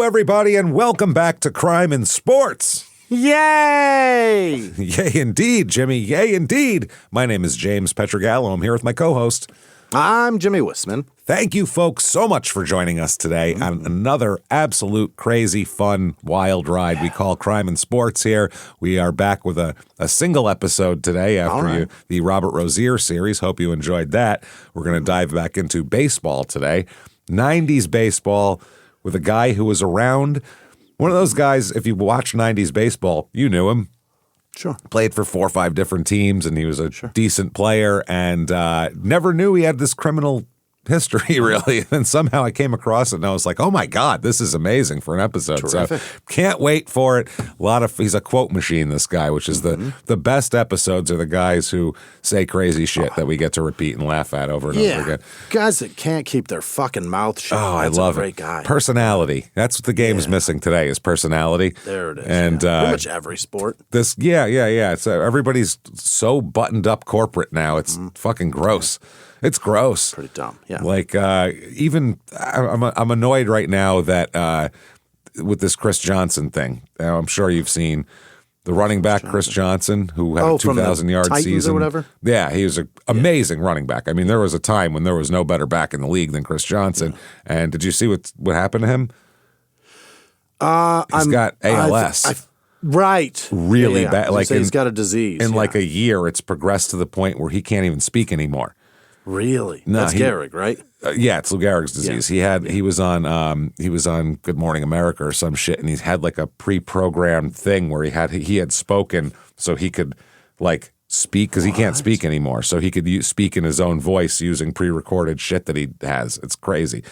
everybody, and welcome back to Crime in Sports. Yay! Yay, indeed, Jimmy. Yay, indeed. My name is James Petrogallo. I'm here with my co-host. I'm Jimmy Wisman. Thank you, folks, so much for joining us today on another absolute crazy, fun, wild ride we call Crime in Sports here. We are back with a single episode today after the Robert Rozier series. Hope you enjoyed that. We're going to dive back into baseball today. 90s baseball with a guy who was around. One of those guys, if you watch 90s baseball, you knew him. Sure. Played for 4 or 5 different teams, and he was a decent player, and never knew he had this criminal history, really. And somehow I came across it, and I was like, oh, my God, this is amazing for an episode. Terrific. So can't wait for it. He's a quote machine, this guy, which is the best episodes are the guys who say crazy shit that we get to repeat and laugh at over and over again. Guys that can't keep their fucking mouth shut. Oh, That's I love a great it. Guy. Personality. That's what the game's missing today is personality. There it is. And pretty much every sport. So everybody's so buttoned up corporate now. It's fucking gross. It's gross. Pretty dumb. Yeah. Like even I'm annoyed right now that with this Chris Johnson thing. I'm sure you've seen the running back Chris Johnson who had a 2,000-yard season or whatever. Yeah, he was an amazing running back. I mean, there was a time when there was no better back in the league than Chris Johnson. Yeah. And did you see what happened to him? He's got ALS. Right. Really bad. Like he's got a disease. In like a year, it's progressed to the point where he can't even speak anymore. Really? No, That's Gehrig, right? Yeah, it's Lou Gehrig's disease. Yeah. He was on Good Morning America or some shit, and he had like a pre-programmed thing where he had spoken so he could like speak because he can't speak anymore, so he could speak in his own voice using pre-recorded shit that he has. It's crazy.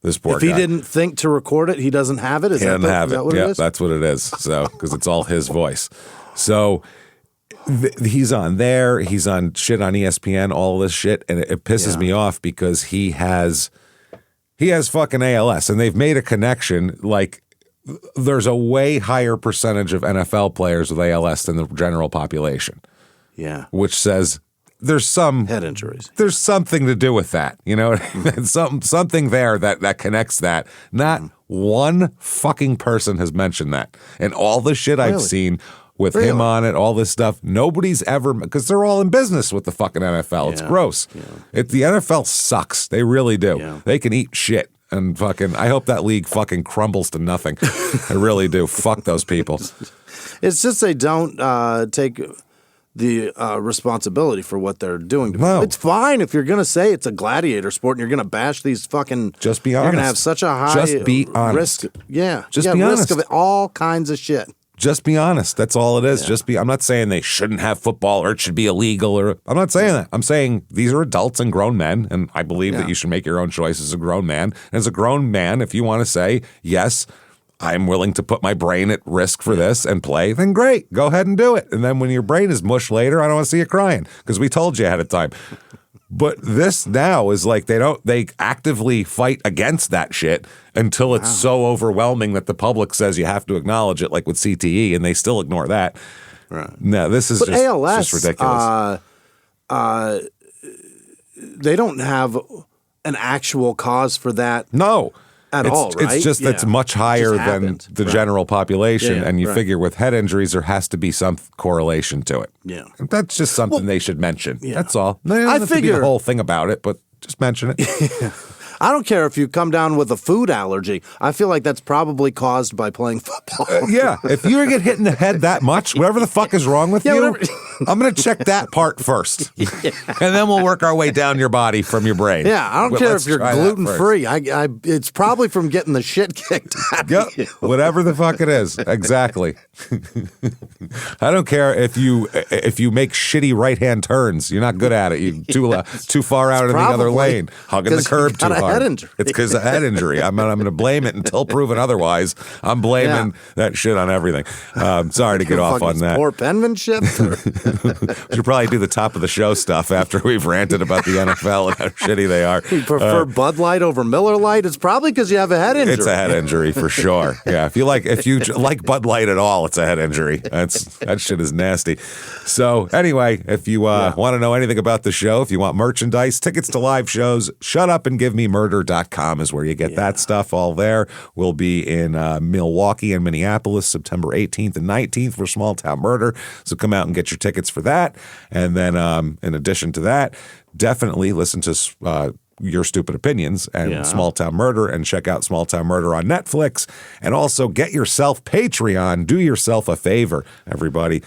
This poor guy. If he didn't think to record it, he doesn't have it. Is that what it is? That's what it is. So because it's all his voice. So. He's on there. He's on shit on ESPN, all this shit, and it pisses me off because he has fucking ALS, and they've made a connection. Like, there's a way higher percentage of NFL players with ALS than the general population. Yeah, which says there's some head injuries. There's something to do with that, you know. Something there that connects that. Not one fucking person has mentioned that, and all the shit I've seen. With him on it, all this stuff. Nobody's ever, because they're all in business with the fucking NFL. Yeah. It's gross. Yeah. The NFL sucks. They really do. Yeah. They can eat shit and fucking, I hope that league fucking crumbles to nothing. I really do. Fuck those people. It's just they don't take the responsibility for what they're doing. No. It's fine if you're going to say it's a gladiator sport and you're going to bash these fucking. Just be honest. You're going to have such a high just be honest. Risk. Yeah. Just be honest. Risk of all kinds of shit. Just be honest. That's all it is. Yeah. I'm not saying they shouldn't have football or it should be illegal I'm not saying that. I'm saying these are adults and grown men, and I believe that you should make your own choice as a grown man. And as a grown man, if you want to say, yes, I'm willing to put my brain at risk for this and play, then great. Go ahead and do it. And then when your brain is mush later, I don't want to see you crying because we told you ahead of time. But this now is like they actively fight against that shit until it's so overwhelming that the public says you have to acknowledge it, like with CTE, and they still ignore that. Right. No, this is just ridiculous. They don't have an actual cause for that. No. At all, right? It's just that's much higher than the general population, and you figure with head injuries there has to be some correlation to it. Yeah, that's just something they should mention. Yeah. That's all. I figure the whole thing about it, but just mention it. I don't care if you come down with a food allergy. I feel like that's probably caused by playing football. Yeah, if you get hit in the head that much, whatever the fuck is wrong with you, I'm going to check that part first. And then we'll work our way down your body from your brain. Yeah, I don't care if you're gluten-free. It's probably from getting the shit kicked out of you. Whatever the fuck it is. Exactly. I don't care if you make shitty right-hand turns. You're not good at it. You're too far out in the other lane. Hugging the curb too hard. Head injury. It's because of head injury. I'm going to blame it until proven otherwise. I'm blaming that shit on everything. Sorry to get off on that. Poor penmanship. We should probably do the top of the show stuff after we've ranted about the NFL and how shitty they are. You prefer Bud Light over Miller Light? It's probably because you have a head injury. It's a head injury for sure. Yeah, if you like Bud Light at all, it's a head injury. That shit is nasty. So anyway, if you want to know anything about the show, if you want merchandise, tickets to live shows, shutupandgivememurder.com is where you get that stuff all there. We'll be in Milwaukee and Minneapolis September 18th and 19th for Small Town Murder. So come out and get your tickets for that. And then in addition to that, definitely listen to Your Stupid Opinions and Small Town Murder, and check out Small Town Murder on Netflix. And also get yourself Patreon. Do yourself a favor, everybody.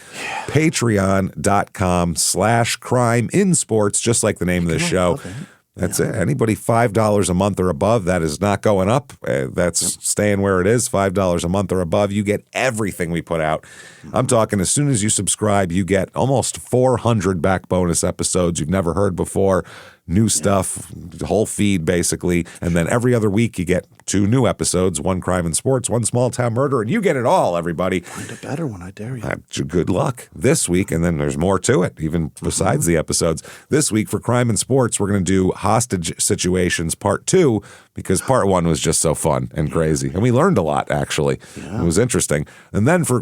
Patreon.com/CrimeInSports, just like the name of the show. Okay. That's it. Anybody $5 a month or above, that is not going up. That's staying where it is, $5 a month or above. You get everything we put out. I'm talking as soon as you subscribe, you get almost 400 back bonus episodes you've never heard before. New stuff, the whole feed basically. And then every other week you get 2 new episodes, 1 Crime and Sports, 1 Small Town Murder, and you get it all, everybody. Find a better one, I dare you. Good luck this week, and then there's more to it, even besides the episodes. This week for Crime and Sports, we're going to do Hostage Situations Part 2, because Part 1 was just so fun and crazy. And we learned a lot, actually. Yeah. It was interesting. And then for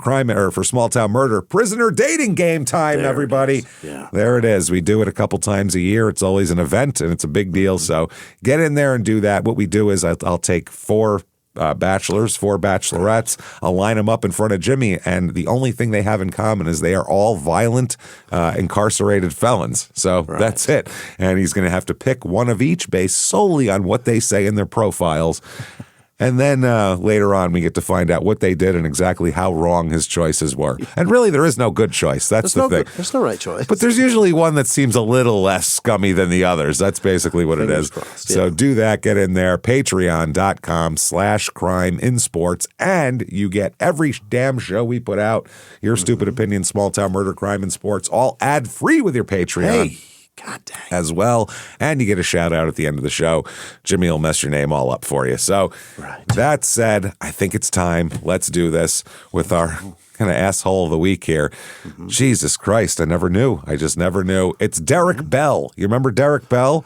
Small Town Murder, Prisoner Dating Game time, everybody. There it is. We do it a couple times a year. It's always an event, and it's a big deal. So get in there and do that. What we do is I'll take 4 bachelors, 4 bachelorettes. I'll line them up in front of Jimmy, and the only thing they have in common is they are all violent, incarcerated felons. So that's it. And he's going to have to pick one of each based solely on what they say in their profiles. And then later on, we get to find out what they did and exactly how wrong his choices were. And really, there is no good choice. That's the thing. There's no right choice. But there's usually one that seems a little less scummy than the others. That's basically what it is. So do that. Get in there. Patreon.com/CrimeInSports. And you get every damn show we put out. Your Stupid Opinion, Small Town Murder, Crime and Sports, all ad-free with your Patreon. Hey. God dang. As well. And you get a shout out at the end of the show. Jimmy will mess your name all up for you. So that said, I think it's time. Let's do this with our kind of asshole of the week here. Jesus Christ, I never knew. I just never knew. It's Derek Bell. You remember Derek Bell?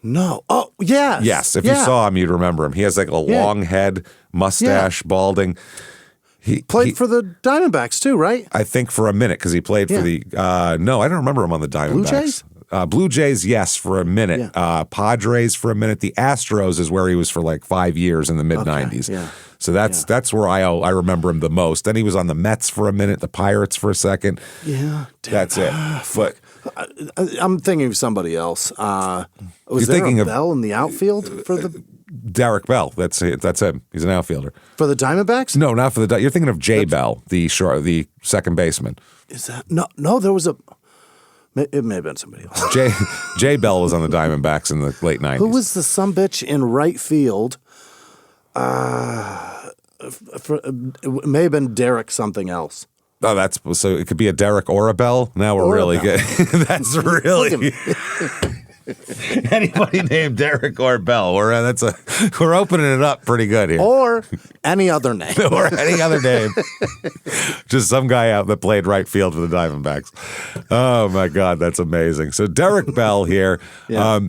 No. Oh, yes. Yes. If you saw him, you'd remember him. He has like a long head, mustache, balding. He played for the Diamondbacks too, right? I think for a minute, because he played for the no, I don't remember him on the Diamondbacks. Blue Jays? Blue Jays, yes, for a minute. Padres for a minute. The Astros is where he was for like 5 years in the mid-'90s. So that's where I remember him the most. Then he was on the Mets for a minute, the Pirates for a second. Yeah. That's it. But I'm thinking of somebody else. Was there a Bell in the outfield for the... Derek Bell. That's him. He's an outfielder. For the Diamondbacks? No, not for the... You're thinking of Jay Bell, the second baseman. Is that... No, there was a... It may have been somebody else. Jay Bell was on the Diamondbacks in the late 90s. Who was the sumbitch in right field? It may have been Derek something else. Oh, so it could be a Derek or a Bell? Now we're really good. That's really... Anybody named Derek or Bell, we're opening it up pretty good here. Or any other name. Or any other name. Just some guy out that played right field for the Diamondbacks. Oh, my God, that's amazing. So Derek Bell here,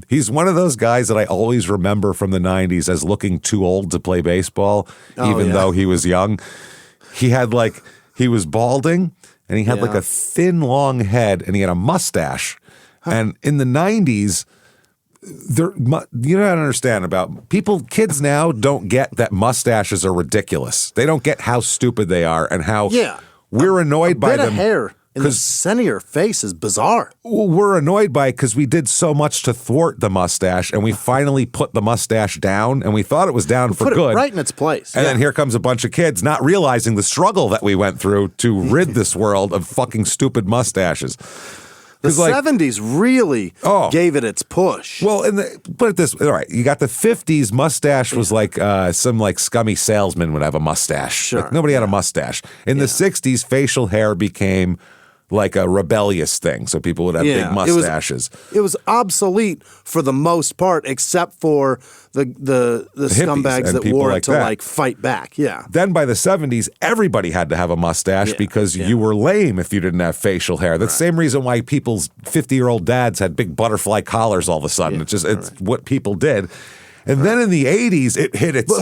he's one of those guys that I always remember from the 90s as looking too old to play baseball, even though he was young. He was balding, and he had like a thin, long head, and he had a mustache. And in the 90s, you don't understand about kids now don't get that mustaches are ridiculous. They don't get how stupid they are and how we're annoyed by them. A bit of hair in the center of your face is bizarre. We're annoyed by it because we did so much to thwart the mustache, and we finally put the mustache down, and we thought it was down for good. Put it right in its place. And then here comes a bunch of kids not realizing the struggle that we went through to rid this world of fucking stupid mustaches. The 70s really gave it its push. Well, put it this way. All right, you got the 50s. Mustache was like some scummy salesman would have a mustache. Sure. Nobody had a mustache. In the 60s, facial hair became like a rebellious thing. So people would have big mustaches. It was obsolete for the most part, except for the scumbags that wore it to like fight back. Yeah. Then by the 70s, everybody had to have a mustache because you were lame if you didn't have facial hair. That's the same reason why people's 50-year-old dads had big butterfly collars all of a sudden. It's what people did. And then in the 80s, it hit its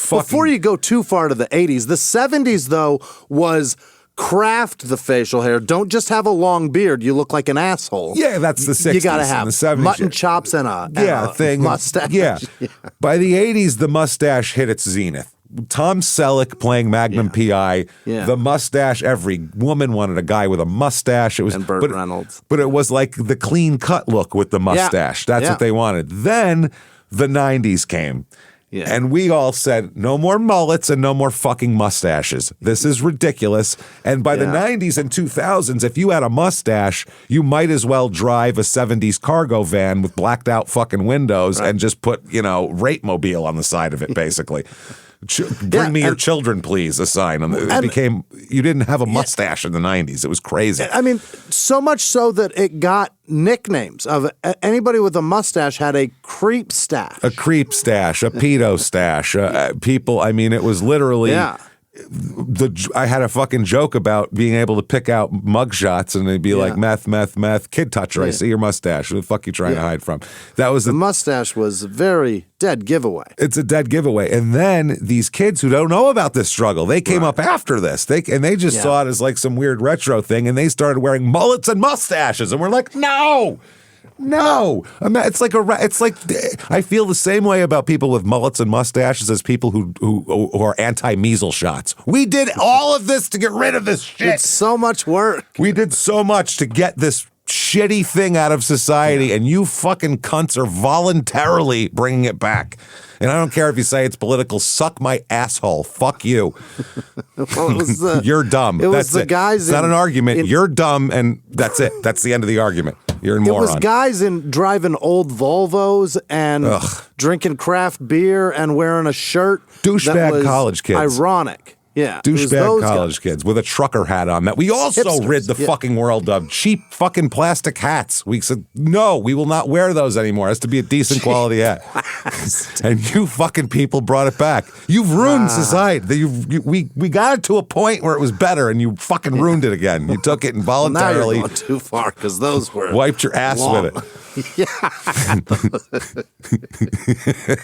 before you go too far to the 80s, the 70s, though, was craft the facial hair. Don't just have a long beard. You look like an asshole. Yeah, that's the 60s. You got to have the 70s, mutton chops and a mustache. Yeah. By the 80s, the mustache hit its zenith. Tom Selleck playing Magnum PI. Yeah. The mustache. Every woman wanted a guy with a mustache. It was and Burt Reynolds. But it was like the clean cut look with the mustache. That's what they wanted. Then the 90s came. Yeah. And we all said, no more mullets and no more fucking mustaches. This is ridiculous. And by the 90s and 2000s, if you had a mustache, you might as well drive a 70s cargo van with blacked out fucking windows and just put, rape mobile on the side of it, basically. Bring me your children, please, a sign. It became, you didn't have a mustache in the 90s. It was crazy. I mean, so much so that it got nicknames of anybody with a mustache had a creep stash. A creep stash, a pedo stash. People, I mean, it was literally... I had a fucking joke about being able to pick out mugshots and they'd be like, meth, kid toucher, I see your mustache. What the fuck are you trying to hide from? That was the mustache was a very dead giveaway. It's a dead giveaway. And then these kids who don't know about this struggle, they came up after this. They just saw it as like some weird retro thing and they started wearing mullets and mustaches. And we're like, no. It's like I feel the same way about people with mullets and mustaches as people who are anti-measles shots. We did all of this to get rid of this shit. It's so much work. We did so much to get this shitty thing out of society, and you fucking cunts are voluntarily bringing it back. And I don't care if you say it's political. Suck my asshole. Fuck you. Well, you're dumb. That's it. Guys. It's not an argument. You're dumb, and that's it. That's the end of the argument. You're a moron. It was guys driving old Volvos and drinking craft beer and wearing a shirt. Douchebag college kids. Ironic. Yeah. Douchebag college kids with a trucker hat on that we also rid the fucking world of. Cheap fucking plastic hats. We said, no, we will not wear those anymore. It has to be a decent quality hat. And you fucking people brought it back. You've ruined society. We got it to a point where it was better and you fucking ruined it again. You took it involuntarily. Well, now you're going too far because those were wiped your ass long. with it.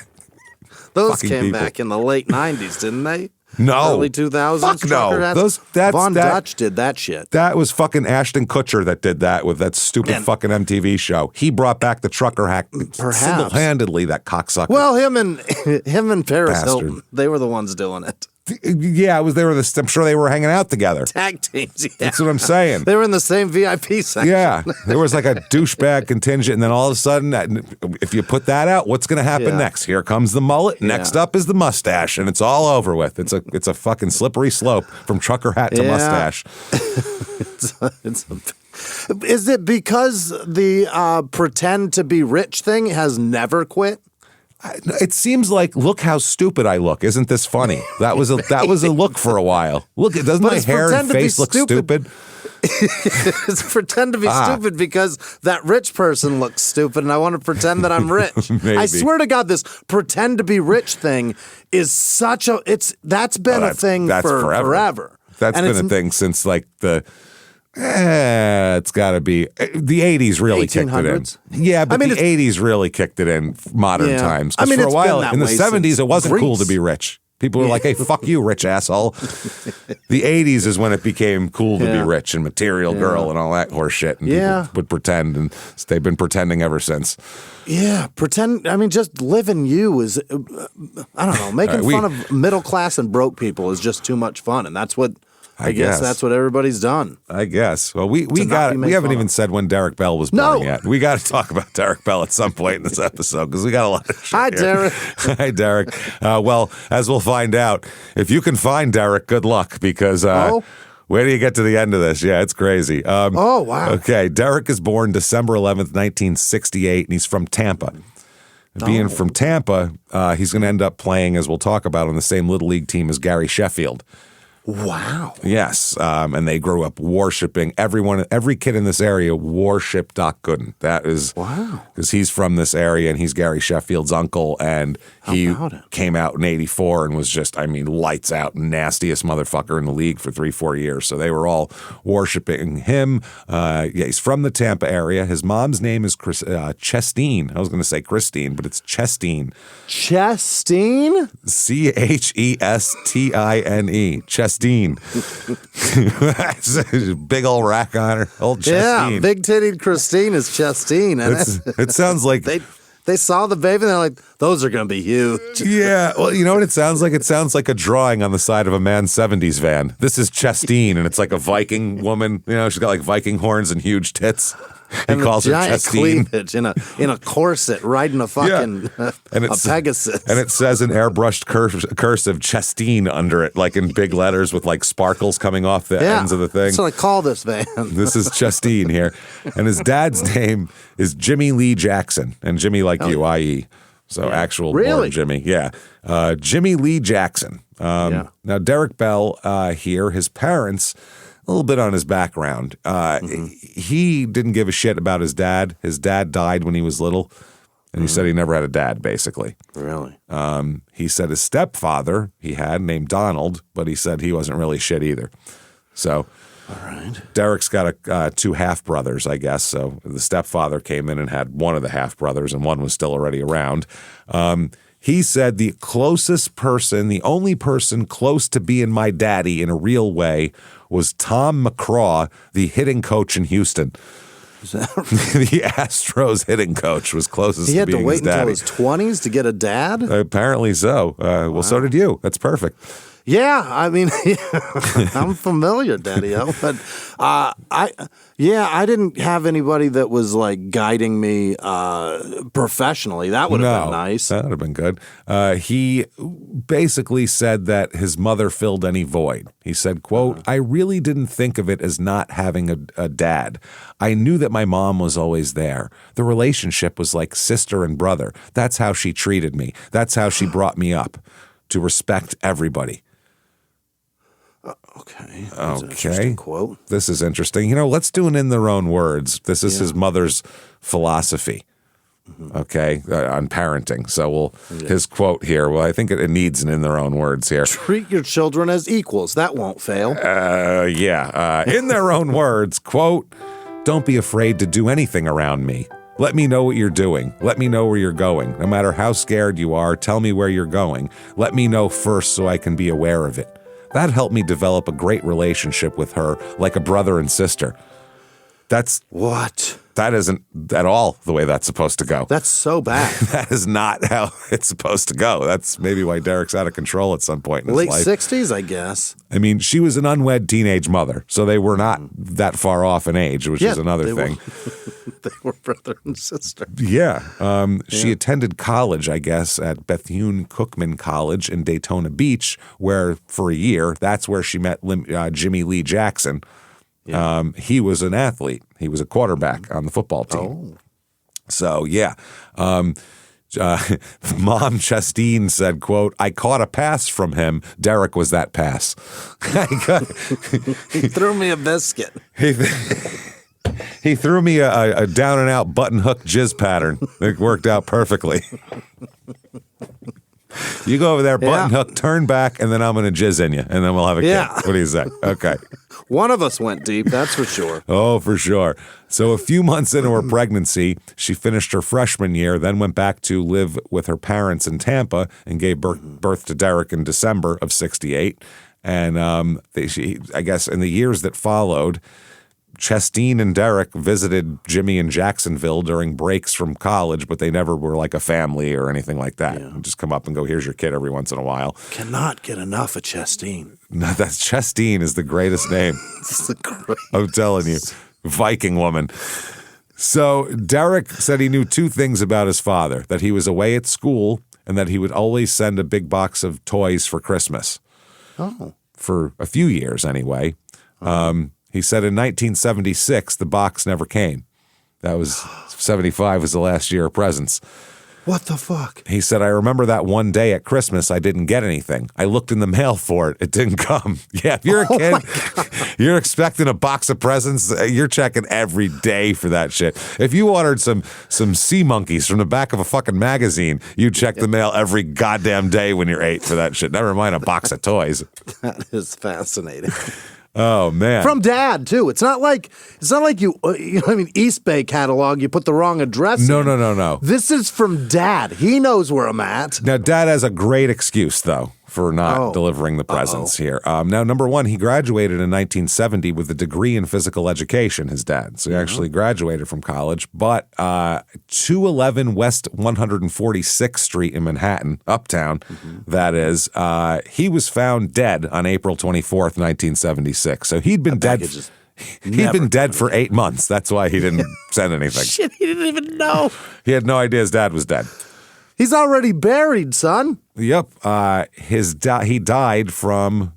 Those came back in the late 90s, didn't they? No. Early 2000s? Fuck no. Von Dutch did that shit. That was fucking Ashton Kutcher that did that with that stupid fucking MTV show. He brought back the trucker hack single-handedly, that cocksucker. Well, him and Paris Hilton, they were the ones doing it. Yeah, I'm sure they were hanging out together. Tag teams, yeah. That's what I'm saying. They were in the same VIP section. Yeah, there was like a douchebag contingent, and then all of a sudden, if you put that out, what's going to happen next? Here comes the mullet. Next up is the mustache, and it's all over with. It's a fucking slippery slope from trucker hat to mustache. Is it because the pretend to be rich thing has never quit? It seems like, look how stupid I look. Isn't this funny? That was a look for a while. Look, doesn't my hair and face look stupid? It's pretend to be stupid because that rich person looks stupid and I want to pretend that I'm rich. I swear to God, this pretend to be rich thing is that's been a thing for forever. That's been a thing since like it's got to be the 80s really 1800s? Kicked it in. Yeah, but the 80s really kicked it in modern times. Because for a while in the 70s, it wasn't cool to be rich. People were like, hey, fuck you, rich asshole. The 80s is when it became cool to be rich and material girl and all that horse shit. And people would pretend, and they've been pretending ever since. Yeah, pretend. I mean, just living you is, I don't know, making fun of middle class and broke people is just too much fun. And that's what, I guess that's what everybody's done. I guess. Well, we haven't even said when Derek Bell was born yet. We got to talk about Derek Bell at some point in this episode because we got a lot of shit. Hi, Derek. Hi, Derek. Well, as we'll find out, if you can find Derek, good luck because where do you get to the end of this? Yeah, it's crazy. Oh, wow. Okay, Derek is born December 11th, 1968, and he's from Tampa. Being from Tampa, he's going to end up playing, as we'll talk about, on the same Little League team as Gary Sheffield. Wow. Yes, and they grew up worshiping every kid in this area worshipped Doc Gooden. That is because he's from this area and he's Gary Sheffield's uncle, and he came out in '84 and was just, lights out, nastiest motherfucker in the league for 3-4 years. So they were all worshiping him. He's from the Tampa area. His mom's name is Chestine. I was going to say Christine, but it's Chestine. Chestine? Chestine. Chestine. Big old rack on her. Old Chestine. Yeah, big-titted Christine is Chestine. It sounds like... They saw the baby and they're like, those are going to be huge. Yeah. Well, you know what it sounds like? It sounds like a drawing on the side of a man's 70s van. This is Chestine, and it's like a Viking woman. She's got like Viking horns and huge tits. He calls her Chestine. Cleavage in a corset riding a fucking a Pegasus. And it says in airbrushed cursive Chestine under it, like in big letters with like sparkles coming off the ends of the thing. So I call this van. This is Chestine here. And his dad's name is Jimmy Lee Jackson. And Jimmy like you, IE. So actual born Jimmy. Yeah. Jimmy Lee Jackson. Now, Derek Bell here, his parents... A little bit on his background. He didn't give a shit about his dad. His dad died when he was little, and he said he never had a dad, basically. Really? He said his stepfather he had, named Donald, but he said he wasn't really shit either. So all right. Derek's got 2 half-brothers, I guess. So the stepfather came in and had one of the half-brothers, and one was still already around. He said the only person close to being my daddy in a real way was Tom McCraw, the hitting coach in Houston. Is that the Astros hitting coach was closest to being his daddy. He had to wait until his 20s to get a dad? Apparently so. Well, so did you. That's perfect. Yeah, I'm familiar, Daddy-O, but I didn't have anybody that was like guiding me professionally. That would have been nice. That would have been good. He basically said that his mother filled any void. He said, quote, I really didn't think of it as not having a dad. I knew that my mom was always there. The relationship was like sister and brother. That's how she treated me. That's how she brought me up, to respect everybody. Okay. That's an interesting quote. This is interesting. Let's do it in their own words. This is his mother's philosophy, okay, on parenting. So his quote here, I think it needs an in their own words here. Treat your children as equals. That won't fail. In their own words, quote, don't be afraid to do anything around me. Let me know what you're doing. Let me know where you're going. No matter how scared you are, tell me where you're going. Let me know first so I can be aware of it. That helped me develop a great relationship with her, like a brother and sister. That isn't at all the way that's supposed to go. That's so bad. That is not how it's supposed to go. That's maybe why Derek's out of control at some point in his life. Late 60s, I guess. She was an unwed teenage mother, so they were not that far off in age, which is another thing. They were brother and sister. Yeah. She attended college, I guess, at Bethune-Cookman College in Daytona Beach, where for a year, that's where she met Jimmy Lee Jackson. Yeah. He was an athlete. He was a quarterback on the football team. So, yeah. Mom Chestine said, quote, I caught a pass from him. Derek was that pass. He threw me a biscuit. He threw me a down-and-out button-hook jizz pattern. It worked out perfectly. You go over there, button-hook, turn back, and then I'm going to jizz in you, and then we'll have a kid. What do you say? Okay. One of us went deep, that's for sure. Oh, for sure. So a few months into her pregnancy, she finished her freshman year, then went back to live with her parents in Tampa and gave birth to Derek in December of '68. And I guess in the years that followed, Chestine and Derek visited Jimmy in Jacksonville during breaks from college, but they never were like a family or anything like that. Yeah. Just come up and go, here's your kid every once in a while. Cannot get enough of Chestine. No, Chestine is the greatest name. It's the greatest. I'm telling you. Viking woman. So Derek said he knew 2 things about his father, that he was away at school and that he would always send a big box of toys for Christmas. Oh. For a few years anyway. He said in 1976, the box never came. That was 75 was the last year of presents. What the fuck? He said, I remember that one day at Christmas, I didn't get anything. I looked in the mail for it. It didn't come. Yeah, if you're a kid, you're expecting a box of presents, you're checking every day for that shit. If you ordered some sea monkeys from the back of a fucking magazine, you check the mail every goddamn day when you're 8 for that shit. Never mind a box of toys. That is fascinating. Oh, man. From Dad, too. It's not like you know what I mean, East Bay catalog, you put the wrong address No, in. no. This is from Dad. He knows where I'm at. Now, Dad has a great excuse, though, for not delivering the presents here. Now, number one, he graduated in 1970 with a degree in physical education, his dad. So he actually graduated from college. But 211 West 146th Street in Manhattan, uptown, that is, he was found dead on April 24th, 1976. So he'd been dead. He'd been dead for 8 months. That's why he didn't send anything. Shit, he didn't even know. He had no idea his dad was dead. He's already buried, son. Yep. He died from,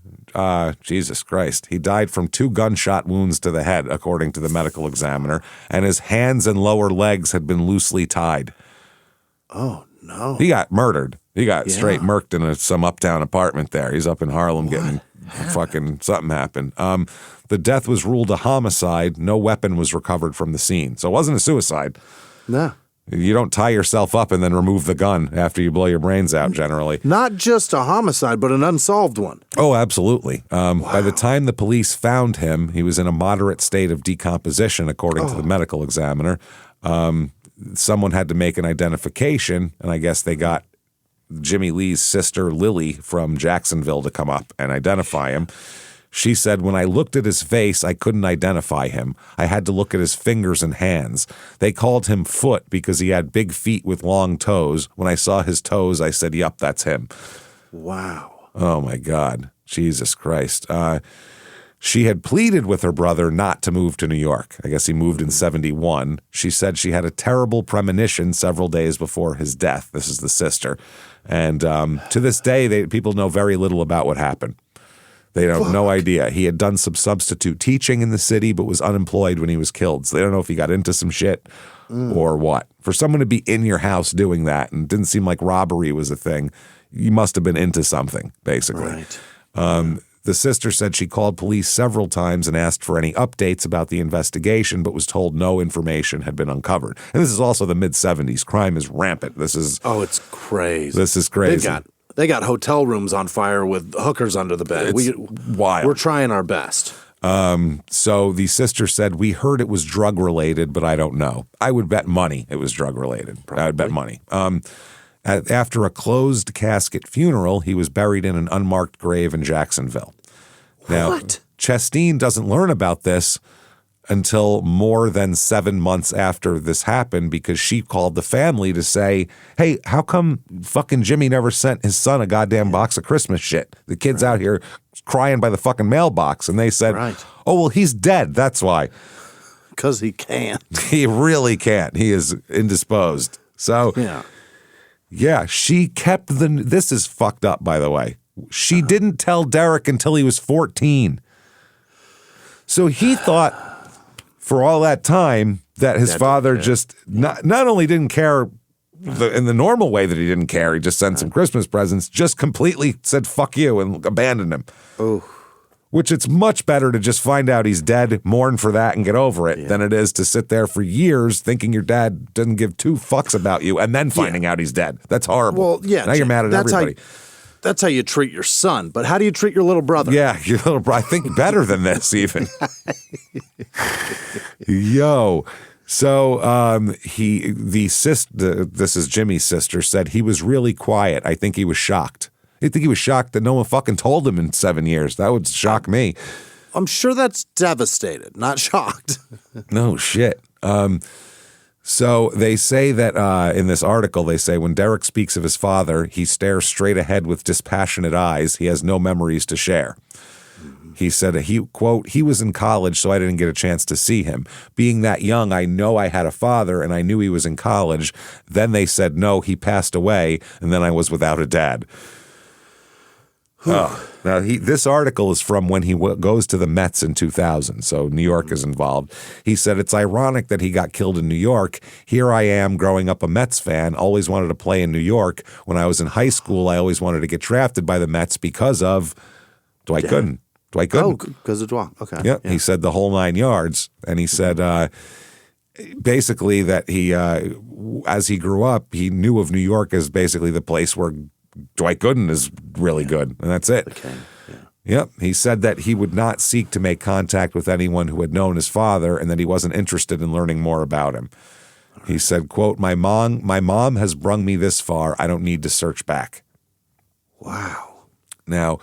Jesus Christ. He died from 2 gunshot wounds to the head, according to the medical examiner, and his hands and lower legs had been loosely tied. Oh, no. He got murdered. He got straight murked in some uptown apartment there. He's up in Harlem getting fucking something happened. The death was ruled a homicide. No weapon was recovered from the scene. So it wasn't a suicide. No. You don't tie yourself up and then remove the gun after you blow your brains out, generally. Not just a homicide, but an unsolved one. Oh, absolutely. By the time the police found him, he was in a moderate state of decomposition, according to the medical examiner. Someone had to make an identification, and I guess they got Jimmy Lee's sister, Lily, from Jacksonville to come up and identify him. She said, when I looked at his face, I couldn't identify him. I had to look at his fingers and hands. They called him Foot because he had big feet with long toes. When I saw his toes, I said, yup, that's him. Wow. Oh, my God. Jesus Christ. She had pleaded with her brother not to move to New York. I guess he moved in 71. She said she had a terrible premonition several days before his death. This is the sister. And to this day, people know very little about what happened. They have no idea. He had done some substitute teaching in the city, but was unemployed when he was killed. So they don't know if he got into some shit or what. For someone to be in your house doing that, and it didn't seem like robbery was a thing, you must have been into something, basically. Right. The sister said she called police several times and asked for any updates about the investigation, but was told no information had been uncovered. And this is also the mid-'70s. Crime is rampant. It's crazy. This is crazy. They got hotel rooms on fire with hookers under the bed. It's wild. We're trying our best. So the sister said, we heard it was drug-related, but I don't know. I would bet money it was drug-related. I would bet money. After a closed casket funeral, he was buried in an unmarked grave in Jacksonville. Now, What? Chasteen doesn't learn about this until more than 7 months after this happened, because she called the family to say, hey, how come fucking Jimmy never sent his son a goddamn box of Christmas shit? The kid's out here crying by the fucking mailbox. And they said, oh, well, he's dead. That's why. Because he can't. He really can't. He is indisposed. So, yeah, she kept this is fucked up, by the way. She didn't tell Derek until he was 14. So he thought for all that time that his father just not only didn't care in the normal way that he didn't care, he just sent some Christmas presents, just completely said fuck you and abandoned him. Oh. Which it's much better to just find out he's dead, mourn for that, and get over it than it is to sit there for years thinking your dad doesn't give 2 fucks about you and then finding out he's dead. That's horrible. Well, yeah. Now you're mad at everybody. That's how you treat your son. But how do you treat your little brother? Yeah, your little brother. I think better than this even. Yo. So this is Jimmy's sister, said he was really quiet. I think he was shocked. I think he was shocked that no one fucking told him in 7 years. That would shock me. I'm sure that's devastated, not shocked. No shit. So they say that in this article, they say when Derek speaks of his father, he stares straight ahead with dispassionate eyes. He has no memories to share. He said, quote, he was in college, so I didn't get a chance to see him. Being that young, I know I had a father, and I knew he was in college. Then they said, no, he passed away, and then I was without a dad. Now, this article is from when he goes to the Mets in 2000, so New York is involved. He said, it's ironic that he got killed in New York. Here I am growing up a Mets fan, always wanted to play in New York. When I was in high school, I always wanted to get drafted by the Mets because of Dwight Gooden. Dwight Gooden. Oh, because of Dwight. Okay. Yep. Yeah. He said the whole 9 yards. And he said basically that he, as he grew up, he knew of New York as basically the place where Dwight Gooden is really good, and that's it. Okay. Yeah. Yep. He said that he would not seek to make contact with anyone who had known his father and that he wasn't interested in learning more about him. Right. He said, quote, my mom has brung me this far. I don't need to search back. Wow. Now,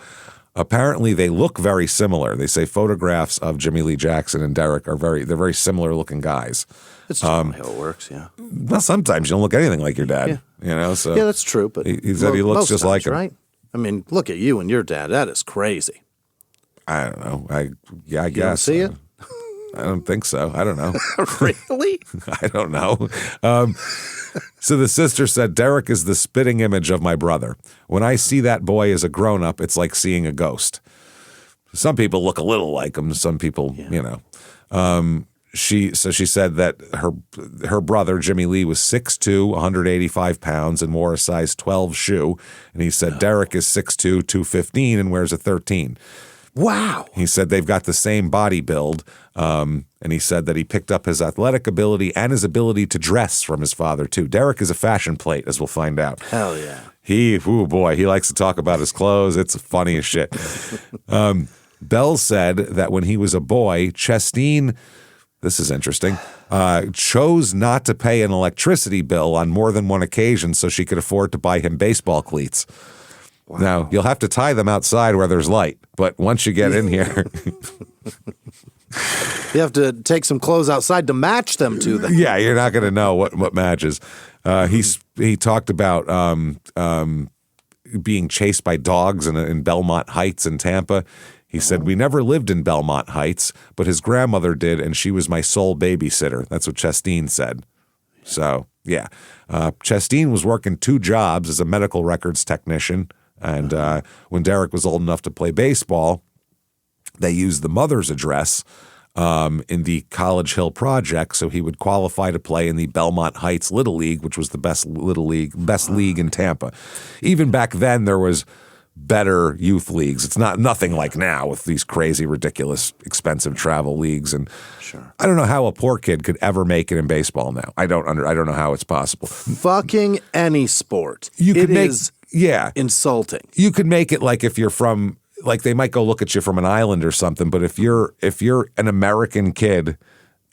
apparently they look very similar. They say photographs of Jimmy Lee Jackson and Derek are they're very similar looking guys. That's generally how it works, yeah. Well, sometimes you don't look anything like your dad, So yeah, that's true. But he said he looks just like him, right? I mean, look at you and your dad. That is crazy. I don't know. I guess. You don't see it? I don't think so. I don't know. Really? I don't know. So the sister said, Derek is the spitting image of my brother. When I see that boy as a grown-up, it's like seeing a ghost. Some people look a little like him. Some people, She said that her brother, Jimmy Lee, was 6'2", 185 pounds, and wore a size 12 shoe. And he said Derek is 6'2", 215, and wears a 13. Wow. He said they've got the same body build, and he said that he picked up his athletic ability and his ability to dress from his father, too. Derek is a fashion plate, as we'll find out. Hell yeah. He likes to talk about his clothes. It's funny as shit. Bell said that when he was a boy, Chasteen, this is interesting, chose not to pay an electricity bill on more than one occasion so she could afford to buy him baseball cleats. Wow. Now, you'll have to tie them outside where there's light, but once you get in here... You have to take some clothes outside to match them to them. Yeah, you're not going to know what matches. He talked about being chased by dogs in Belmont Heights in Tampa. He said, we never lived in Belmont Heights, but his grandmother did, and she was my sole babysitter. That's what Chasteen said. So, yeah. Chasteen was working 2 jobs as a medical records technician, and when Derek was old enough to play baseball, they used the mother's address in the College Hill Project, so he would qualify to play in the Belmont Heights Little League, which was the best league in Tampa. Even back then, there was better youth leagues. It's nothing like now with these crazy, ridiculous, expensive travel leagues. And sure. I don't know how a poor kid could ever make it in baseball now. I don't know how it's possible. Fucking any sport. Is insulting. You could make it like if you're from, like they might go look at you from an island or something, but if you're an American kid,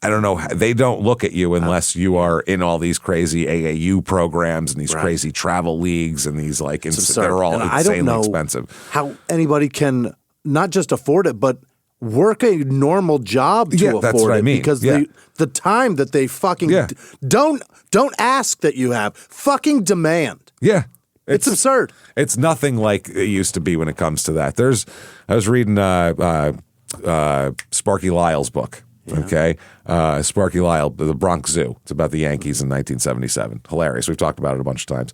I don't know, they don't look at you unless you are in all these crazy AAU programs and these crazy travel leagues and these they're all insanely expensive. How anybody can not just afford it, but work a normal job to afford it. Because the time that they fucking don't ask that you have, fucking demand. Yeah. It's absurd. It's nothing like it used to be when it comes to that. I was reading Sparky Lyle's book. Yeah. Okay. Sparky Lyle, The Bronx Zoo. It's about the Yankees in 1977. Hilarious. We've talked about it a bunch of times.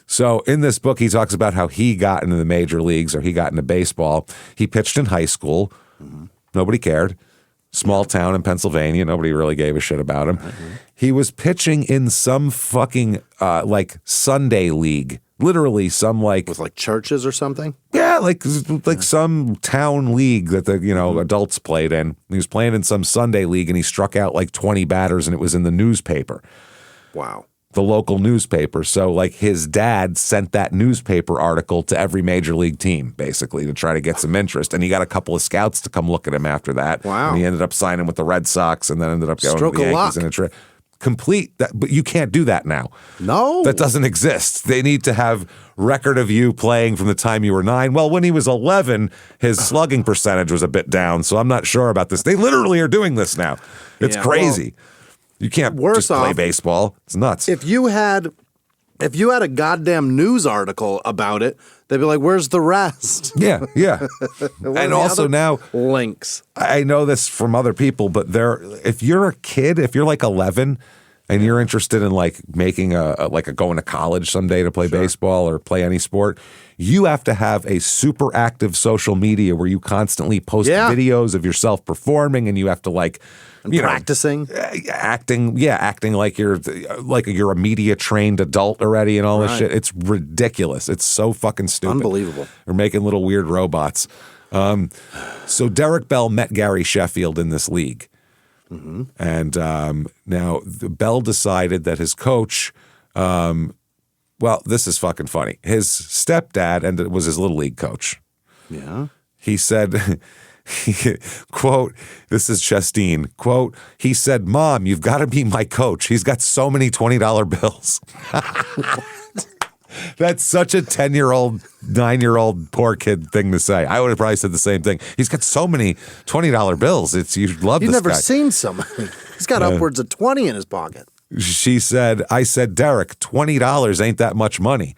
So in this book, he talks about how he got into the major leagues or he got into baseball. He pitched in high school. Mm-hmm. Nobody cared. Small town in Pennsylvania. Nobody really gave a shit about him. Mm-hmm. He was pitching in some fucking Sunday league. Literally some with churches or something? Yeah, like some town league that the adults played in. He was playing in some Sunday league and he struck out 20 batters and it was in the newspaper. Wow. The local newspaper. So his dad sent that newspaper article to every major league team basically to try to get some interest. And he got a couple of scouts to come look at him after that. Wow. And he ended up signing with the Red Sox and then ended up going to the Yankees in a trip. Complete that, but you can't do that now. No, that doesn't exist. They need to have record of you playing from the time you were 9. Well, when he was 11, his slugging percentage was a bit down, so I'm not sure about this. They literally are doing this now. It's crazy. You can't just play baseball. It's nuts. If you had a goddamn news article about it, they'd be like, "Where's the rest?" Yeah. And also now links. I know this from other people, but if you're a kid, if you're 11, and you're interested in like making going to college someday to play baseball or play any sport, you have to have a super active social media where you constantly post videos of yourself performing, and you have to like practicing, acting like you're a media trained adult already and all this shit. It's ridiculous. It's so fucking stupid. Unbelievable. We're making little weird robots. So Derek Bell met Gary Sheffield in this league. Mm-hmm. And now Bell decided that his coach, well, this is fucking funny. His stepdad was his little league coach. Yeah. He said, quote, this is Chastain, quote, he said, "Mom, you've got to be my coach. He's got so many $20 bills." That's such a 10-year-old, 9-year-old poor kid thing to say. I would have probably said the same thing. He's got so many $20 bills. You love this guy. You've never seen somebody. He's got upwards of 20 in his pocket. She said, I said, "Derek, $20 ain't that much money."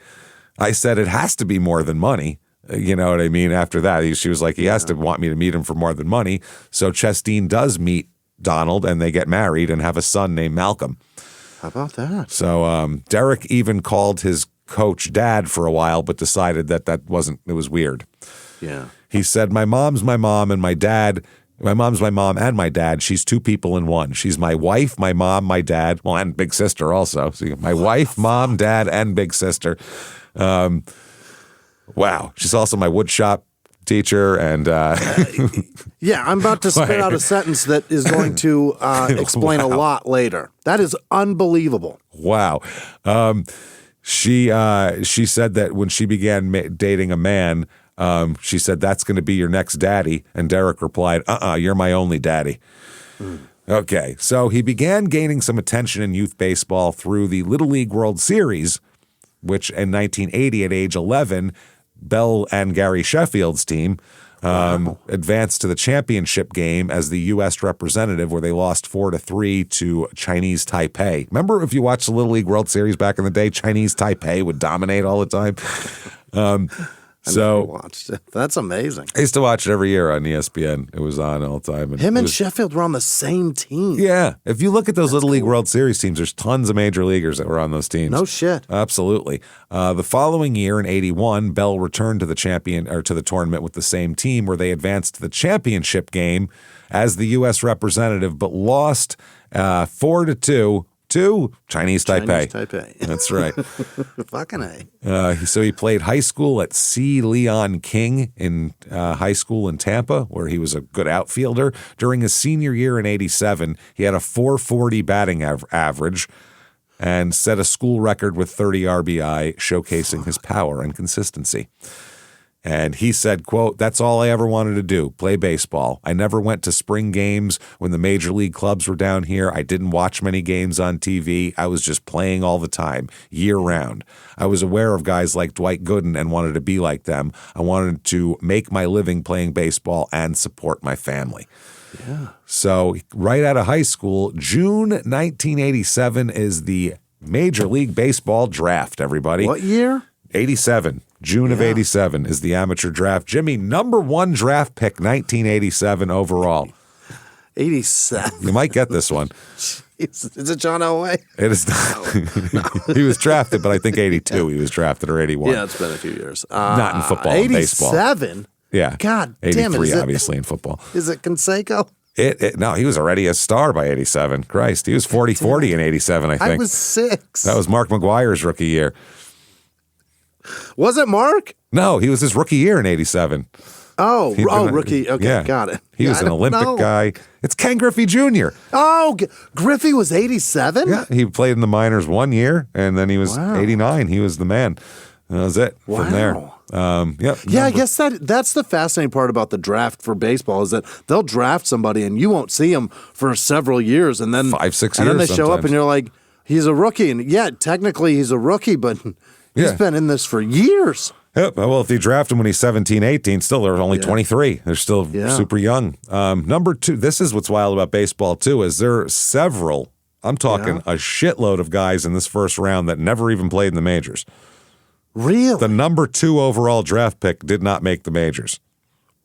I said, "It has to be more than money." You know what I mean? After that, she was like, he has to want me to meet him for more than money. So Chastain does meet Donald, and they get married and have a son named Malcolm. How about that? So Derek even called his coach dad for a while, but decided that it was weird. Yeah. He said, "My mom's my mom and my dad. My mom's my mom and my dad. She's two people in one. She's my wife, my mom, my dad, well, and big sister also. So my wife, mom, dad, and big sister." Wow. She's also my woodshop teacher. And yeah, I'm about to spit out a sentence that is going to explain a lot later. That is unbelievable. Wow. She said that when she began dating a man, she said, "That's going to be your next daddy." And Derek replied, "You're my only daddy." Okay, so he began gaining some attention in youth baseball through the Little League World Series, which in 1980 at age 11, Bell and Gary Sheffield's team advanced to the championship game as the U.S. representative, where they lost 4-3 to Chinese Taipei. Remember, if you watched the Little League World Series back in the day, Chinese Taipei would dominate all the time. I never watched it. That's amazing. I used to watch it every year on ESPN. It was on all the time. Him and Sheffield were on the same team. Yeah. If you look at those Little League World Series teams, there's tons of major leaguers that were on those teams. No shit. Absolutely. The following year in 81, Bell returned to the tournament with the same team, where they advanced to the championship game as the U.S. representative, but lost 4-2 to Chinese Taipei. That's right. Fucking A. So he played high school at C. Leon King in high school in Tampa, where he was a good outfielder. During his senior year in 87, he had a .440 batting average and set a school record with 30 RBI, showcasing his power and consistency. And he said, quote, "That's all I ever wanted to do, play baseball. I never went to spring games when the major league clubs were down here. I didn't watch many games on TV. I was just playing all the time, year round. I was aware of guys like Dwight Gooden and wanted to be like them. I wanted to make my living playing baseball and support my family." Yeah. So right out of high school, June 1987 is the Major League Baseball draft, everybody. What year? 87. June of 87 is the amateur draft. Jimmy, number one draft pick, 1987 overall. 87. You might get this one. Is it John Elway? It is not. No. He was drafted, but I think 82 he was drafted, or 81. Yeah, it's been a few years. Not in football, in baseball. 87? Yeah. God 83, damn it. Obviously, in football. Is it Canseco? No, he was already a star by 87. Christ, he was 40-40 in 87, I think. I was 6. That was Mark McGuire's rookie year. Was it Mark? No, he was his rookie year in 87. Rookie. Okay, yeah. got it. He was an Olympic guy. It's Ken Griffey Jr. Oh, Griffey was 87? Yeah, he played in the minors 1 year, and then he was 89. He was the man. That was it from there. I guess that's the fascinating part about the draft for baseball, is that they'll draft somebody and you won't see him for several years, and then 5-6 years, and then they sometimes. show up and you're like, he's a rookie, and technically he's a rookie, but he's been in this for years. Yep. Well, if you draft him when he's 17, 18, still they're only 23. They're still super young. Number two, this is what's wild about baseball too, is there are several, I'm talking a shitload of guys in this first round that never even played in the majors. Really? The number 2 overall draft pick did not make the majors.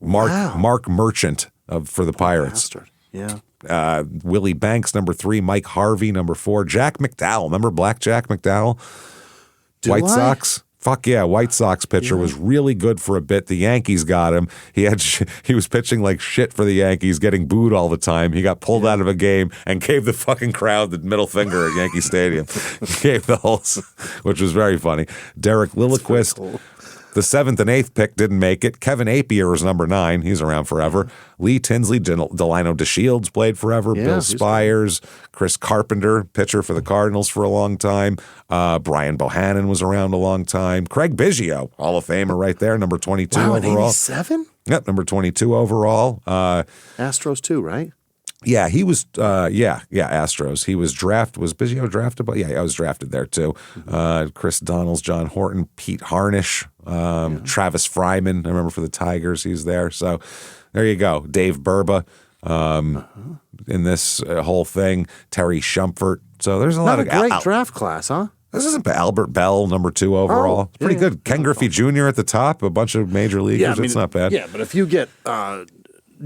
Mark Merchant for the Pirates. Bastard. Yeah. Willie Banks, number 3. Mike Harvey, number 4. Jack McDowell. Remember Black Jack McDowell? White Sox. Fuck yeah, White Sox pitcher was really good for a bit. The Yankees got him. He was pitching like shit for the Yankees, getting booed all the time. He got pulled out of a game and gave the fucking crowd the middle finger at Yankee Stadium. Gave the whole, which was very funny. Derek Lilliquist. Cool. The 7th and 8th pick didn't make it. Kevin Apier was number 9. He's around forever. Lee Tinsley, Delino DeShields played forever. Bill Spires, Chris Carpenter, pitcher for the Cardinals for a long time. Brian Bohannon was around a long time. Craig Biggio, Hall of Famer right there, number 22 overall. 87? Yep, number 22 overall. Astros too, right? Yeah, he was, Astros. He was drafted. Was Biggio drafted? But yeah, I was drafted there too. Chris Donnells, John Horton, Pete Harnish, Travis Fryman. I remember for the Tigers, he's there. So there you go. Dave Burba in this whole thing. Terry Shumpert. So there's a lot of great draft class, huh? This isn't Albert Bell, number 2 overall. Pretty good. Ken Griffey Jr. at the top, a bunch of major leaguers. It's not bad. Yeah, but if you get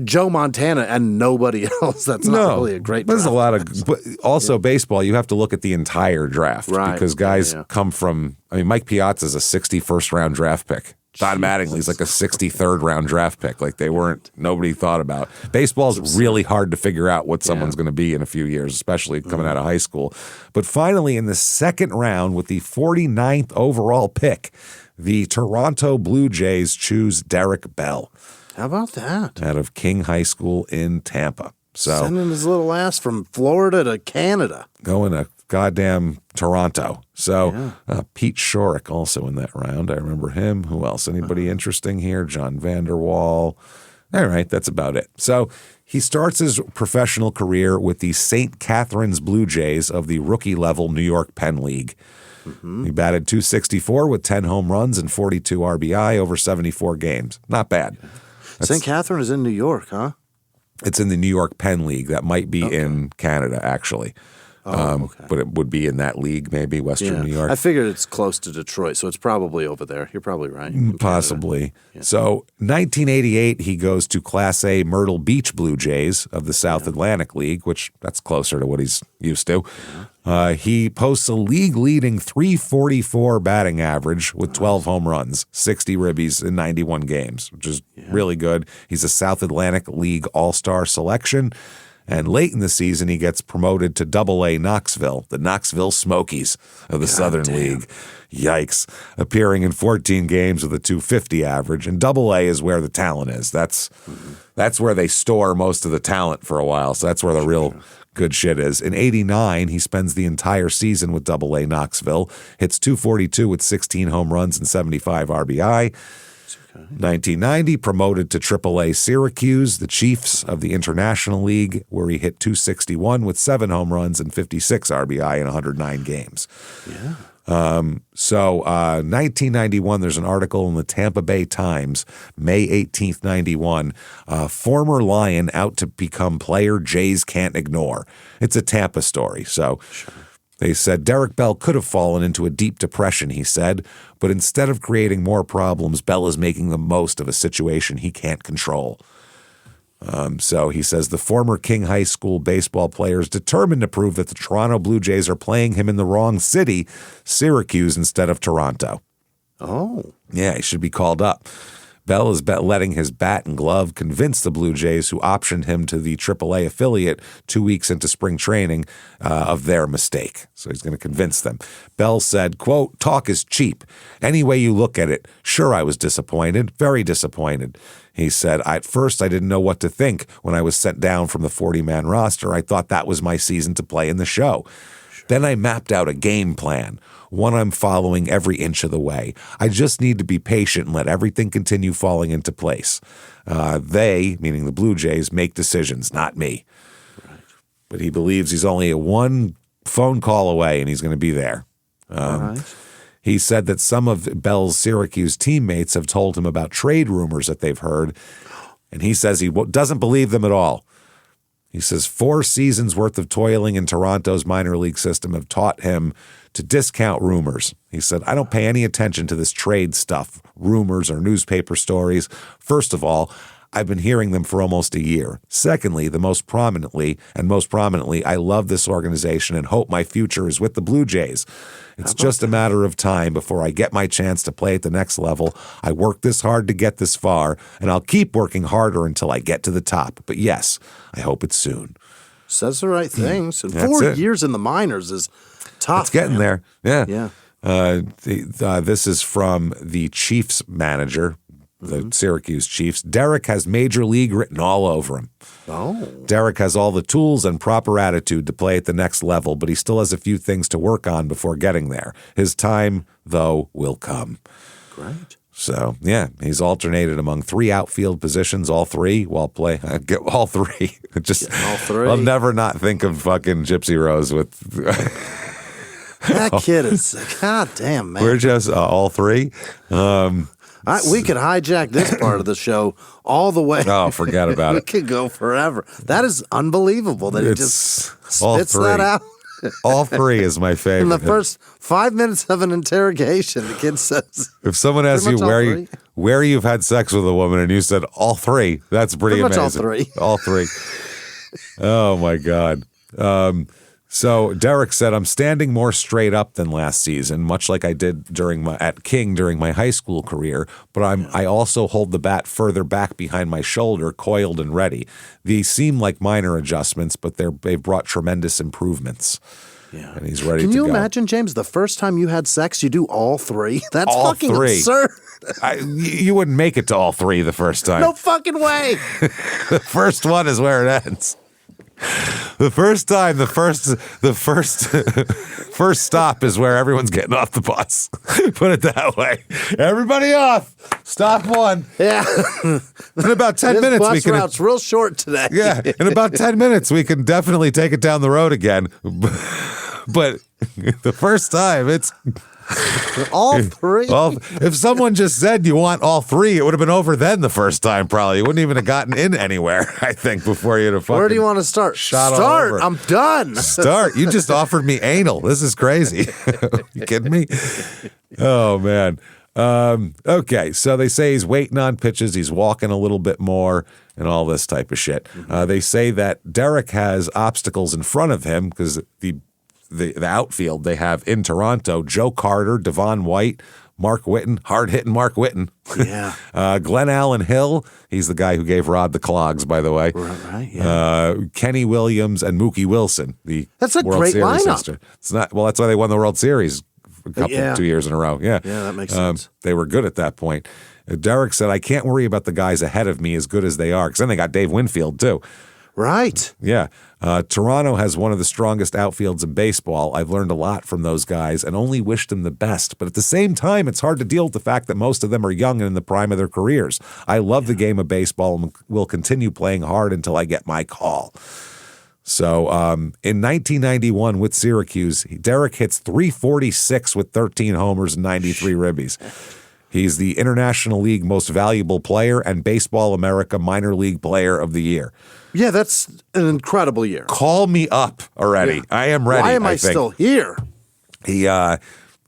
Joe Montana and nobody else, that's not really a great draft. There's a lot of, but also baseball, you have to look at the entire draft because guys come from, Mike Piazza's a 61st round draft pick. Don Mattingly's like a 63rd round draft pick. Like nobody thought about. Baseball's really hard to figure out what someone's going to be in a few years, especially coming out of high school. But finally, in the 2nd round with the 49th overall pick, the Toronto Blue Jays choose Derek Bell. How about that? Out of King High School in Tampa. So sending his little ass from Florida to Canada. Going to goddamn Toronto. So Pete Shorrock also in that round. I remember him. Who else? Anybody interesting here? John Vanderwall. All right, that's about it. So he starts his professional career with the St. Catharines Blue Jays of the rookie-level New York Penn League. He batted .264 with 10 home runs and 42 RBI over 74 games. Not bad. St. Catherine is in New York, huh? It's in the New York Penn League. That might be in Canada, actually. But it would be in that league, maybe, Western New York. I figured it's close to Detroit, so it's probably over there. You're probably right. Possibly. So 1988, he goes to Class A Myrtle Beach Blue Jays of the South Atlantic League, which that's closer to what he's used to. He posts a league-leading .344 batting average with 12 home runs, 60 ribbies in 91 games, which is really good. He's a South Atlantic League All-Star selection. And late in the season, he gets promoted to Double-A Knoxville, the Knoxville Smokies of the Southern League. Yikes. Appearing in 14 games with a .250 average. And Double-A is where the talent is. That's where they store most of the talent for a while. So that's where the real good shit is. In 89, he spends the entire season with Double-A Knoxville, hits .242 with 16 home runs and 75 RBI. 1990, promoted to AAA Syracuse, the Chiefs of the International League, where he hit .261 with 7 home runs and 56 RBI in 109 games. 1991, there's an article in the Tampa Bay Times, May 18th, 91, former Lion out to become player Jays can't ignore. It's a Tampa story, so... They said Derek Bell could have fallen into a deep depression, he said, but instead of creating more problems, Bell is making the most of a situation he can't control. So he says the former King High School baseball player is determined to prove that the Toronto Blue Jays are playing him in the wrong city, Syracuse instead of Toronto. Oh. Yeah, he should be called up. Bell is letting his bat and glove convince the Blue Jays, who optioned him to the AAA affiliate 2 weeks into spring training, of their mistake. So he's going to convince them. Bell said, quote, "Talk is cheap. Any way you look at it, sure, I was disappointed, very disappointed." He said, "At first, I didn't know what to think. When I was sent down from the 40-man roster, I thought that was my season to play in the show. Then I mapped out a game plan, one I'm following every inch of the way. I just need to be patient and let everything continue falling into place. They, meaning the Blue Jays, make decisions, not me." Right. But he believes he's only one phone call away and he's going to be there. Right. He said that some of Bell's Syracuse teammates have told him about trade rumors that they've heard, and he says he doesn't believe them at all. He says 4 seasons worth of toiling in Toronto's minor league system have taught him to discount rumors. He said, "I don't pay any attention to this trade stuff, rumors or newspaper stories. First of all, I've been hearing them for almost a year. Secondly, most prominently, I love this organization and hope my future is with the Blue Jays. It's just a matter of time before I get my chance to play at the next level. I worked this hard to get this far, and I'll keep working harder until I get to the top. But yes, I hope it's soon. Says the right things. And 4 years in the minors is tough. It's getting there. Yeah. Yeah. This is from the Chiefs manager, the Syracuse Chiefs. Derek has Major League written all over him. Oh. Derek has all the tools and proper attitude to play at the next level, but he still has a few things to work on before getting there. His time, though, will come. Great. So, yeah, he's alternated among 3 outfield positions, all 3, while playing. All 3. All 3. I'll never not think of fucking Gypsy Rose with... That kid is, goddamn, man. We're just all 3. We could hijack this part of the show all the way. Oh, forget about We it. could go forever. That is unbelievable that he just spits that out. All 3 is my favorite. In the first 5 minutes of an interrogation, the kid says, if someone asks you where you've had sex with a woman and you said all 3, that's pretty amazing. Much all 3. All 3. Oh, my God. So Derek said, I'm standing more straight up than last season, much like I did at King during my high school career, but I also hold the bat further back behind my shoulder, coiled and ready. These seem like minor adjustments, but they've brought tremendous improvements. Yeah. And he's ready to go. Can you imagine, James, the first time you had sex, you do all 3? That's all fucking 3. absurd. You wouldn't make it to all 3 the first time. No fucking way. The first one is where it ends. The first time, the first stop is where everyone's getting off the bus. Put it that way. Everybody off. Stop 1. Yeah. In about 10 minutes, bus we can. Route's real short today. Yeah. In about 10 minutes, we can definitely take it down the road again. But the first time, it's. All 3? Well, if someone just said you want all 3, it would have been over then the first time, probably. You wouldn't even have gotten in anywhere, I think, before you'd have fucking. Where do you want to start? Start. I'm done. Start. You just offered me anal. This is crazy. You kidding me? Oh, man. Okay, so they say he's waiting on pitches. He's walking a little bit more and all this type of shit. They say that Derek has obstacles in front of him because the outfield they have in Toronto, Joe Carter, Devon White, Mark Whitten, hard-hitting Mark Whitten. Yeah. Glenn Allen Hill, he's the guy who gave Rod the clogs, by the way. Right, yeah. Kenny Williams and Mookie Wilson, that's a World great Series lineup. sister. It's not, well, that's why they won the World Series a couple, 2 years in a row. Yeah. Yeah, that makes sense. They were good at that point. Derek said, I can't worry about the guys ahead of me as good as they are, because then they got Dave Winfield, too. Right. Yeah. Toronto has one of the strongest outfields in baseball. I've learned a lot from those guys and only wished them the best. But at the same time, it's hard to deal with the fact that most of them are young and in the prime of their careers. I love the game of baseball and will continue playing hard until I get my call. So in 1991 with Syracuse, Derek hits .346 with 13 homers and 93 ribbies. He's the International League Most Valuable Player and Baseball America Minor League Player of the Year. Yeah, that's an incredible year. Call me up already. Yeah. I am ready. Why am I still here? He got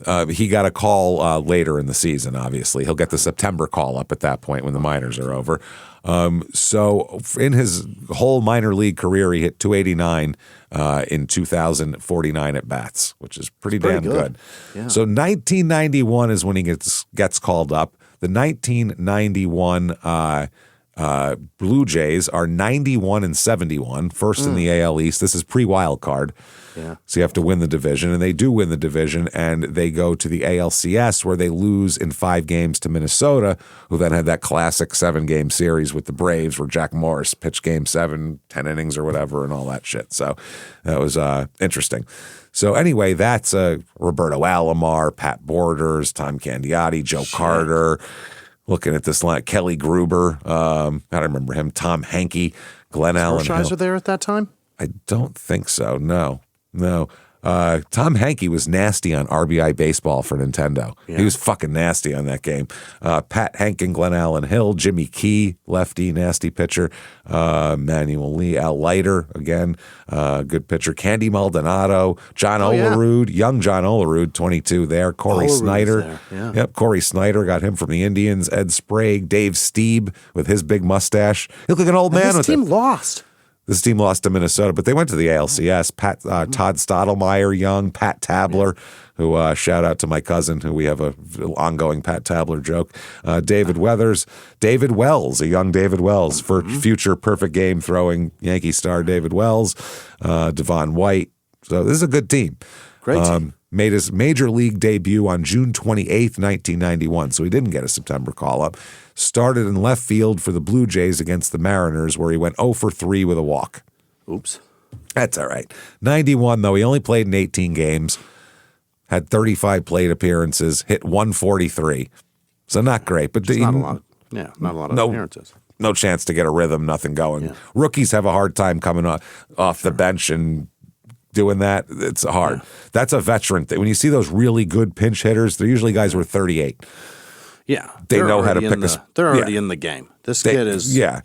a call later in the season, obviously. He'll get the September call up at that point when the minors are over. So in his whole minor league career, he hit .289 in 2,049 at-bats, which is pretty damn good. Yeah. So 1991 is when he gets called up. The 1991 Blue Jays are 91-71, first in the AL East. This is pre-wild card. Yeah. So you have to win the division, and they do win the division, and they go to the ALCS where they lose in 5 games to Minnesota, who then had that classic 7-game series with the Braves where Jack Morris pitched Game 7, 10 innings or whatever, and all that shit. So that was interesting. So anyway, that's Roberto Alomar, Pat Borders, Tom Candiotti, Joe Carter. Looking at this line, Kelly Gruber, I don't remember him, Tom Hankey, Glenn Allen Hill. Were there at that time? I don't think so, no. Tom Henke was nasty on RBI Baseball for Nintendo. Yeah. He was fucking nasty on that game. Pat Henke and Glenn Allen Hill, Jimmy Key, lefty, nasty pitcher. Manuel Lee, Al Leiter, again, good pitcher. Candy Maldonado, John Olerud, young John Olerud, 22 there. Corey Snyder. Yeah. Yep, Corey Snyder got him from the Indians. Ed Sprague, Dave Stieb with his big mustache. He looked like an old man with it. This team lost. This team lost to Minnesota, but they went to the ALCS. Todd Stottlemyre, young, Pat Tabler, who shout out to my cousin, who we have a ongoing Pat Tabler joke. David Wells, a young David Wells, for future perfect game throwing Yankee star David Wells, Devon White. So this is a good team. Great team. Made his major league debut on June 28th, 1991, so he didn't get a September call-up. Started in left field for the Blue Jays against the Mariners, where he went 0 for 3 with a walk. Oops. That's all right. 91, though, he only played in 18 games, had 35 plate appearances, hit 143. So not great. But not a lot. Not a lot of appearances. No chance to get a rhythm, nothing going. Yeah. Rookies have a hard time coming off the bench and doing that. It's hard. Yeah. That's a veteran thing. When you see those really good pinch hitters, they're usually guys who are 38. Yeah. They know how to pick a... They're already in the game. This kid is... Yeah.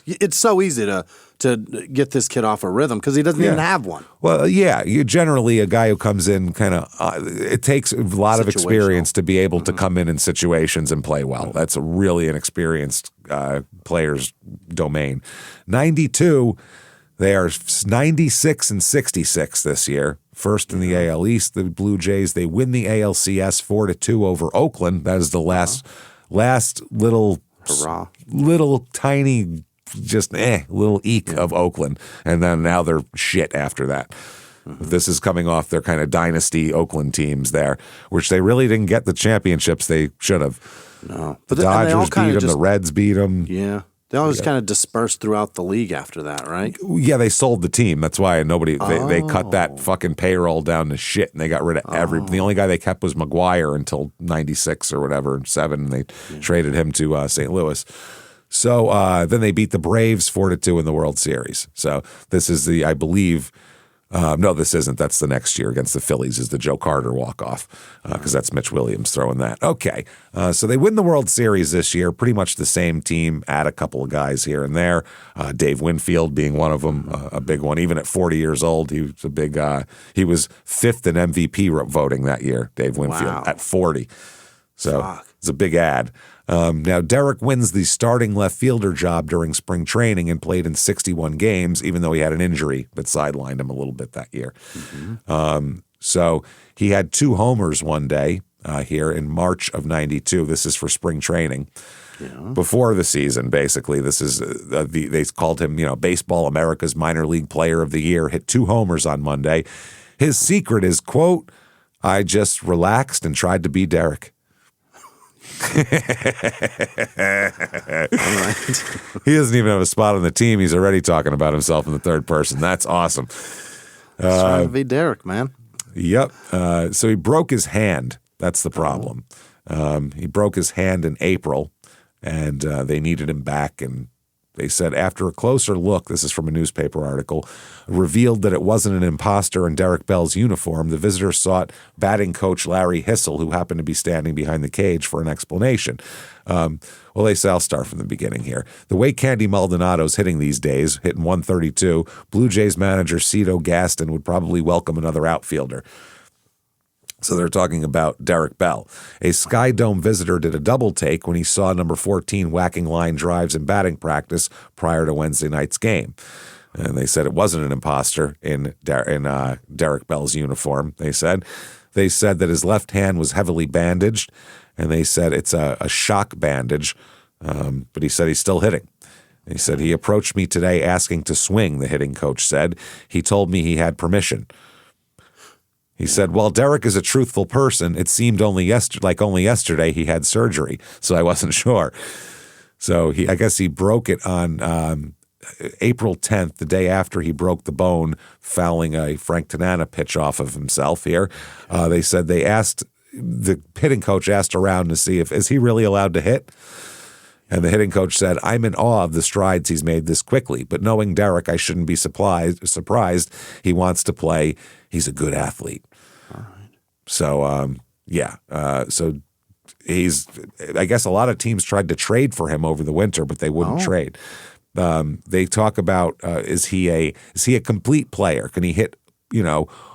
It's so easy to get this kid off a rhythm because he doesn't even have one. Well, yeah. You generally, a guy who comes in kind of... it takes a lot of experience to be able to come in situations and play well. That's really an experienced player's domain. 92... They are 96 and 66 this year. First in the AL East, the Blue Jays, they win the ALCS 4-2 over Oakland. That is the last little hurrah, little tiny, just little eke of Oakland. And then now they're shit after that. This is coming off their kind of dynasty Oakland teams there, which they really didn't get the championships they should have. No. But the Dodgers beat them, the Reds beat them. Yeah. They always kind of dispersed throughout the league after that, right? Yeah, they sold the team. That's why they cut that fucking payroll down to shit, and they got rid of the only guy they kept was McGuire until 96 or whatever, 7, and they traded him to St. Louis. So then they beat the Braves 4-2 in the World Series. So this is I believe... no, this isn't. That's the next year against the Phillies is the Joe Carter walk-off because that's Mitch Williams throwing that. Okay, so they win the World Series this year, pretty much the same team, add a couple of guys here and there. Dave Winfield being one of them, a big one. Even at 40 years old, he was a big he was 5th in MVP voting that year, Dave Winfield, at 40. So it's a big ad. Now, Derek wins the starting left fielder job during spring training and played in 61 games, even though he had an injury that sidelined him a little bit that year. So he had 2 homers one day here in March of 92. This is for spring training. Yeah. Before the season, basically. This is they called him, Baseball America's Minor League Player of the Year. Hit 2 homers on Monday. His secret is, quote, "I just relaxed and tried to be Derek." He doesn't even have a spot on the team. He's already talking about himself in the third person. That's awesome. Trying to be Derek, man. Yep. So he broke his hand. That's the problem. He broke his hand in April, and they needed him back. And they said after a closer look, this is from a newspaper article, revealed that it wasn't an imposter in Derek Bell's uniform. The visitors sought batting coach Larry Hissel, who happened to be standing behind the cage, for an explanation. Well, they say I'll start from the beginning here. The way Candy Maldonado's hitting these days, hitting 132, Blue Jays manager Cito Gaston would probably welcome another outfielder. So they're talking about Derek Bell. A Sky Dome visitor did a double take when he saw number 14 whacking line drives in batting practice prior to Wednesday night's game. And they said it wasn't an imposter in Derek Bell's uniform, they said. They said that his left hand was heavily bandaged, and they said it's a shock bandage, but he said he's still hitting. He said, he approached me today asking to swing, the hitting coach said. He told me he had permission. He said, well, Derek is a truthful person. It seemed only yesterday he had surgery, so I wasn't sure. So I guess he broke it on April 10th, the day after he broke the bone, fouling a Frank Tanana pitch off of himself here. They said the hitting coach asked around to see is he really allowed to hit? And the hitting coach said, I'm in awe of the strides he's made this quickly, but knowing Derek, I shouldn't be surprised. He wants to play. He's a good athlete. All right. So, so he's, I guess a lot of teams tried to trade for him over the winter, but they wouldn't trade. They talk about, is he a complete player? Can he hit,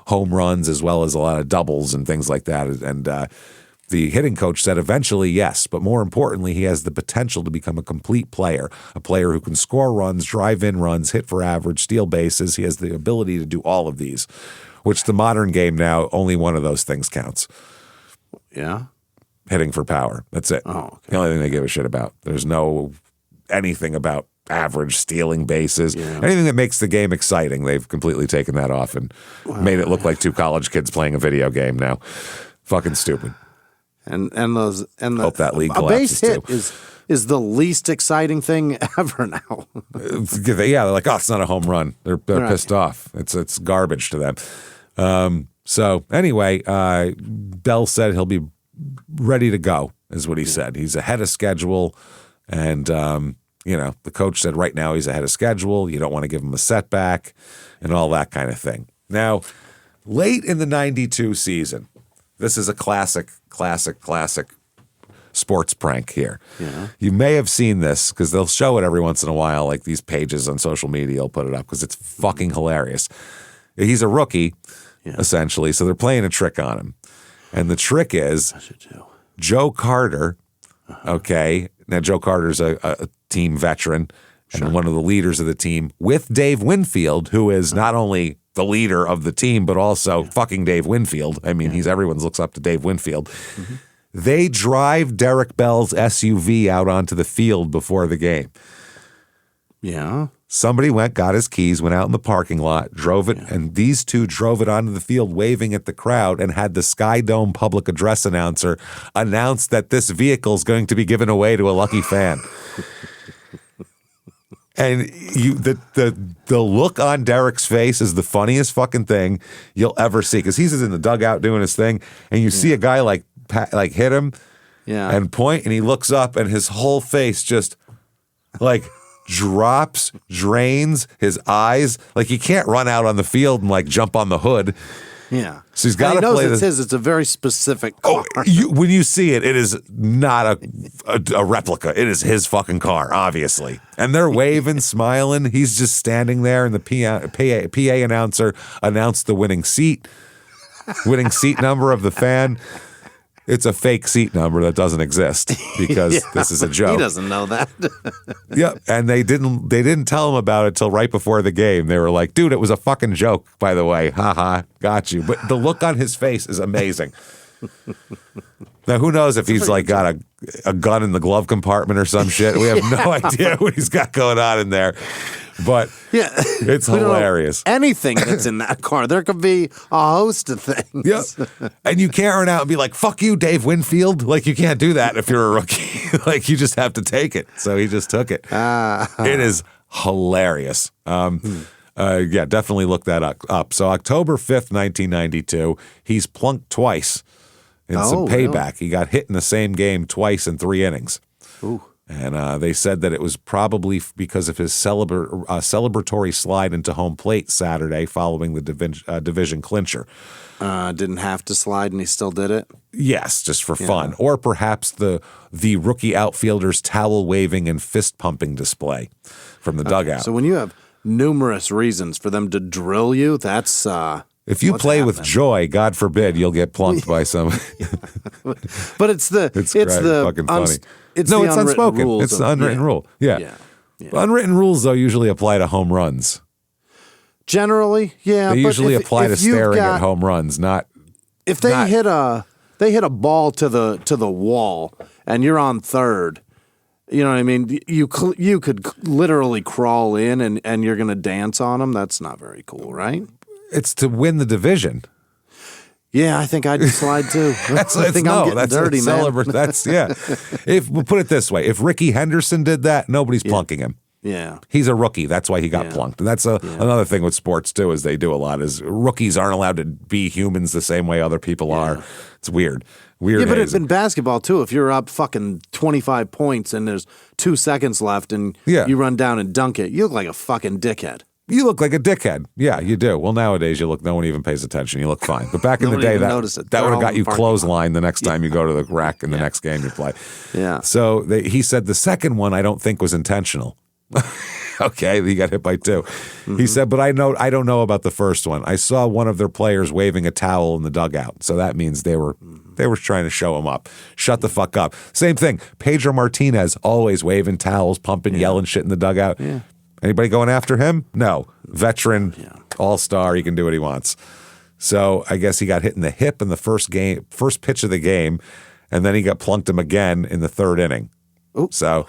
home runs as well as a lot of doubles and things like that? And the hitting coach said eventually yes, but more importantly, he has the potential to become a complete player, a player who can score runs, drive in runs, hit for average, steal bases. He has the ability to do all of these, which the modern game now, only one of those things counts. Yeah. Hitting for power. That's it. Oh, okay. The only thing they give a shit about. There's no anything about average, stealing bases, anything that makes the game exciting. They've completely taken that off and made it look like two college kids playing a video game now. Fucking stupid. And hope that league a collapses base hit too. is the least exciting thing ever now. They're like, oh, it's not a home run. They're pissed off. It's garbage to them. So anyway, Bell said he'll be ready to go, is what he said. He's ahead of schedule, and the coach said right now he's ahead of schedule. You don't want to give him a setback, and all that kind of thing. Now, late in the '92 season. This is a classic sports prank here. Yeah. You may have seen this because they'll show it every once in a while, like these pages on social media will put it up because it's fucking hilarious. He's a rookie, essentially, so they're playing a trick on him. And the trick is Joe Carter, okay? Now, Joe Carter's a team veteran and one of the leaders of the team with Dave Winfield, who is not only the leader of the team, but also fucking Dave Winfield. I mean, everyone looks up to Dave Winfield. Mm-hmm. They drive Derek Bell's SUV out onto the field before the game. Yeah. Somebody got his keys, went out in the parking lot, drove it, and these two drove it onto the field waving at the crowd and had the Sky Dome public address announcer announce that this vehicle is going to be given away to a lucky fan. And the look on Derek's face is the funniest fucking thing you'll ever see because he's in the dugout doing his thing, and you see a guy like hit him, and point, and he looks up, and his whole face just like drops, drains, his eyes like he can't run out on the field and like jump on the hood. Yeah. So he's got to play it's his. It's a very specific car. When you see it, it is not a replica. It is his fucking car, obviously. And they're waving, smiling. He's just standing there, and the PA announcer announced the winning seat number of the fan. It's a fake seat number that doesn't exist because this is a joke. He doesn't know that. Yeah, and they didn't tell him about it till right before the game. They were like, "Dude, it was a fucking joke, by the way. Haha, got you." But the look on his face is amazing. Now, who knows if he's like got a gun in the glove compartment or some shit? We have no idea what he's got going on in there. But it's hilarious. Anything that's in that car. There could be a host of things. Yep. And you can't run out and be like, fuck you, Dave Winfield. Like, you can't do that if you're a rookie. Like, you just have to take it. So he just took it. It is hilarious. Definitely look that up. So October 5th, 1992, he's plunked twice in some payback. Really? He got hit in the same game twice in 3 innings. Ooh. And they said that it was probably because of his celebratory slide into home plate Saturday following the division clincher. Didn't have to slide and he still did it? Yes, just for fun. Or perhaps the rookie outfielder's towel waving and fist pumping display from the dugout. So when you have numerous reasons for them to drill you, that's... if you play with joy, God forbid, you'll get plunked by some... But it's the fucking funny. It's unspoken. It's the unwritten rule. Yeah. Unwritten rules, though, usually apply to home runs. Generally, yeah. They usually apply to staring at home runs, not if they hit a ball to the wall and you're on third. You know what I mean? You could literally crawl in and you're going to dance on them. That's not very cool, right? It's to win the division. Yeah, I think I'd slide too. I'm getting dirty, man. If we'll put it this way, if Ricky Henderson did that, nobody's plunking him. Yeah. He's a rookie. That's why he got plunked. And that's another thing with sports too, is they do a lot, is rookies aren't allowed to be humans the same way other people are. It's weird. Yeah, but it's in basketball too. If you're up fucking 25 points and there's 2 seconds left and you run down and dunk it, you look like a fucking dickhead. You look like a dickhead. Yeah, you do. Well, nowadays no one even pays attention. You look fine. But back in the day, that would have got you clothesline the next time you go to the rack in the next game you play. Yeah. So he said the second one I don't think was intentional. Okay, he got hit by 2. Mm-hmm. He said, but I don't know about the first one. I saw one of their players waving a towel in the dugout. So that means they were trying to show him up. Shut the fuck up. Same thing. Pedro Martinez always waving towels, pumping, yelling shit in the dugout. Yeah. Anybody going after him? No. Veteran, all-star, he can do what he wants. So I guess he got hit in the hip in the first pitch of the game, and then he got plunked him again in the 3rd inning. Ooh. So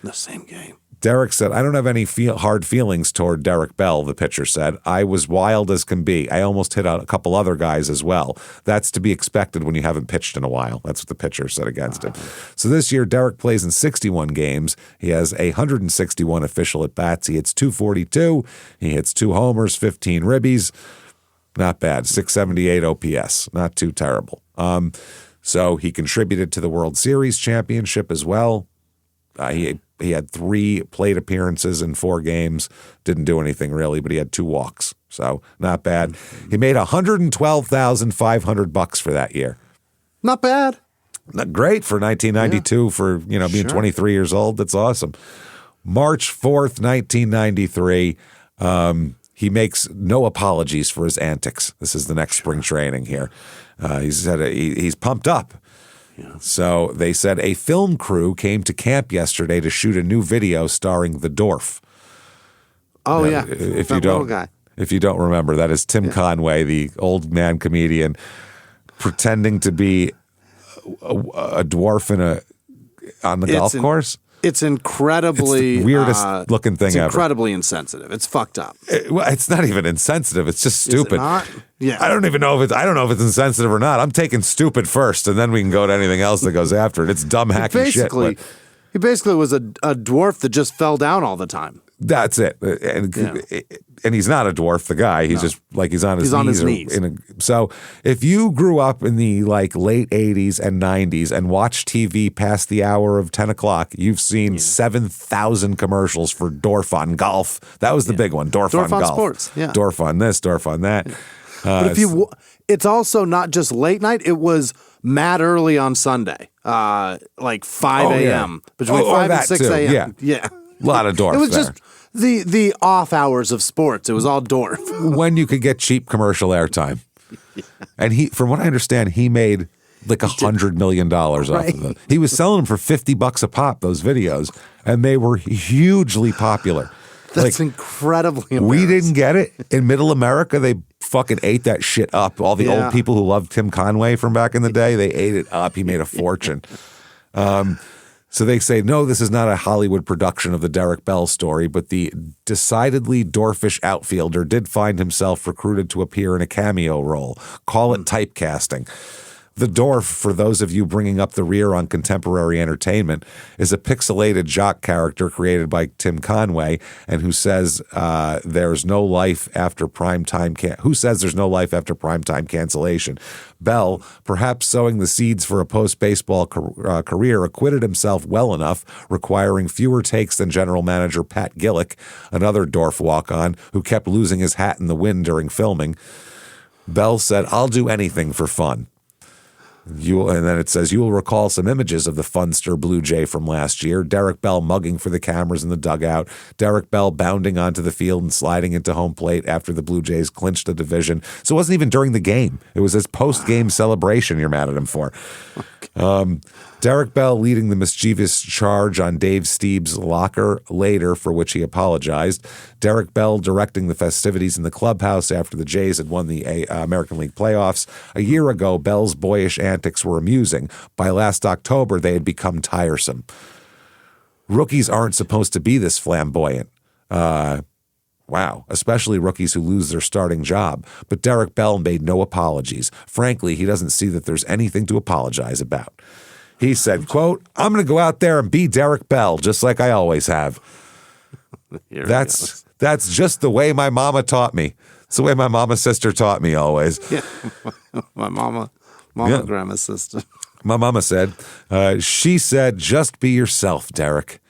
the same game. Derek said, I don't have any hard feelings toward Derek Bell, the pitcher said. I was wild as can be. I almost hit a couple other guys as well. That's to be expected when you haven't pitched in a while. That's what the pitcher said against him. So this year, Derek plays in 61 games. He has 161 official at-bats. He hits .242. He hits 2 homers, 15 ribbies. Not bad. 678 OPS. Not too terrible. So he contributed to the World Series championship as well. He had 3 plate appearances in 4 games. Didn't do anything really, but he had 2 walks. So not bad. He made $112,500 for that year. Not bad. Not great for 1992 for being 23 years old. That's awesome. March 4th, 1993. He makes no apologies for his antics. This is the next spring training here. He said he's pumped up. Yeah. So they said a film crew came to camp yesterday to shoot a new video starring the Dwarf. Oh, now, if you don't remember, that is Tim Conway, the old man comedian, pretending to be a dwarf on the golf course. It's incredibly it's the weirdest looking thing ever. It's incredibly insensitive. It's fucked up. It's not even insensitive. It's just stupid. Is it not? Yeah. I don't know if it's insensitive or not. I'm taking stupid first, and then we can go to anything else that goes after it. It's dumb hacky shit. He basically was a dwarf that just fell down all the time. That's it. And he's not a dwarf, the guy. He's just like he's on his knees. So if you grew up in the late 80s and 90s and watched TV past the hour of 10 o'clock, you've seen 7,000 commercials for Dwarf on golf. That was the big one, Dwarf on golf. Sports, Dwarf on this, Dwarf on that. But it's also not just late night. It was mad early on Sunday, like 5 a.m. Between 5 and 6 a.m. Yeah. A lot of Dwarf. It was just the off hours of sports. It was all Dwarf. When you could get cheap commercial airtime. And from what I understand, he made like $100 million off of them. He was selling them for $50 a pop, those videos, and they were hugely popular. That's incredibly embarrassing. We didn't get it. In middle America, they fucking ate that shit up. All the old people who loved Tim Conway from back in the day, they ate it up. He made a fortune. So they say, no, this is not a Hollywood production of the Derek Bell story, but the decidedly dwarfish outfielder did find himself recruited to appear in a cameo role. Call it typecasting. The Dwarf, for those of you bringing up the rear on contemporary entertainment, is a pixelated jock character created by Tim Conway, and who says there's no life after primetime. Who says there's no life after primetime cancellation? Bell, perhaps sowing the seeds for a post-baseball career, acquitted himself well enough, requiring fewer takes than general manager Pat Gillick, another Dwarf walk-on who kept losing his hat in the wind during filming. Bell said, "I'll do anything for fun." And then it says, you will recall some images of the Funster Blue Jay from last year. Derek Bell mugging for the cameras in the dugout. Derek Bell bounding onto the field and sliding into home plate after the Blue Jays clinched the division. So it wasn't even during the game. It was his post-game celebration you're mad at him for. Derek Bell leading the mischievous charge on Dave Steeb's locker later, for which he apologized. Derek Bell directing the festivities in the clubhouse after the Jays had won the American League playoffs. A year ago, Bell's boyish antics were amusing. By last October, they had become tiresome. Rookies aren't supposed to be this flamboyant. Wow, especially rookies who lose their starting job. But Derek Bell made no apologies. Frankly, he doesn't see that there's anything to apologize about. He said, quote, "I'm going to go out there and be Derek Bell, just like I always have." That's just the way my mama taught me. It's the way my mama's sister taught me always. Yeah, my mama, grandma's sister. My mama said, she said, "Just be yourself, Derek."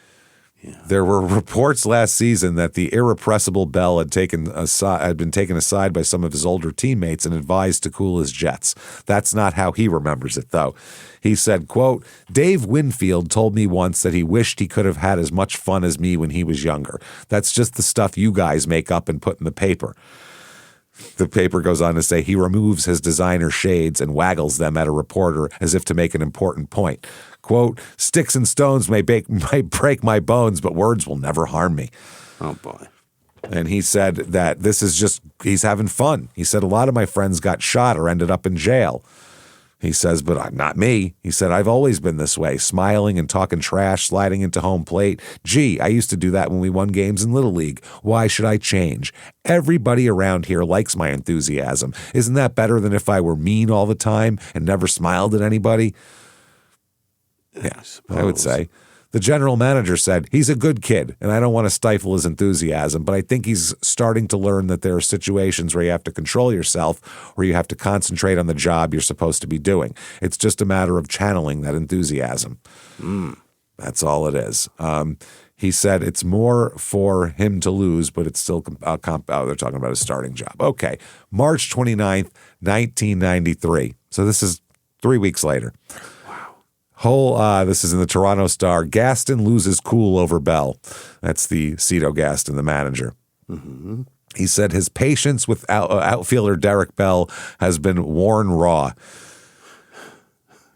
There were reports last season that the irrepressible Bell had been taken aside by some of his older teammates and advised to cool his jets. That's not how he remembers it, though. He said, quote, Dave Winfield told me once that he wished he could have had as much fun as me when he was younger. That's just the stuff you guys make up and put in the paper. The paper goes on to say he removes his designer shades and waggles them at a reporter as if to make an important point. Quote, sticks and stones may break my bones, but words will never harm me. Oh, boy. And he said that this is just, he's having fun. He said a lot of my friends got shot or ended up in jail. He says, but not me. He said, I've always been this way, smiling and talking trash, sliding into home plate. Gee, I used to do that when we won games in Little League. Why should I change? Everybody around here likes my enthusiasm. Isn't that better than if I were mean all the time and never smiled at anybody? Yeah, I would say. The general manager said, he's a good kid, and I don't want to stifle his enthusiasm, but I think he's starting to learn that there are situations where you have to control yourself, where you have to concentrate on the job you're supposed to be doing. It's just a matter of channeling that enthusiasm. That's all it is. He said it's more for him to lose, but it's still, they're talking about his starting job. Okay, March 29th, 1993. So this is 3 weeks later. This is in the Toronto Star. Gaston loses cool over Bell. That's the Cito Gaston, the manager. Mm-hmm. He said his patience with outfielder Derek Bell has been worn raw.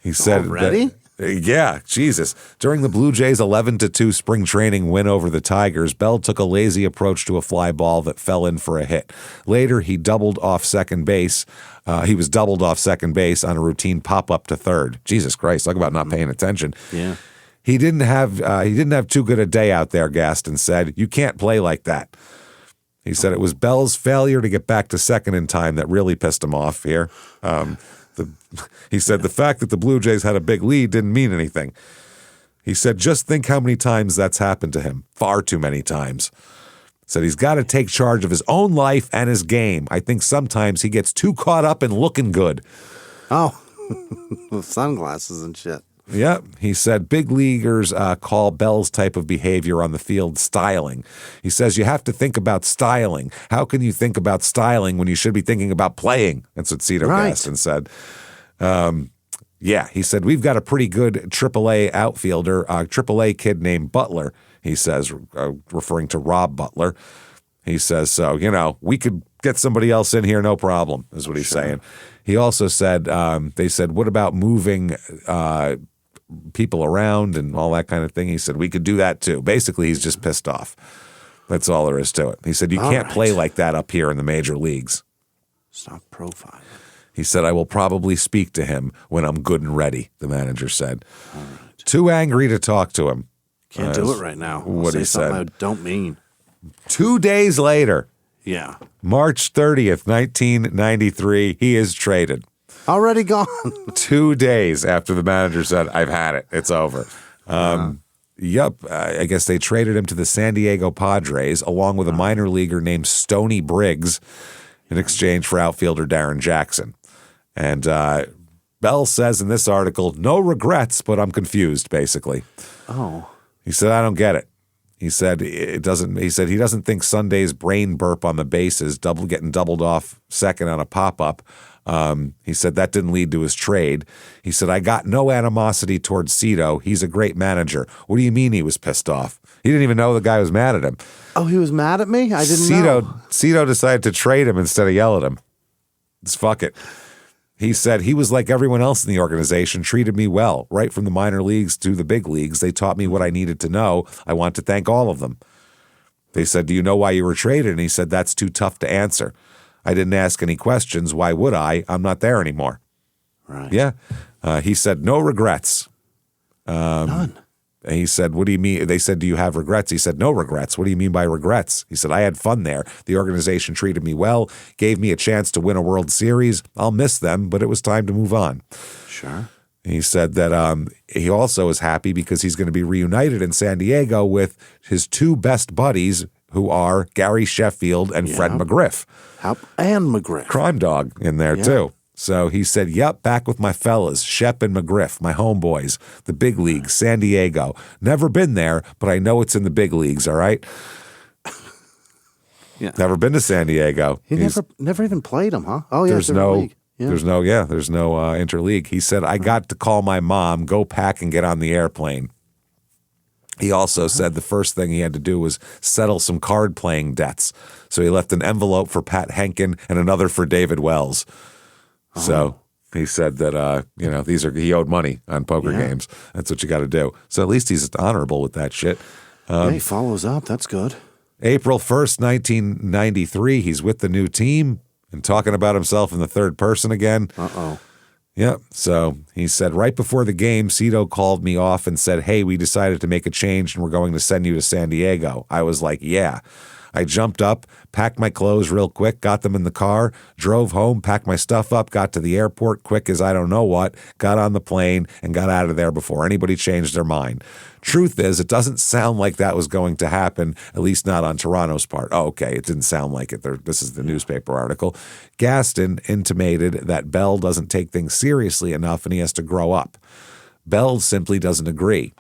He said already? Yeah, Jesus. During the Blue Jays' 11-2 spring training win over the Tigers, Bell took a lazy approach to a fly ball that fell in for a hit. Later, he was doubled off second base on a routine pop-up to third. Jesus Christ, talk about not paying attention. Yeah. He didn't have too good a day out there, Gaston said. You can't play like that. He said it was Bell's failure to get back to second in time that really pissed him off here. He said the fact that the Blue Jays had a big lead didn't mean anything. He said, just think how many times that's happened to him. Far too many times. Said he's got to take charge of his own life and his game. I think sometimes he gets too caught up in looking good. Oh, with sunglasses and shit. Yeah, he said big leaguers call Bell's type of behavior on the field styling. He says you have to think about styling. How can you think about styling when you should be thinking about playing? That's what Cito Gaston said. He said we've got a pretty good AAA outfielder, AAA kid named Butler, he says, referring to Rob Butler. He says, so, we could get somebody else in here, no problem, is what he's saying. He also said, they said, what about moving people around and all that kind of thing? He said, we could do that too. Basically, he's just pissed off. That's all there is to it. He said, you can't play like that up here in the major leagues. Stop profiling. He said, I will probably speak to him when I'm good and ready, the manager said. All right. Too angry to talk to him. Can't do it right now. What he said. I don't mean. 2 days later. Yeah. March 30th, 1993, he is traded. Already gone. 2 days after the manager said, I've had it. It's over. I guess they traded him to the San Diego Padres along with a minor leaguer named Stoney Briggs in exchange for outfielder Darren Jackson. And Bell says in this article, no regrets, but I'm confused, basically. Oh. He said, I don't get it. He said he doesn't think Sunday's brain burp on the bases, getting doubled off second on a pop-up. He said that didn't lead to his trade. He said, I got no animosity towards Cito. He's a great manager. What do you mean he was pissed off? He didn't even know the guy was mad at him. Oh, he was mad at me? I didn't know. Cito decided to trade him instead of yell at him. Just fuck it. He said he was like everyone else in the organization, treated me well. Right from the minor leagues to the big leagues, they taught me what I needed to know. I want to thank all of them. They said, do you know why you were traded? And he said, that's too tough to answer. I didn't ask any questions. Why would I? I'm not there anymore. Right. Yeah. He said, no regrets. None. And he said, what do you mean? They said, do you have regrets? He said, no regrets. What do you mean by regrets? He said, I had fun there. The organization treated me well, gave me a chance to win a World Series. I'll miss them, but it was time to move on. Sure. He said that he also is happy because he's going to be reunited in San Diego with his two best buddies, who are Gary Sheffield and Fred McGriff. And McGriff. Crime Dog in there, too. So he said, yep, back with my fellas, Shep and McGriff, my homeboys, the big leagues, San Diego. Never been there, but I know it's in the big leagues, all right? Yeah. Never been to San Diego. He never even played them, huh? Oh, yeah. There's no interleague. He said, I got to call my mom, go pack and get on the airplane. He also said the first thing he had to do was settle some card playing debts. So he left an envelope for Pat Henkin and another for David Wells. So he said that, he owed money on poker games. That's what you got to do. So at least he's honorable with that shit. He follows up. That's good. April 1st, 1993, he's with the new team and talking about himself in the third person again. Uh-oh. Yeah. So he said, right before the game, Cito called me off and said, hey, we decided to make a change and we're going to send you to San Diego. I was like, yeah. I jumped up, packed my clothes real quick, got them in the car, drove home, packed my stuff up, got to the airport quick as I don't know what, got on the plane, and got out of there before anybody changed their mind. Truth is, it doesn't sound like that was going to happen, at least not on Toronto's part. Oh, okay, it didn't sound like it. This is the newspaper article. Gaston intimated that Bell doesn't take things seriously enough and he has to grow up. Bell simply doesn't agree.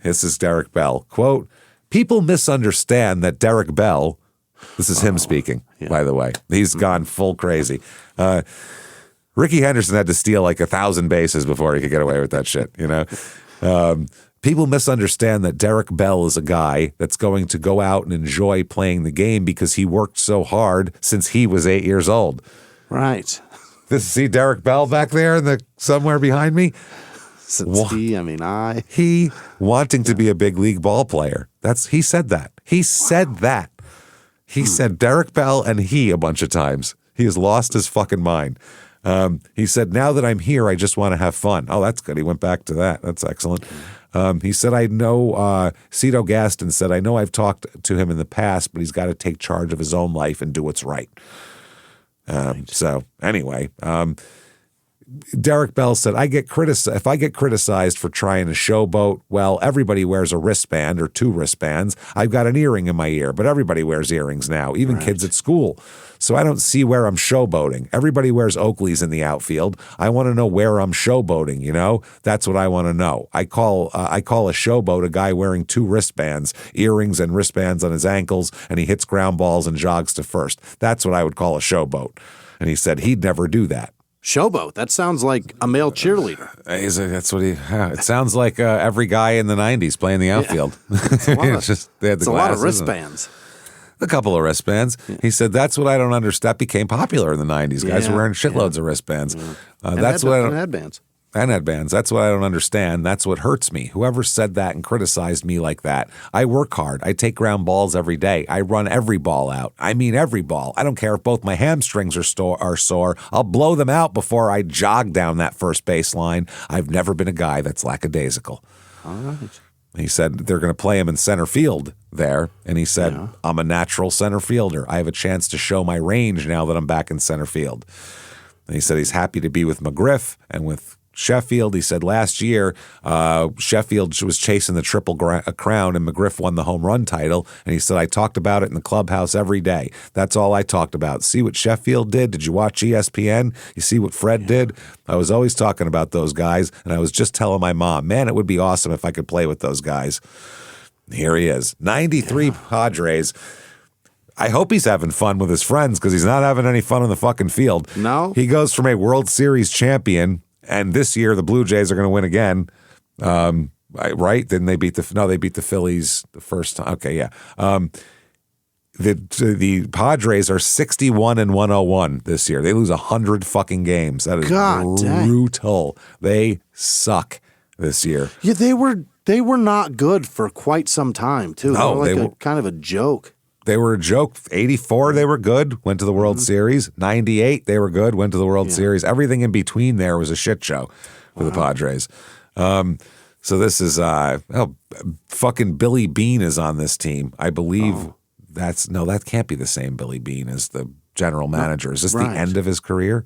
This is Derek Bell. Quote, people misunderstand that Derek Bell, this is him speaking, by the way. He's gone full crazy. Ricky Henderson had to steal like 1,000 bases before he could get away with that shit, you know? People misunderstand that Derek Bell is a guy that's going to go out and enjoy playing the game because he worked so hard since he was 8 years old. Right. See Derek Bell back there somewhere behind me? He wanting to be a big league ball player. He said that. He said that. He said Derek Bell and he a bunch of times. He has lost his fucking mind. He said, now that I'm here, I just want to have fun. Oh, that's good. He went back to that. That's excellent. He said, I know, Cito Gaston said, I know I've talked to him in the past, but he's got to take charge of his own life and do what's right. So anyway, Derek Bell said, if I get criticized for trying to showboat, well, everybody wears a wristband or 2 wristbands. I've got an earring in my ear, but everybody wears earrings now, even kids at school. So I don't see where I'm showboating. Everybody wears Oakleys in the outfield. I want to know where I'm showboating, you know? That's what I want to know. I call a showboat a guy wearing 2 wristbands, earrings and wristbands on his ankles, and he hits ground balls and jogs to first. That's what I would call a showboat. And he said he'd never do that. Showboat. That sounds like a male cheerleader. That's what it sounds like. Every guy in the '90s playing the outfield. They had a lot of wristbands. A couple of wristbands. Yeah. He said that's what I don't understand. That became popular in the '90s. Guys were wearing shitloads of wristbands. Yeah. That's what I don't. Headbands. And headbands. That's what I don't understand. That's what hurts me. Whoever said that and criticized me like that. I work hard. I take ground balls every day. I run every ball out. I mean every ball. I don't care if both my hamstrings are sore. I'll blow them out before I jog down that first base line. I've never been a guy that's lackadaisical. All right. He said they're going to play him in center field there. And he said, I'm a natural center fielder. I have a chance to show my range now that I'm back in center field. And he said he's happy to be with McGriff and with Sheffield. He said last year Sheffield was chasing the Triple Crown and McGriff won the home run title. And he said, I talked about it in the clubhouse every day. That's all I talked about. See what Sheffield did? Did you watch ESPN? You see what Fred did? I was always talking about those guys. And I was just telling my mom, man, it would be awesome if I could play with those guys. Here he is. 93 Padres. I hope he's having fun with his friends because he's not having any fun on the fucking field. No. He goes from a World Series champion. And this year, the Blue Jays are going to win again, right? Didn't they beat they beat the Phillies the first time. Okay, yeah. The Padres are 61-101 this year. They lose 100 fucking games. That is brutal. They suck this year. Yeah, they were not good for quite some time too. No, they were kind of a joke. They were a joke. 84, they were good, went to the World Series. 98, they were good, went to the World Series. Everything in between there was a shit show for the Padres. So this is, fucking Billy Beane is on this team. I believe that can't be the same Billy Beane as the general manager. Is this the end of his career?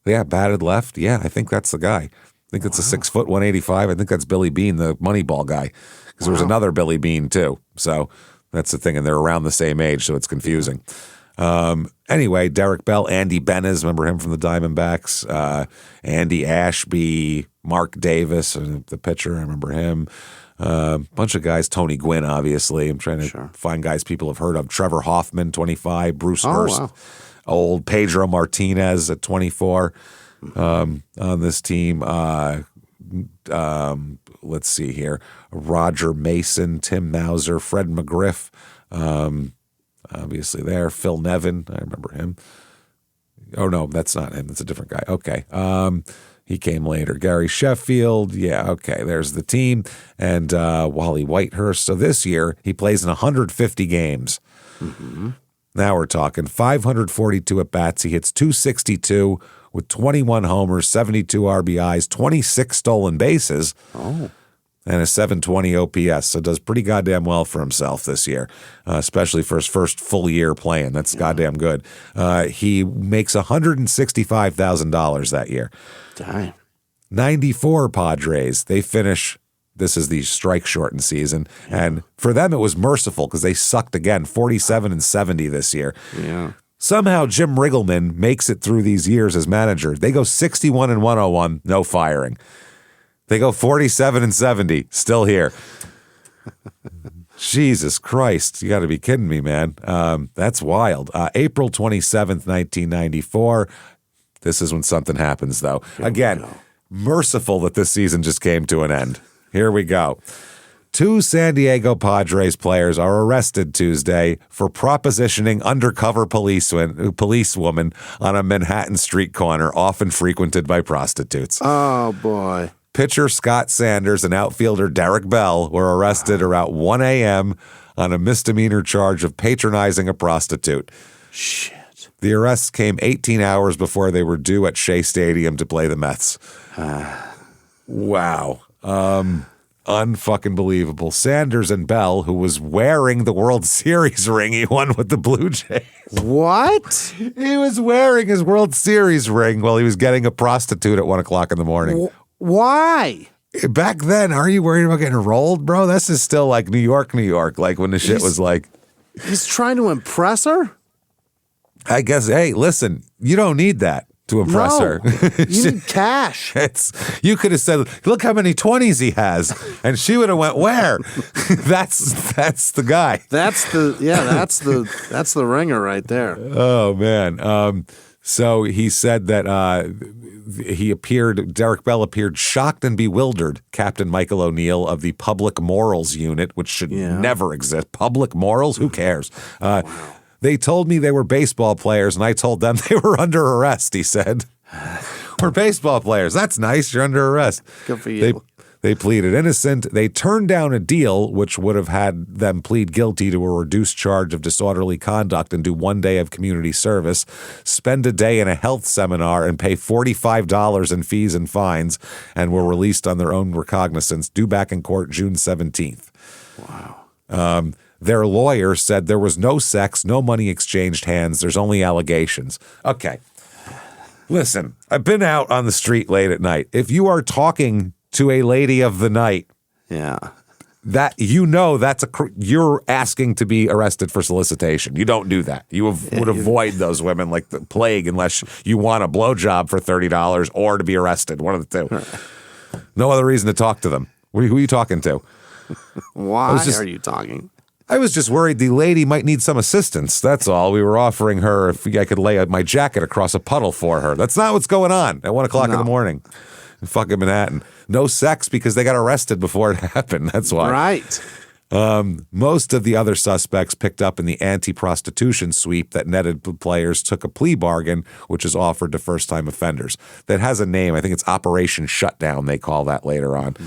Yeah, batted left. Yeah, I think that's the guy. I think it's a 6 foot 185. I think that's Billy Beane, the Moneyball guy. Because there was another Billy Beane too. So that's the thing, and they're around the same age, so it's confusing. Anyway, Derek Bell, Andy Benes, remember him from the Diamondbacks? Andy Ashby, Mark Davis, the pitcher, I remember him. Bunch of guys, Tony Gwynn, obviously. I'm trying to find guys people have heard of. Trevor Hoffman, 25. Bruce Hurst, old. Pedro Martinez at 24 on this team. Let's see here. Roger Mason, Tim Mauser, Fred McGriff, obviously there. Phil Nevin, I remember him. Oh, no, that's not him. That's a different guy. Okay. He came later. Gary Sheffield. Yeah, okay. There's the team. And Wally Whitehurst. So this year, he plays in 150 games. Mm-hmm. Now we're talking 542 at-bats. He hits 262 with 21 homers, 72 RBIs, 26 stolen bases. Oh. And a 720 OPS, so does pretty goddamn well for himself this year, especially for his first full year playing. That's goddamn good. He makes $165,000 that year. Dang. 94 Padres, they finish, this is the strike shortened season, and for them it was merciful because they sucked again, 47-70 this year. Yeah. Somehow Jim Riggleman makes it through these years as manager. They go 61-101, no firing. They go 47-70, still here. Jesus Christ, you got to be kidding me, man. That's wild. April 27th, 1994. This is when something happens, though. Again, merciful that this season just came to an end. Here we go. 2 San Diego Padres players are arrested Tuesday for propositioning undercover policewoman on a Manhattan street corner, often frequented by prostitutes. Oh, boy. Pitcher Scott Sanders and outfielder Derek Bell were arrested around 1 a.m. on a misdemeanor charge of patronizing a prostitute. Shit. The arrests came 18 hours before they were due at Shea Stadium to play the Mets. Wow. Unfucking believable. Sanders and Bell, who was wearing the World Series ring he won with the Blue Jays. What? He was wearing his World Series ring while he was getting a prostitute at 1 o'clock in the morning. Why? Back then, are you worried about getting rolled, bro? This is still like New York, like when the shit was like... He's trying to impress her? I guess, hey, listen, you don't need that to impress her. You need cash. You could have said, look how many 20s he has. And she would have went, where? That's the guy. That's the ringer right there. Oh, man. So he said that Derek Bell appeared shocked and bewildered, Captain Michael O'Neill of the Public Morals Unit, which should never exist. Public Morals? Who cares? They told me they were baseball players, and I told them they were under arrest, he said. We're baseball players. That's nice. You're under arrest. Good for you. They pleaded innocent. They turned down a deal which would have had them plead guilty to a reduced charge of disorderly conduct and do 1 day of community service, spend a day in a health seminar, and pay $45 in fees and fines, and were released on their own recognizance, due back in court June 17th. Wow. Their lawyer said there was no sex, no money exchanged hands. There's only allegations. Okay. Listen, I've been out on the street late at night. If you are talking to a lady of the night, that you're asking to be arrested for solicitation. You don't do that. You would avoid those women like the plague unless you want a blowjob for $30 or to be arrested. One of the two. No other reason to talk to them. Who are you talking to? Why are you talking? I was just worried the lady might need some assistance. That's all. We were offering her if I could lay my jacket across a puddle for her. That's not what's going on at 1 o'clock in the morning in fucking Manhattan. No sex because they got arrested before it happened. That's why. Right. Most of the other suspects picked up in the anti-prostitution sweep that netted players took a plea bargain, which is offered to first-time offenders. That has a name. I think it's Operation Shutdown, they call that later on.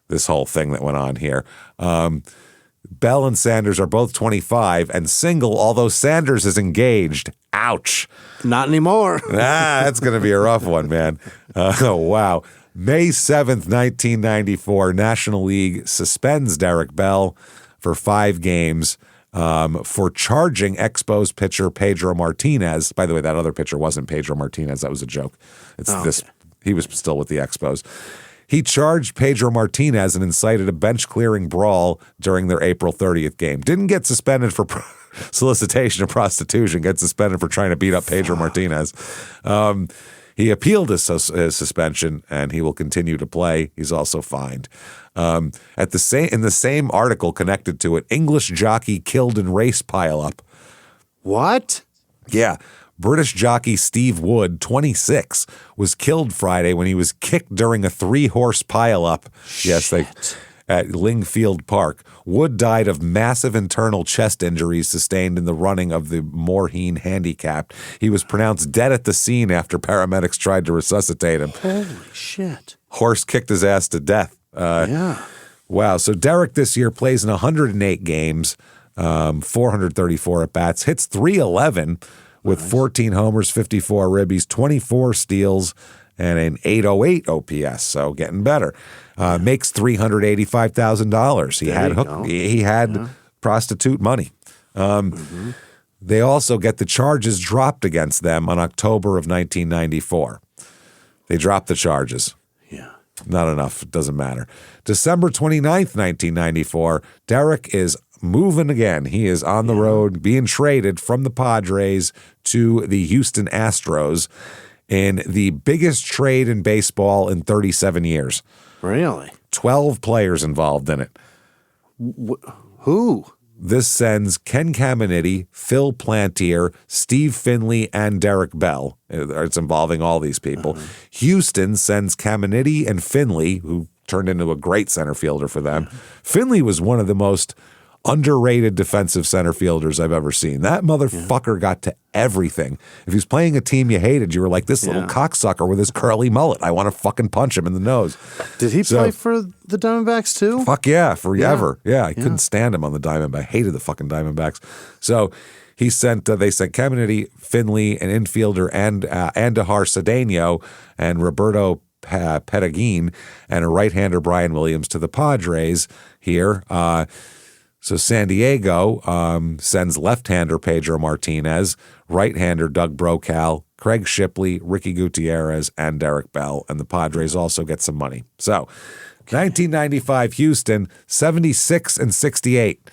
This whole thing that went on here. Bell and Sanders are both 25 and single, although Sanders is engaged. Ouch. Not anymore. That's going to be a rough one, man. Oh, wow. May 7th, 1994, National League suspends Derek Bell for 5 games for charging Expos pitcher Pedro Martinez. By the way, that other pitcher wasn't Pedro Martinez. That was a joke. He was still with the Expos. He charged Pedro Martinez and incited a bench-clearing brawl during their April 30th game. Didn't get suspended for solicitation of prostitution, gets suspended for trying to beat up Pedro Martinez. He appealed his suspension, and he will continue to play. He's also fined. In the same article connected to it, English jockey killed in race pileup. What? Yeah. British jockey Steve Wood, 26, was killed Friday when he was kicked during a 3-horse pileup. Yes, at Lingfield Park. Wood died of massive internal chest injuries sustained in the running of the Moorheen Handicap. He was pronounced dead at the scene after paramedics tried to resuscitate him. Holy shit. Horse kicked his ass to death. Yeah. Wow. So Derek this year plays in 108 games, 434 at-bats, hits .311 with 14 homers, 54 ribbies, 24 steals, and an .808 OPS. So getting better. Makes $385,000. He had prostitute money. They also get the charges dropped against them on October of 1994. They dropped the charges. Yeah. Not enough. It doesn't matter. December 29th, 1994, Derek is moving again. He is on the road, being traded from the Padres to the Houston Astros in the biggest trade in baseball in 37 years. Really? 12 players involved in it. Who? This sends Ken Caminiti, Phil Plantier, Steve Finley, and Derek Bell. It's involving all these people. Houston sends Caminiti and Finley, who turned into a great center fielder for them. Finley was one of the most underrated defensive center fielders I've ever seen. That motherfucker got to everything. If he was playing a team you hated, you were like, this little cocksucker with his curly mullet. I want to fucking punch him in the nose. Did he play for the Diamondbacks too? Fuck yeah, forever. Yeah, I couldn't stand him on the Diamondbacks. I hated the fucking Diamondbacks. So they sent Caminiti, Finley, an infielder, and Andahar Cedeno, and Roberto Pedagin, and a right-hander, Brian Williams, to the Padres here. So San Diego sends left-hander Pedro Martinez, right-hander Doug Brokaw, Craig Shipley, Ricky Gutierrez, and Derek Bell. And the Padres also get some money. So 1995 Houston, 76 and 68.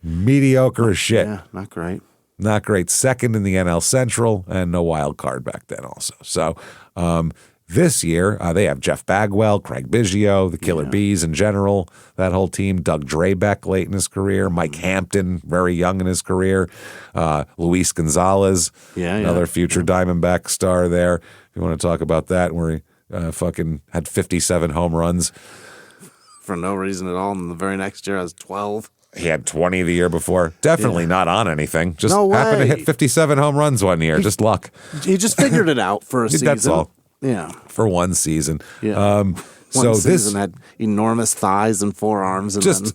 Mediocre as shit. Yeah, not great. Not great. Second in the NL Central, and no wild card back then also. So this year, they have Jeff Bagwell, Craig Biggio, the Killer Bees in general, that whole team. Doug Drabeck late in his career. Mike Hampton, very young in his career. Luis Gonzalez, another future Diamondback star there. If you want to talk about that, where he fucking had 57 home runs. For no reason at all. And the very next year, I was 12. He had 20 the year before. Definitely not on anything. Just happened to hit 57 home runs one year. Just luck. He just figured it out for a season. That's all. Yeah. For one season. Yeah. One season had enormous thighs and forearms. And just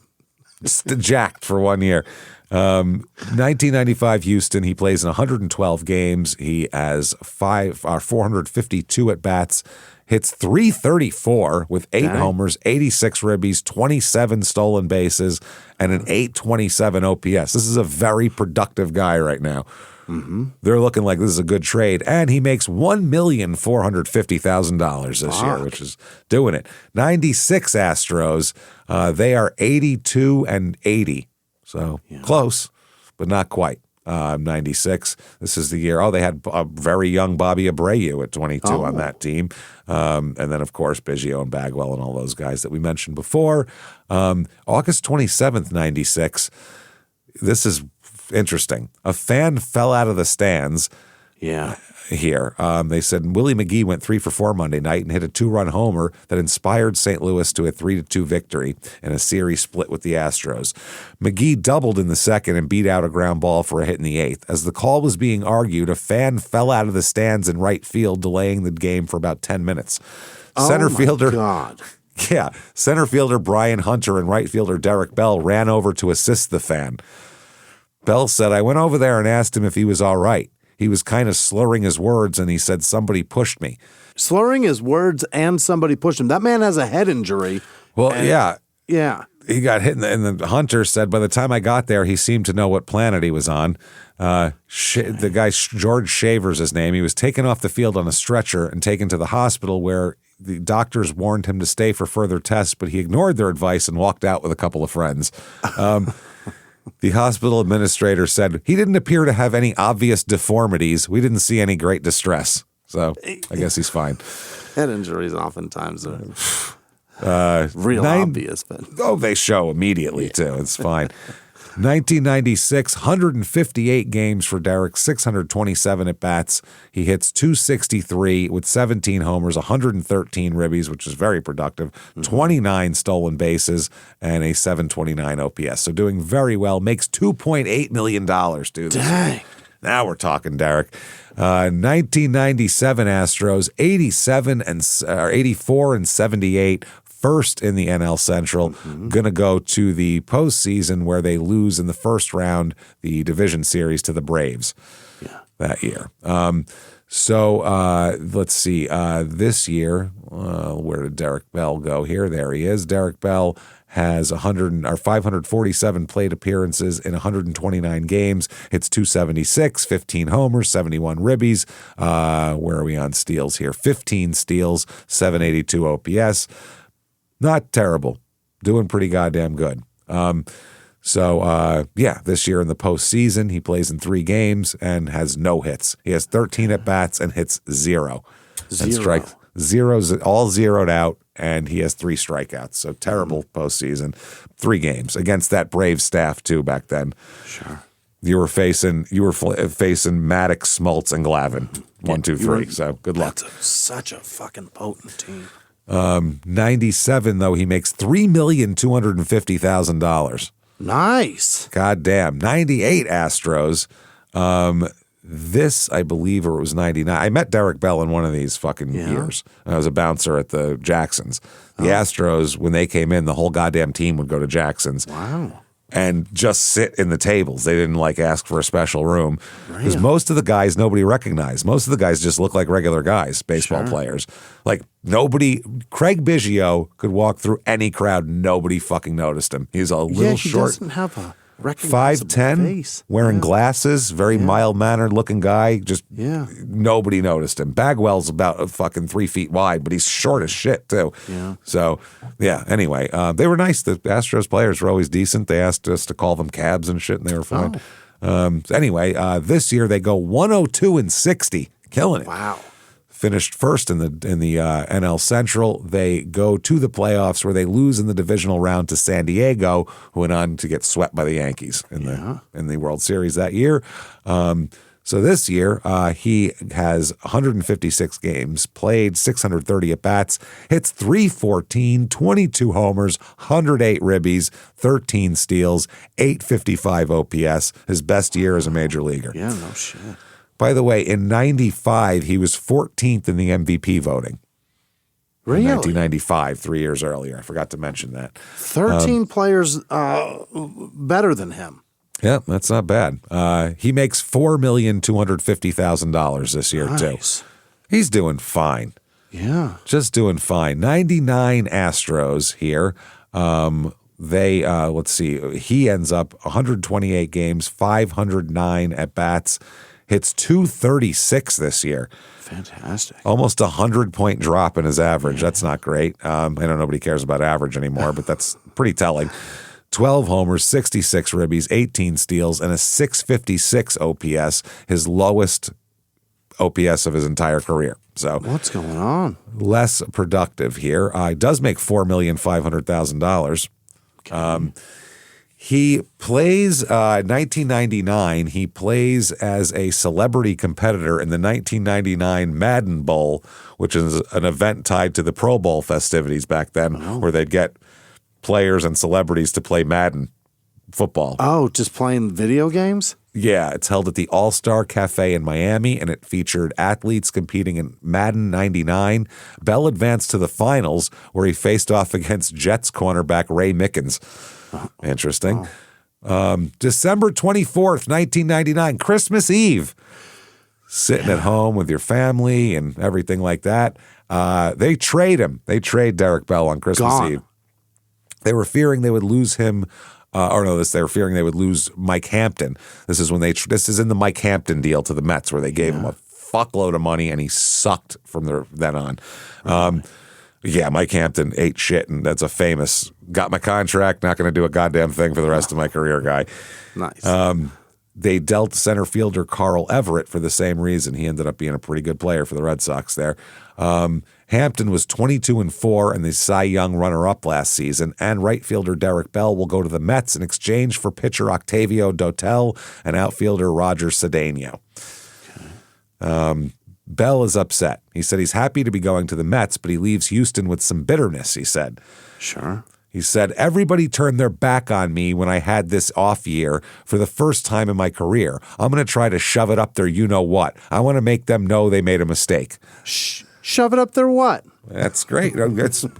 jacked for 1 year. 1995 Houston, he plays in 112 games. He has 452 at-bats, hits .334 with 8 homers, 86 ribbies, 27 stolen bases, and an .827 OPS. This is a very productive guy right now. They're looking like this is a good trade, and he makes $1,450,000 this year, which is doing it. 96 Astros, they are 82 and 80, so close, but not quite. 96. This is the year. Oh, they had a very young Bobby Abreu at 22 on that team, and then of course Biggio and Bagwell and all those guys that we mentioned before. August 27th, 96. This is interesting. A fan fell out of the stands here. They said Willie McGee went 3 for 4 Monday night and hit a 2-run homer that inspired St. Louis to a 3-2 victory in a series split with the Astros. McGee doubled in the second and beat out a ground ball for a hit in the 8th. As the call was being argued, a fan fell out of the stands in right field, delaying the game for about 10 minutes. Center fielder Brian Hunter and right fielder Derek Bell ran over to assist the fan. Bell said, I went over there and asked him if he was all right. He was kind of slurring his words, and he said, somebody pushed me. Slurring his words and somebody pushed him. That man has a head injury. Well, Yeah. He got hit, and the Hunter said, by the time I got there, he seemed to know what planet he was on. The guy, George Shaver's his name. He was taken off the field on a stretcher and taken to the hospital where the doctors warned him to stay for further tests, but he ignored their advice and walked out with a couple of friends. The hospital administrator said he didn't appear to have any obvious deformities. We didn't see any great distress. So I guess he's fine. Head injuries oftentimes are real obvious. But they show immediately, too. It's fine. 1996, 158 games for Derek, 627 at-bats. He hits .263 with 17 homers, 113 ribbies, which is very productive, 29 stolen bases, and a .729 OPS. So doing very well. Makes $2.8 million, dude. Dang. Now we're talking, Derek. 1997 Astros, 84 and 78. First in the NL Central, going to go to the postseason where they lose in the first round the division series to the Braves that year. Let's see. This year, where did Derek Bell go here? There he is. Derek Bell has 547 plate appearances in 129 games. Hits .276, 15 homers, 71 ribbies. Where are we on steals here? 15 steals, .782 OPS. Not terrible. Doing pretty goddamn good. This year in the postseason, he plays in 3 games and has no hits. He has 13 at-bats and hits 0. And strikes. Zero's all zeroed out, and he has 3 strikeouts. So terrible postseason. 3 games against that Brave staff, too, back then. Sure. You were facing Maddox, Smoltz, and Glavine. 1, 2, 3. So good luck. That's such a fucking potent team. 97, though, he makes $3,250,000. Nice. Goddamn. 98 Astros. This, I believe, or it was 99. I met Derek Bell in one of these fucking years. I was a bouncer at the Jacksons. The Astros, when they came in, the whole goddamn team would go to Jacksons. Wow. And just sit in the tables. They didn't ask for a special room. Because most of the guys nobody recognized. Most of the guys just look like regular guys, baseball players. Craig Biggio could walk through any crowd. Nobody fucking noticed him. He's a little short. He doesn't have a recognizable 5'10", face. wearing glasses, very mild-mannered looking guy. Just nobody noticed him. Bagwell's about fucking 3 feet wide, but he's short as shit too. Yeah. So anyway, they were nice. The Astros players were always decent. They asked us to call them cabs and shit, and they were fine. This year they go 102 and 60, killing it. Wow. Finished first in the NL Central. They go to the playoffs where they lose in the divisional round to San Diego, who went on to get swept by the Yankees in the World Series that year. So this year he has 156 games played, 630 at bats, hits .314, 22 homers, 108 ribbies, 13 steals, .855 OPS. His best year as a major leaguer. Yeah, no shit. By the way, in 95, he was 14th in the MVP voting. Really? In 1995, 3 years earlier. I forgot to mention that. 13 players better than him. Yeah, that's not bad. He makes $4,250,000 this year, too. He's doing fine. Yeah. Just doing fine. 99 Astros here. Let's see. He ends up 128 games, 509 at-bats. Hits .236 this year. Fantastic. Almost 100-point drop in his average. That's not great. I know nobody cares about average anymore, but that's pretty telling. 12 homers, 66 ribbies, 18 steals, and a .656 OPS, his lowest OPS of his entire career. So what's going on? Less productive here. He does make $4,500,000. Okay. He plays 1999. He plays as a celebrity competitor in the 1999 Madden Bowl, which is an event tied to the Pro Bowl festivities back then, where they'd get players and celebrities to play Madden football. Oh, just playing video games? Yeah, it's held at the All-Star Cafe in Miami, and it featured athletes competing in Madden 99. Bell advanced to the finals, where he faced off against Jets cornerback Ray Mickens. Interesting. December 24th, 1999, Christmas Eve. Sitting at home with your family and everything like that. They trade him. They trade Derek Bell on Christmas Eve. They were fearing they would lose him. They were fearing they would lose Mike Hampton. This is when this is in the Mike Hampton deal to the Mets, where they gave him a fuckload of money and he sucked from then on. Mike Hampton ate shit, and that's a famous got my contract, not going to do a goddamn thing for the rest of my career, guy. Nice. They dealt center fielder Carl Everett for the same reason. He ended up being a pretty good player for the Red Sox there. Hampton was 22-4 and the Cy Young runner-up last season, and right fielder Derek Bell will go to the Mets in exchange for pitcher Octavio Dotel and outfielder Roger Cedeno. Bell is upset. He said he's happy to be going to the Mets, but he leaves Houston with some bitterness, he said. Sure. He said, everybody turned their back on me when I had this off year for the first time in my career. I'm going to try to shove it up their you-know-what. I want to make them know they made a mistake. Shove it up their what? That's great.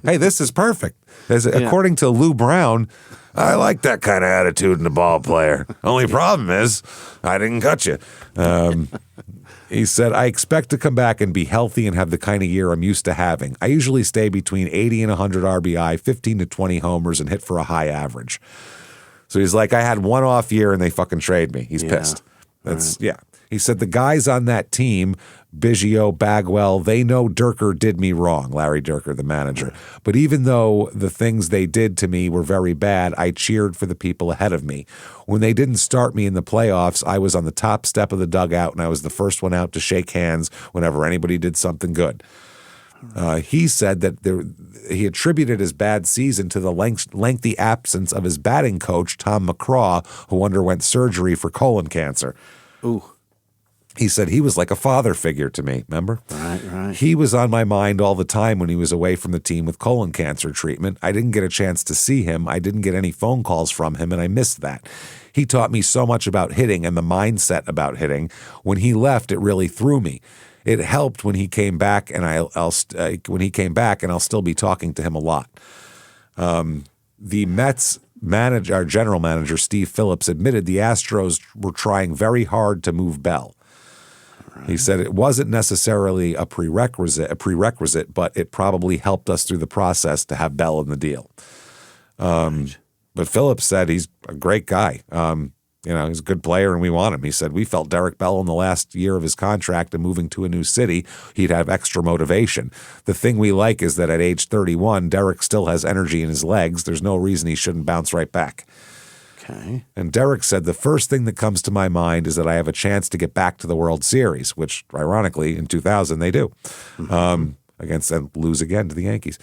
Hey, this is perfect. According to Lou Brown, I like that kind of attitude in a ball player. Only problem is I didn't cut you. He said, I expect to come back and be healthy and have the kind of year I'm used to having. I usually stay between 80 and 100 RBI, 15 to 20 homers, and hit for a high average. So he's like, I had one off year and they fucking trade me. He's pissed. Yeah. He said, the guys on that team, Biggio, Bagwell, they know Dierker did me wrong, Larry Dierker, the manager. But even though the things they did to me were very bad, I cheered for the people ahead of me. When they didn't start me in the playoffs, I was on the top step of the dugout, and I was the first one out to shake hands whenever anybody did something good. He said that he attributed his bad season to the lengthy absence of his batting coach, Tom McCraw, who underwent surgery for colon cancer. Ooh. He said he was like a father figure to me, remember? Right. He was on my mind all the time when he was away from the team with colon cancer treatment. I didn't get a chance to see him. I didn't get any phone calls from him, and I missed that. He taught me so much about hitting and the mindset about hitting. When he left, it really threw me. It helped when he came back, and I'll still be talking to him a lot. The Mets our general manager, Steve Phillips, admitted the Astros were trying very hard to move Bell. He said it wasn't necessarily a prerequisite, but it probably helped us through the process to have Bell in the deal. But Phillips said he's a great guy. He's a good player and we want him. He said, we felt Derek Bell in the last year of his contract and moving to a new city, he'd have extra motivation. The thing we like is that at age 31, Derek still has energy in his legs. There's no reason he shouldn't bounce right back. Okay. And Derek said, the first thing that comes to my mind is that I have a chance to get back to the World Series, which ironically in 2000 they do. Against and lose again to the Yankees.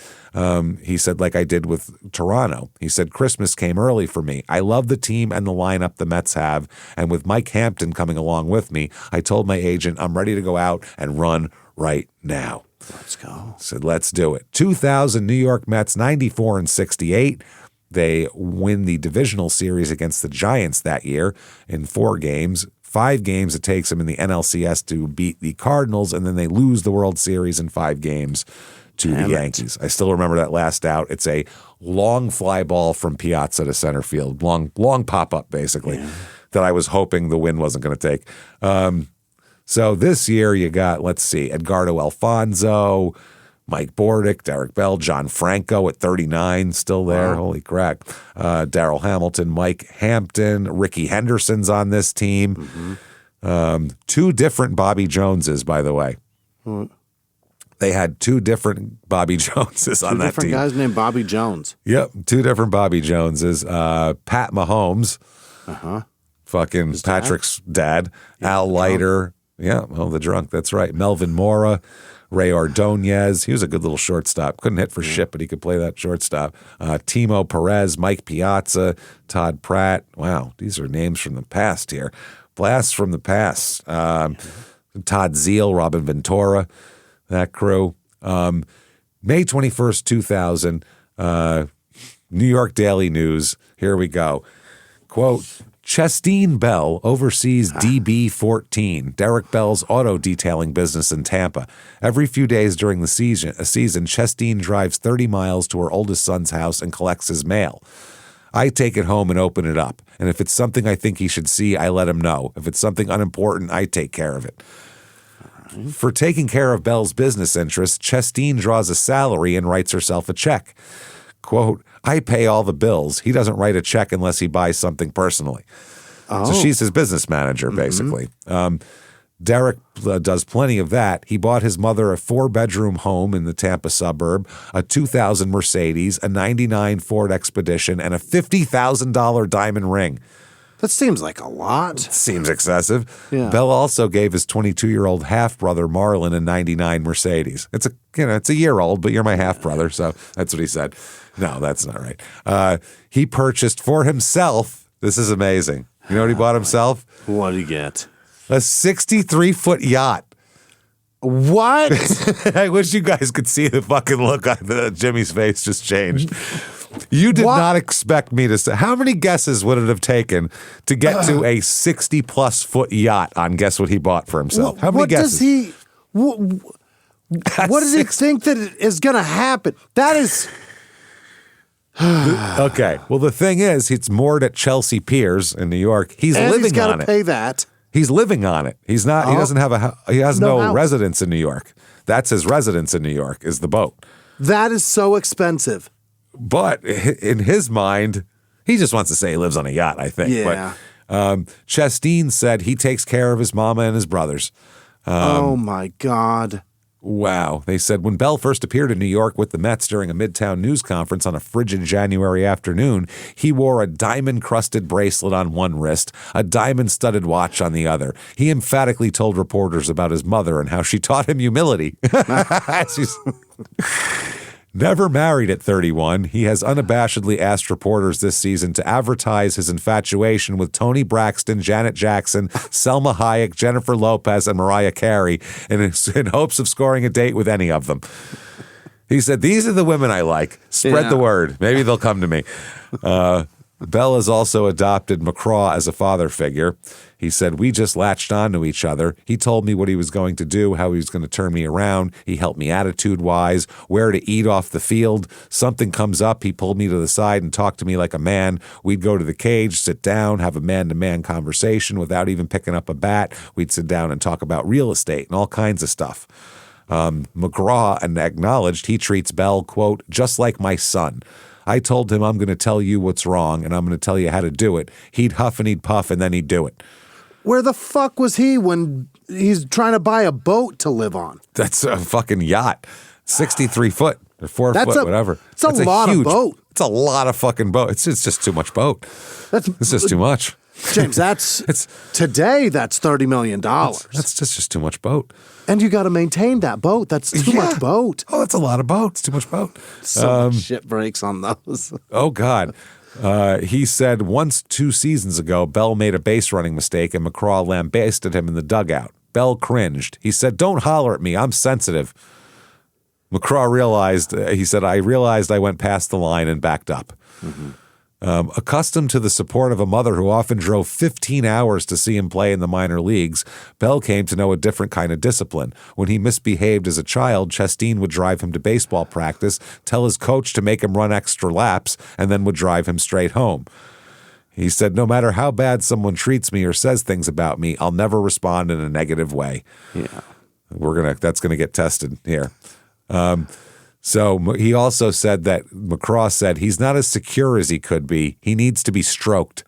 He said, like I did with Toronto. He said, Christmas came early for me. I love the team and the lineup the Mets have. And with Mike Hampton coming along with me, I told my agent, I'm ready to go out and run right now. Let's go. Said, let's do it. 2000 New York Mets, 94-68. They win the divisional series against the Giants that year in 4 games. 5 games it takes them in the NLCS to beat the Cardinals, and then they lose the World Series in 5 games to the Yankees. I still remember that last out. It's a long fly ball from Piazza to center field, long pop-up basically, that I was hoping the wind wasn't going to take. So this year you got, let's see, Edgardo Alfonso, Mike Bordick, Derek Bell, John Franco at 39, still there. Wow. Holy crack. Darrell Hamilton, Mike Hampton, Ricky Henderson's on this team. 2 different Bobby Joneses, by the way. They had 2 different Bobby Joneses on that team. 2 different guys named Bobby Jones. Yep, 2 different Bobby Joneses. Pat Mahomes, fucking his Patrick's dad. Al Leiter, the drunk, that's right. Melvin Mora. Ray Ordonez, he was a good little shortstop. Couldn't hit for shit, but he could play that shortstop. Timo Perez, Mike Piazza, Todd Pratt. Wow, these are names from the past here. Blasts from the past. Todd Zeal, Robin Ventura, that crew. May 21st, 2000, New York Daily News. Here we go. Quote, Chestine Bell oversees DB14, Derek Bell's auto detailing business in Tampa. Every few days during the season, Chestine drives 30 miles to her oldest son's house and collects his mail. I take it home and open it up. And if it's something I think he should see, I let him know. If it's something unimportant, I take care of it. For taking care of Bell's business interests, Chestine draws a salary and writes herself a check. Quote, I pay all the bills. He doesn't write a check unless he buys something personally. So she's his business manager, basically. Derek does plenty of that. He bought his mother a 4-bedroom home in the Tampa suburb, a 2000 Mercedes, a 99 Ford Expedition, and a $50,000 diamond ring. That seems like a lot. Seems excessive. Yeah. Bell also gave his 22-year-old half-brother Marlon a 99 Mercedes. It's a year old, but you're my half-brother, so that's what he said. No, that's not right. He purchased for himself, this is amazing. You know what he bought himself? What did he get? A 63-foot yacht. What? I wish you guys could see the fucking look on Jimmy's face just changed. You did not expect me to say. How many guesses would it have taken to get to a 60-plus foot yacht on guess what he bought for himself? How many what guesses? Does he? What does he think that is going to happen? That is. Okay. Well, the thing is, it's moored at Chelsea Piers in New York. He's living he's on it. Pay that. He's living on it. He's not. He doesn't have He has no residence in New York. That's his residence in New York. Is the boat. That is so expensive. But in his mind, he just wants to say he lives on a yacht. I think. Yeah. But Chastain said he takes care of his mama and his brothers. Oh my God. Wow. They said when Bell first appeared in New York with the Mets during a Midtown news conference on a frigid January afternoon, he wore a diamond-crusted bracelet on one wrist, a diamond-studded watch on the other. He emphatically told reporters about his mother and how she taught him humility. She's never married at 31, he has unabashedly asked reporters this season to advertise his infatuation with Toni Braxton, Janet Jackson, Selma Hayek, Jennifer Lopez, and Mariah Carey in hopes of scoring a date with any of them. He said, "These are the women I like. Spread the word. Maybe they'll come to me." Bell has also adopted McCraw as a father figure. He said, "We just latched onto each other. He told me what he was going to do, how he was going to turn me around. He helped me attitude-wise, where to eat off the field. Something comes up, he pulled me to the side and talked to me like a man. We'd go to the cage, sit down, have a man-to-man conversation without even picking up a bat. We'd sit down and talk about real estate and all kinds of stuff." McGraw acknowledged he treats Bell, quote, "just like my son. I told him I'm going to tell you what's wrong and I'm going to tell you how to do it. He'd huff and he'd puff and then he'd do it." Where the fuck was he when he's trying to buy a boat to live on? That's a fucking yacht. 63 foot or 4 foot, whatever. It's a lot of boat. It's a lot of fucking boat. It's just too much boat. It's just too much. James, today that's $30 million. That's just too much boat. And you got to maintain that boat. That's too much boat. Oh, that's a lot of boat. It's too much boat. So much shit breaks on those. Oh, God. He said once 2 seasons ago, Bell made a base running mistake and McCraw lambasted him in the dugout. Bell cringed. He said, "Don't holler at me. I'm sensitive." McCraw realized, I realized I went past the line and backed up. Mm-hmm. Accustomed to the support of a mother who often drove 15 hours to see him play in the minor leagues, Bell came to know a different kind of discipline. When he misbehaved as a child, Chastain would drive him to baseball practice, tell his coach to make him run extra laps, and then would drive him straight home. He said, "No matter how bad someone treats me or says things about me, I'll never respond in a negative way." Yeah. That's gonna get tested here. So he also said that McCraw said he's not as secure as he could be. He needs to be stroked.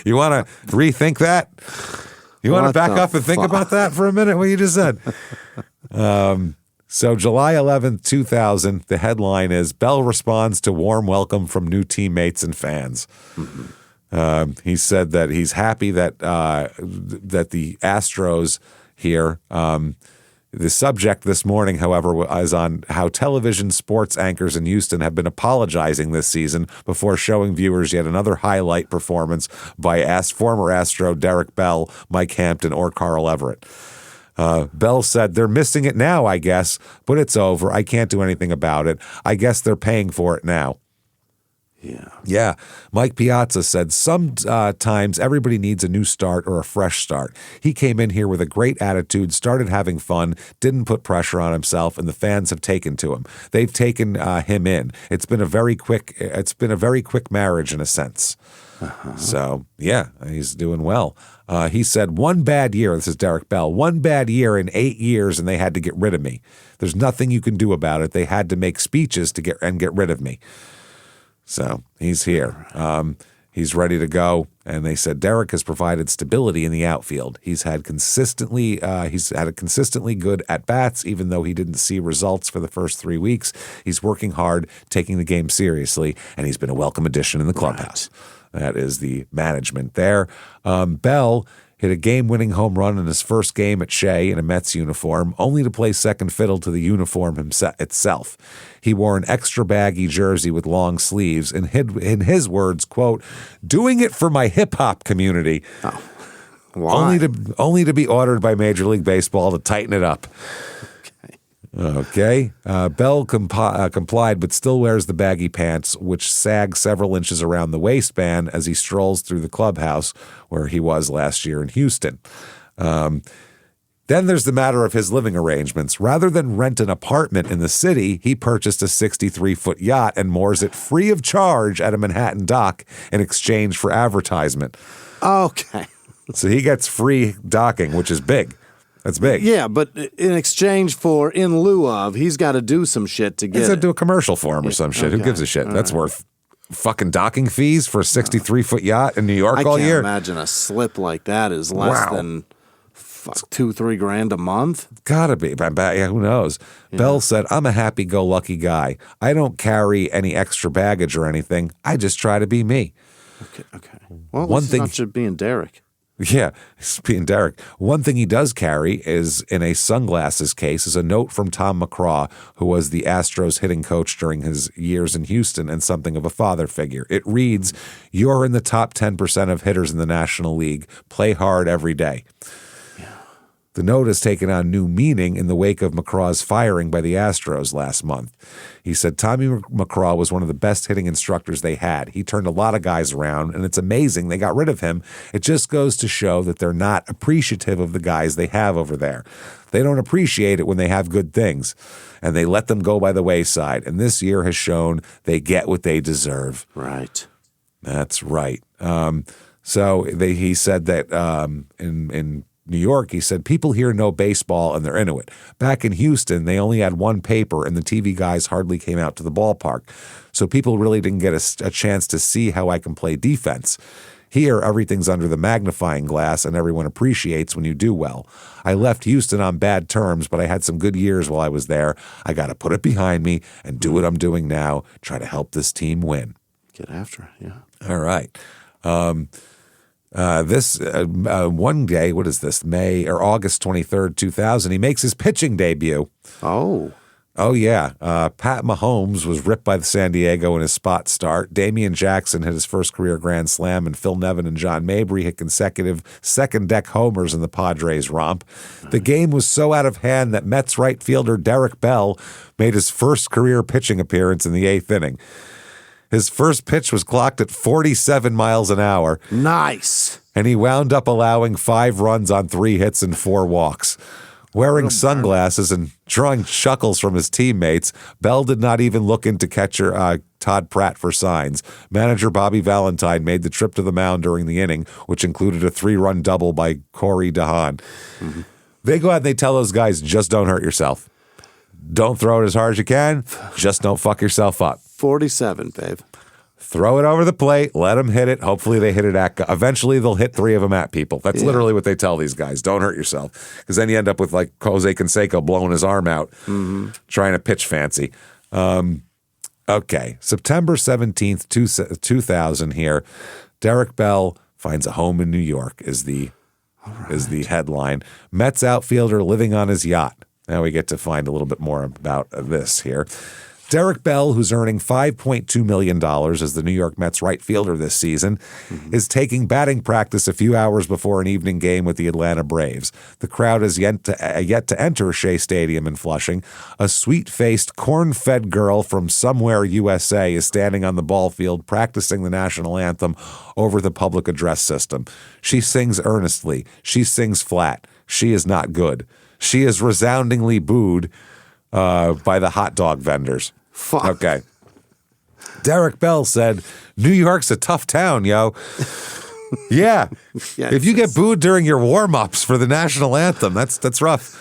You want to rethink that? You want to back up and think about that for a minute, what you just said? So July 11th, 2000, the headline is, Bell responds to warm welcome from new teammates and fans. Mm-hmm. He said that he's happy that the Astros here the subject this morning, however, was on how television sports anchors in Houston have been apologizing this season before showing viewers yet another highlight performance by former Astro Derek Bell, Mike Hampton, or Carl Everett. Bell said, "They're missing it now, I guess, but it's over. I can't do anything about it. I guess they're paying for it now." Yeah. Mike Piazza said, "Sometimes everybody needs a new start or a fresh start. He came in here with a great attitude, started having fun, didn't put pressure on himself, and the fans have taken to him. They've taken him in. It's been a very quick marriage in a sense." Uh-huh. So, yeah, he's doing well. He said, "One bad year," this is Derek Bell, "one bad year in 8 years and they had to get rid of me. There's nothing you can do about it. They had to make speeches to get rid of me." So he's here. He's ready to go. And they said Derek has provided stability in the outfield. He's had a consistently good at-bats, even though he didn't see results for the first 3 weeks. He's working hard, taking the game seriously, and he's been a welcome addition in the clubhouse. Right. That is the management there. Bell hit a game-winning home run in his first game at Shea in a Mets uniform, only to play second fiddle to the uniform itself. He wore an extra baggy jersey with long sleeves and in his words, quote, "doing it for my hip-hop community." Oh. Why? Only to be ordered by Major League Baseball to tighten it up. Okay. Bell complied, but still wears the baggy pants, which sag several inches around the waistband as he strolls through the clubhouse where he was last year in Houston. Then there's the matter of his living arrangements. Rather than rent an apartment in the city, he purchased a 63-foot yacht and moors it free of charge at a Manhattan dock in exchange for advertisement. Okay. So he gets free docking, which is big. That's big. Yeah, but in exchange for, in lieu of, he's got to do some shit to get He's got to do a commercial for him or some shit. Okay. Who gives a shit? That's worth fucking docking fees for a 63-foot yacht in New York all year? I can't imagine a slip like that is less than $2-3 grand a month. Gotta be. Yeah, who knows? Yeah. Bell said, "I'm a happy-go-lucky guy. I don't carry any extra baggage or anything. I just try to be me." Okay. Well, one thing, not just being Derek. Yeah, he's being Derek. One thing he does carry is, in a sunglasses case, is a note from Tom McCraw, who was the Astros hitting coach during his years in Houston and something of a father figure. It reads, "You're in the top 10% of hitters in the National League. Play hard every day." The note has taken on new meaning in the wake of McCraw's firing by the Astros last month. He said Tommy McCraw was one of the best hitting instructors they had. He turned a lot of guys around, and it's amazing they got rid of him. It just goes to show that they're not appreciative of the guys they have over there. They don't appreciate it when they have good things, and they let them go by the wayside. And this year has shown they get what they deserve. Right. That's right. He said that in New York, he said, people here know baseball and they're into it. Back in Houston, they only had one paper and the TV guys hardly came out to the ballpark. So people really didn't get a chance to see how I can play defense. Here, everything's under the magnifying glass and everyone appreciates when you do well. I left Houston on bad terms, but I had some good years while I was there. I got to put it behind me and do what I'm doing now, try to help this team win. Get after it, yeah. All right. One day, what is this, August 23rd, 2000, he makes his pitching debut. Oh, yeah. Pat Mahomes was ripped by the San Diego in his spot start. Damian Jackson hit his first career grand slam, and Phil Nevin and John Mabry hit consecutive second-deck homers in the Padres romp. The game was so out of hand that Mets right fielder Derek Bell made his first career pitching appearance in the 8th inning. His first pitch was clocked at 47 miles an hour. Nice. And he wound up allowing 5 runs on 3 hits and 4 walks. Wearing sunglasses and drawing chuckles from his teammates, Bell did not even look into catcher Todd Pratt for signs. Manager Bobby Valentine made the trip to the mound during the inning, which included a 3-run double by Corey DeHaan. Mm-hmm. They go out and they tell those guys, just don't hurt yourself. Don't throw it as hard as you can. Just don't fuck yourself up. 47, babe. Throw it over the plate. Let them hit it. Hopefully they hit it at – eventually they'll hit 3 of them at people. That's literally what they tell these guys. Don't hurt yourself. Because then you end up with like Jose Canseco blowing his arm out, trying to pitch fancy. Okay. September 17th, 2000 here. Derek Bell finds a home in New York is the headline. Mets outfielder living on his yacht. Now we get to find a little bit more about this here. Derek Bell, who's earning $5.2 million as the New York Mets right fielder this season, is taking batting practice a few hours before an evening game with the Atlanta Braves. The crowd has yet to enter Shea Stadium in Flushing. A sweet-faced, corn-fed girl from somewhere USA is standing on the ball field practicing the national anthem over the public address system. She sings earnestly. She sings flat. She is not good. She is resoundingly booed by the hot dog vendors. Fuck. Okay. Derek Bell said, New York's a tough town, yo. Yeah. If you get booed during your warm-ups for the national anthem, that's rough.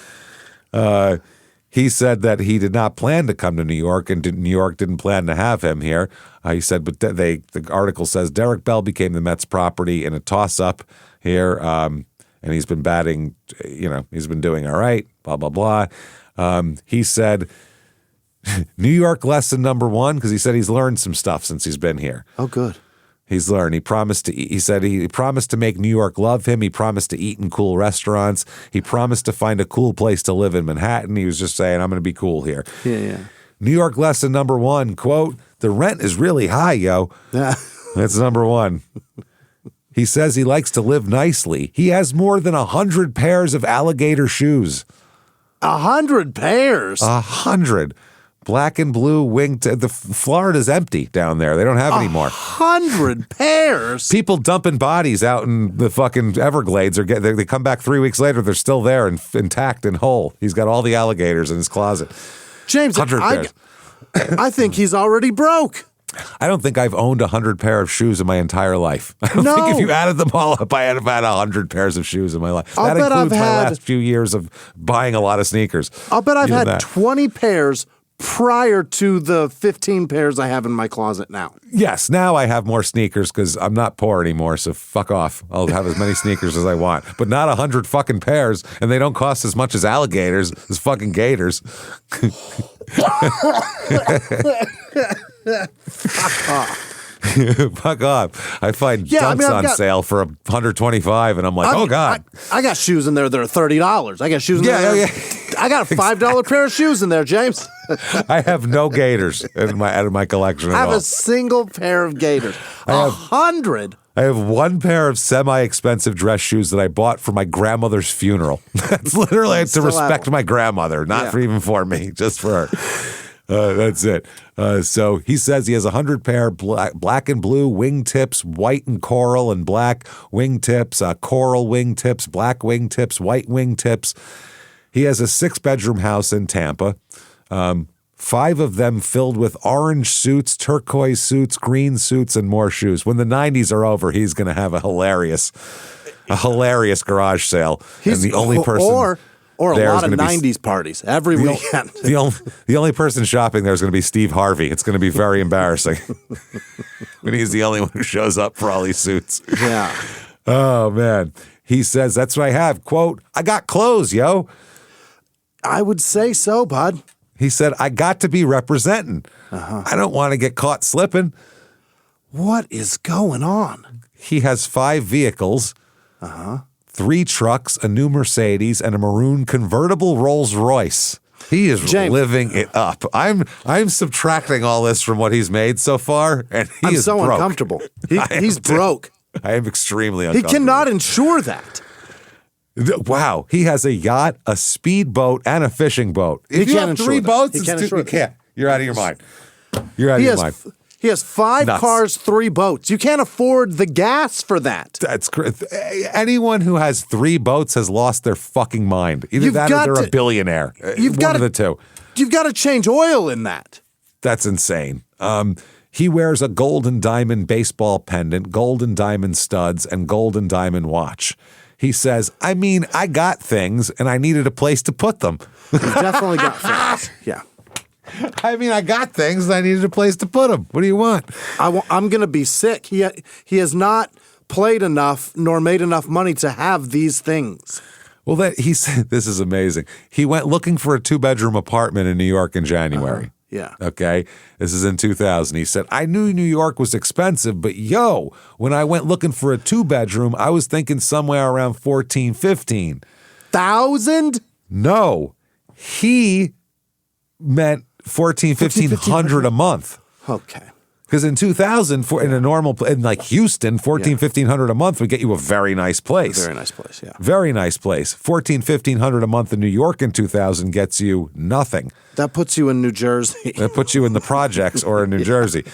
He said that he did not plan to come to New York, and New York didn't plan to have him here. He said, but the article says Derek Bell became the Mets' property in a toss-up here, and he's been batting, he's been doing all right, blah, blah, blah. He said New York lesson number one, because he said he's learned some stuff since he's been here. Oh, good. He's learned. He promised to eat. He said he promised to make New York love him. He promised to eat in cool restaurants. He promised to find a cool place to live in Manhattan. He was just saying, I'm going to be cool here. Yeah. New York lesson number one, quote, the rent is really high, yo. Yeah. That's number one. He says he likes to live nicely. He has more than 100 pairs of alligator shoes. 100 pairs? 100. Black and blue winged. The Florida's empty down there. They don't have any more. 100 pairs? People dumping bodies out in the fucking Everglades. They come back 3 weeks later. They're still there and intact and whole. He's got all the alligators in his closet. James, 100 pairs. I think he's already broke. I don't think I've owned 100 pair of shoes in my entire life. I don't No. think if you added them all up, I have had 100 pairs of shoes in my life. I'll that bet includes I've my had- last few years of buying a lot of sneakers. I'll bet I've Even had that. 20 pairs prior to the 15 pairs I have in my closet now. Yes, now I have more sneakers because I'm not poor anymore, so fuck off. I'll have as many sneakers as I want, but not 100 fucking pairs, and they don't cost as much as alligators, as fucking gators. Fuck off. I find dunks on sale for $125, and I'm like, oh, God. I got shoes in there that are $30. I got shoes in there. Yeah. I got a $5 pair of shoes in there, James. I have no gators in my collection at I have all. a single pair of gators. 100? I have one pair of semi-expensive dress shoes that I bought for my grandmother's funeral. That's literally to Still have respect them. my grandmother, not even for me, just for her. That's it. So he says he has 100 pair black and blue wingtips, white and coral and black wingtips, coral wingtips, black wingtips, white wingtips. He has a 6-bedroom house in Tampa. 5 of them filled with orange suits, turquoise suits, green suits, and more shoes. When the 90s are over, he's going to have a hilarious garage sale. And the only person or a there lot is of gonna be 90s parties every weekend. The only person shopping there is going to be Steve Harvey. It's going to be very embarrassing when he's the only one who shows up for all these suits. Yeah. Oh, man. He says, that's what I have. Quote, I got clothes, yo. I would say so, bud. He said, I got to be representing. I don't want to get caught slipping. What is going on? He has 5 vehicles, 3 trucks, a new Mercedes, and a maroon convertible Rolls Royce. He is James, living it up. I'm subtracting all this from what he's made so far, and I'm is so broke. uncomfortable. He's broke. I am extremely He uncomfortable. cannot insure that. Wow, he has a yacht, a speedboat, and a fishing boat. If He you can't have insure 3 that. boats, He it's can't too, insure you that. can't. You're out of your mind. You're out of your mind. He has 5 Nuts. cars, 3 boats. You can't afford the gas for that. That's anyone who has 3 boats has lost their fucking mind. Either You've that got or they're to- a billionaire. You've One got of to- the two. You've got to change oil in that. That's insane. He wears a gold and diamond baseball pendant, gold and diamond studs, and gold and diamond watch. He says, I mean, I got things and I needed a place to put them. He's definitely got things. Yeah. I mean, I got things and I needed a place to put them. What do you want? I'm going to be sick. He has not played enough nor made enough money to have these things. Well, he said, this is amazing. He went looking for a 2-bedroom apartment in New York in January. Yeah. Okay. This is in 2000. He said, I knew New York was expensive, but when I went looking for a 2-bedroom, I was thinking somewhere around 14, 15. 1,000? No, he meant 14, 1,500 a month. Okay. Because in 2000, in like Houston, 14, 1,500 a month would get you a very nice place. Very nice place, yeah. Very nice place. 14, 1,500 a month in New York in 2000 gets you nothing. That puts you in New Jersey. That puts you in the projects or in New Jersey.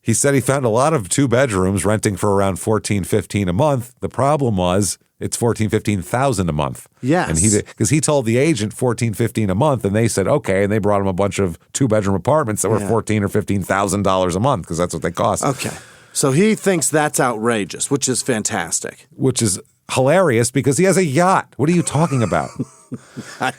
He said he found a lot of 2-bedrooms renting for around 14, 15 a month. The problem was it's 14, 15,000 a month. Yes. And because he told the agent 14, 15 a month, and they said, okay, and they brought him a bunch of 2-bedroom apartments that were $14,000 or $15,000 a month because that's what they cost. Okay. So he thinks that's outrageous, which is fantastic. Which is hilarious because he has a yacht. What are you talking about?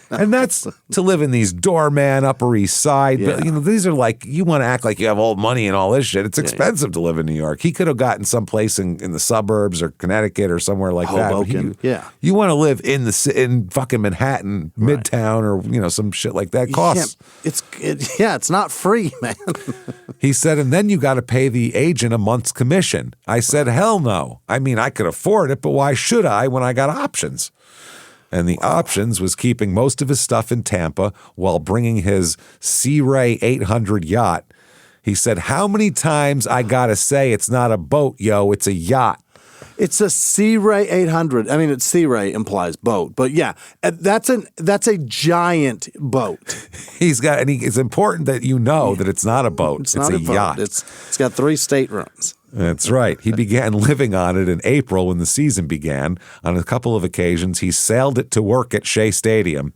And that's to live in these doorman Upper East Side. Yeah. But, these are like, you want to act like you have old money and all this shit. It's expensive to live in New York. He could have gotten someplace in the suburbs or Connecticut or somewhere like Hoboken. that. You want to live in fucking Manhattan, Midtown, or some shit like that. Costs. It's not free, man. He said, and then you got to pay the agent a month's commission. I said, hell no. I mean, I could afford it, but why should I when I got options? And the options was keeping most of his stuff in Tampa while bringing his Sea Ray 800 yacht. He said, how many times I got to say it's not a boat, yo, it's a yacht. It's a Sea Ray 800. I mean, Sea Ray implies boat, but yeah, that's a giant boat. It's important that you know that it's not a boat. It's not a boat. yacht. It's got 3 staterooms. That's right. He began living on it in April when the season began. On a couple of occasions, he sailed it to work at Shea Stadium.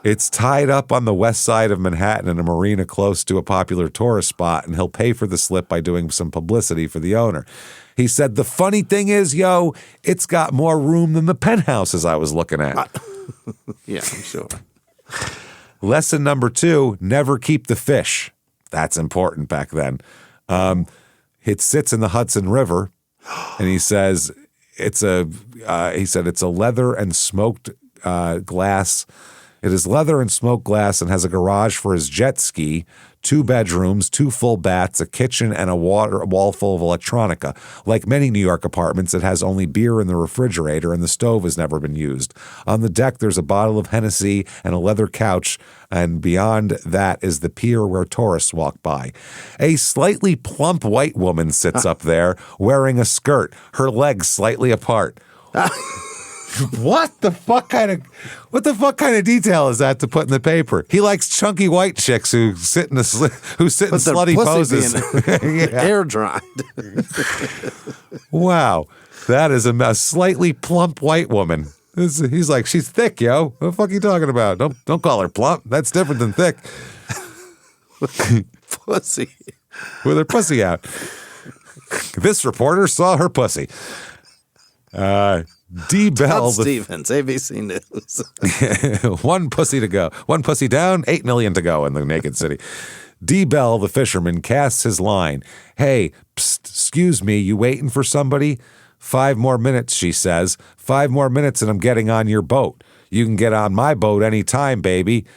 It's tied up on the west side of Manhattan in a marina close to a popular tourist spot, and he'll pay for the slip by doing some publicity for the owner. He said, the funny thing is, yo, it's got more room than the penthouses I was looking at. Yeah, I'm sure. Lesson number 2, never keep the fish. That's important back then. It sits in the Hudson River, and he says it's a leather and smoked glass. It is leather and smoked glass and has a garage for his jet ski, 2 bedrooms, 2 full baths, a kitchen, and a wall full of electronica. Like many New York apartments, it has only beer in the refrigerator, and the stove has never been used. On the deck, there's a bottle of Hennessy and a leather couch, and beyond that is the pier where tourists walk by. A slightly plump white woman sits up there wearing a skirt, her legs slightly apart. What the fuck kind of detail is that to put in the paper? He likes chunky white chicks who sit in slutty poses. Air dried. Wow, that is a slightly plump white woman. He's like, she's thick, yo. What the fuck are you talking about? Don't call her plump. That's different than thick. Pussy. With her pussy out. This reporter saw her pussy. D. Bell. Stevens, ABC News. One pussy to go. One pussy down, 8 million to go in the naked city. D. Bell, the fisherman, casts his line. Hey, psst, excuse me, you waiting for somebody? 5 more minutes, she says. 5 more minutes and I'm getting on your boat. You can get on my boat anytime, baby.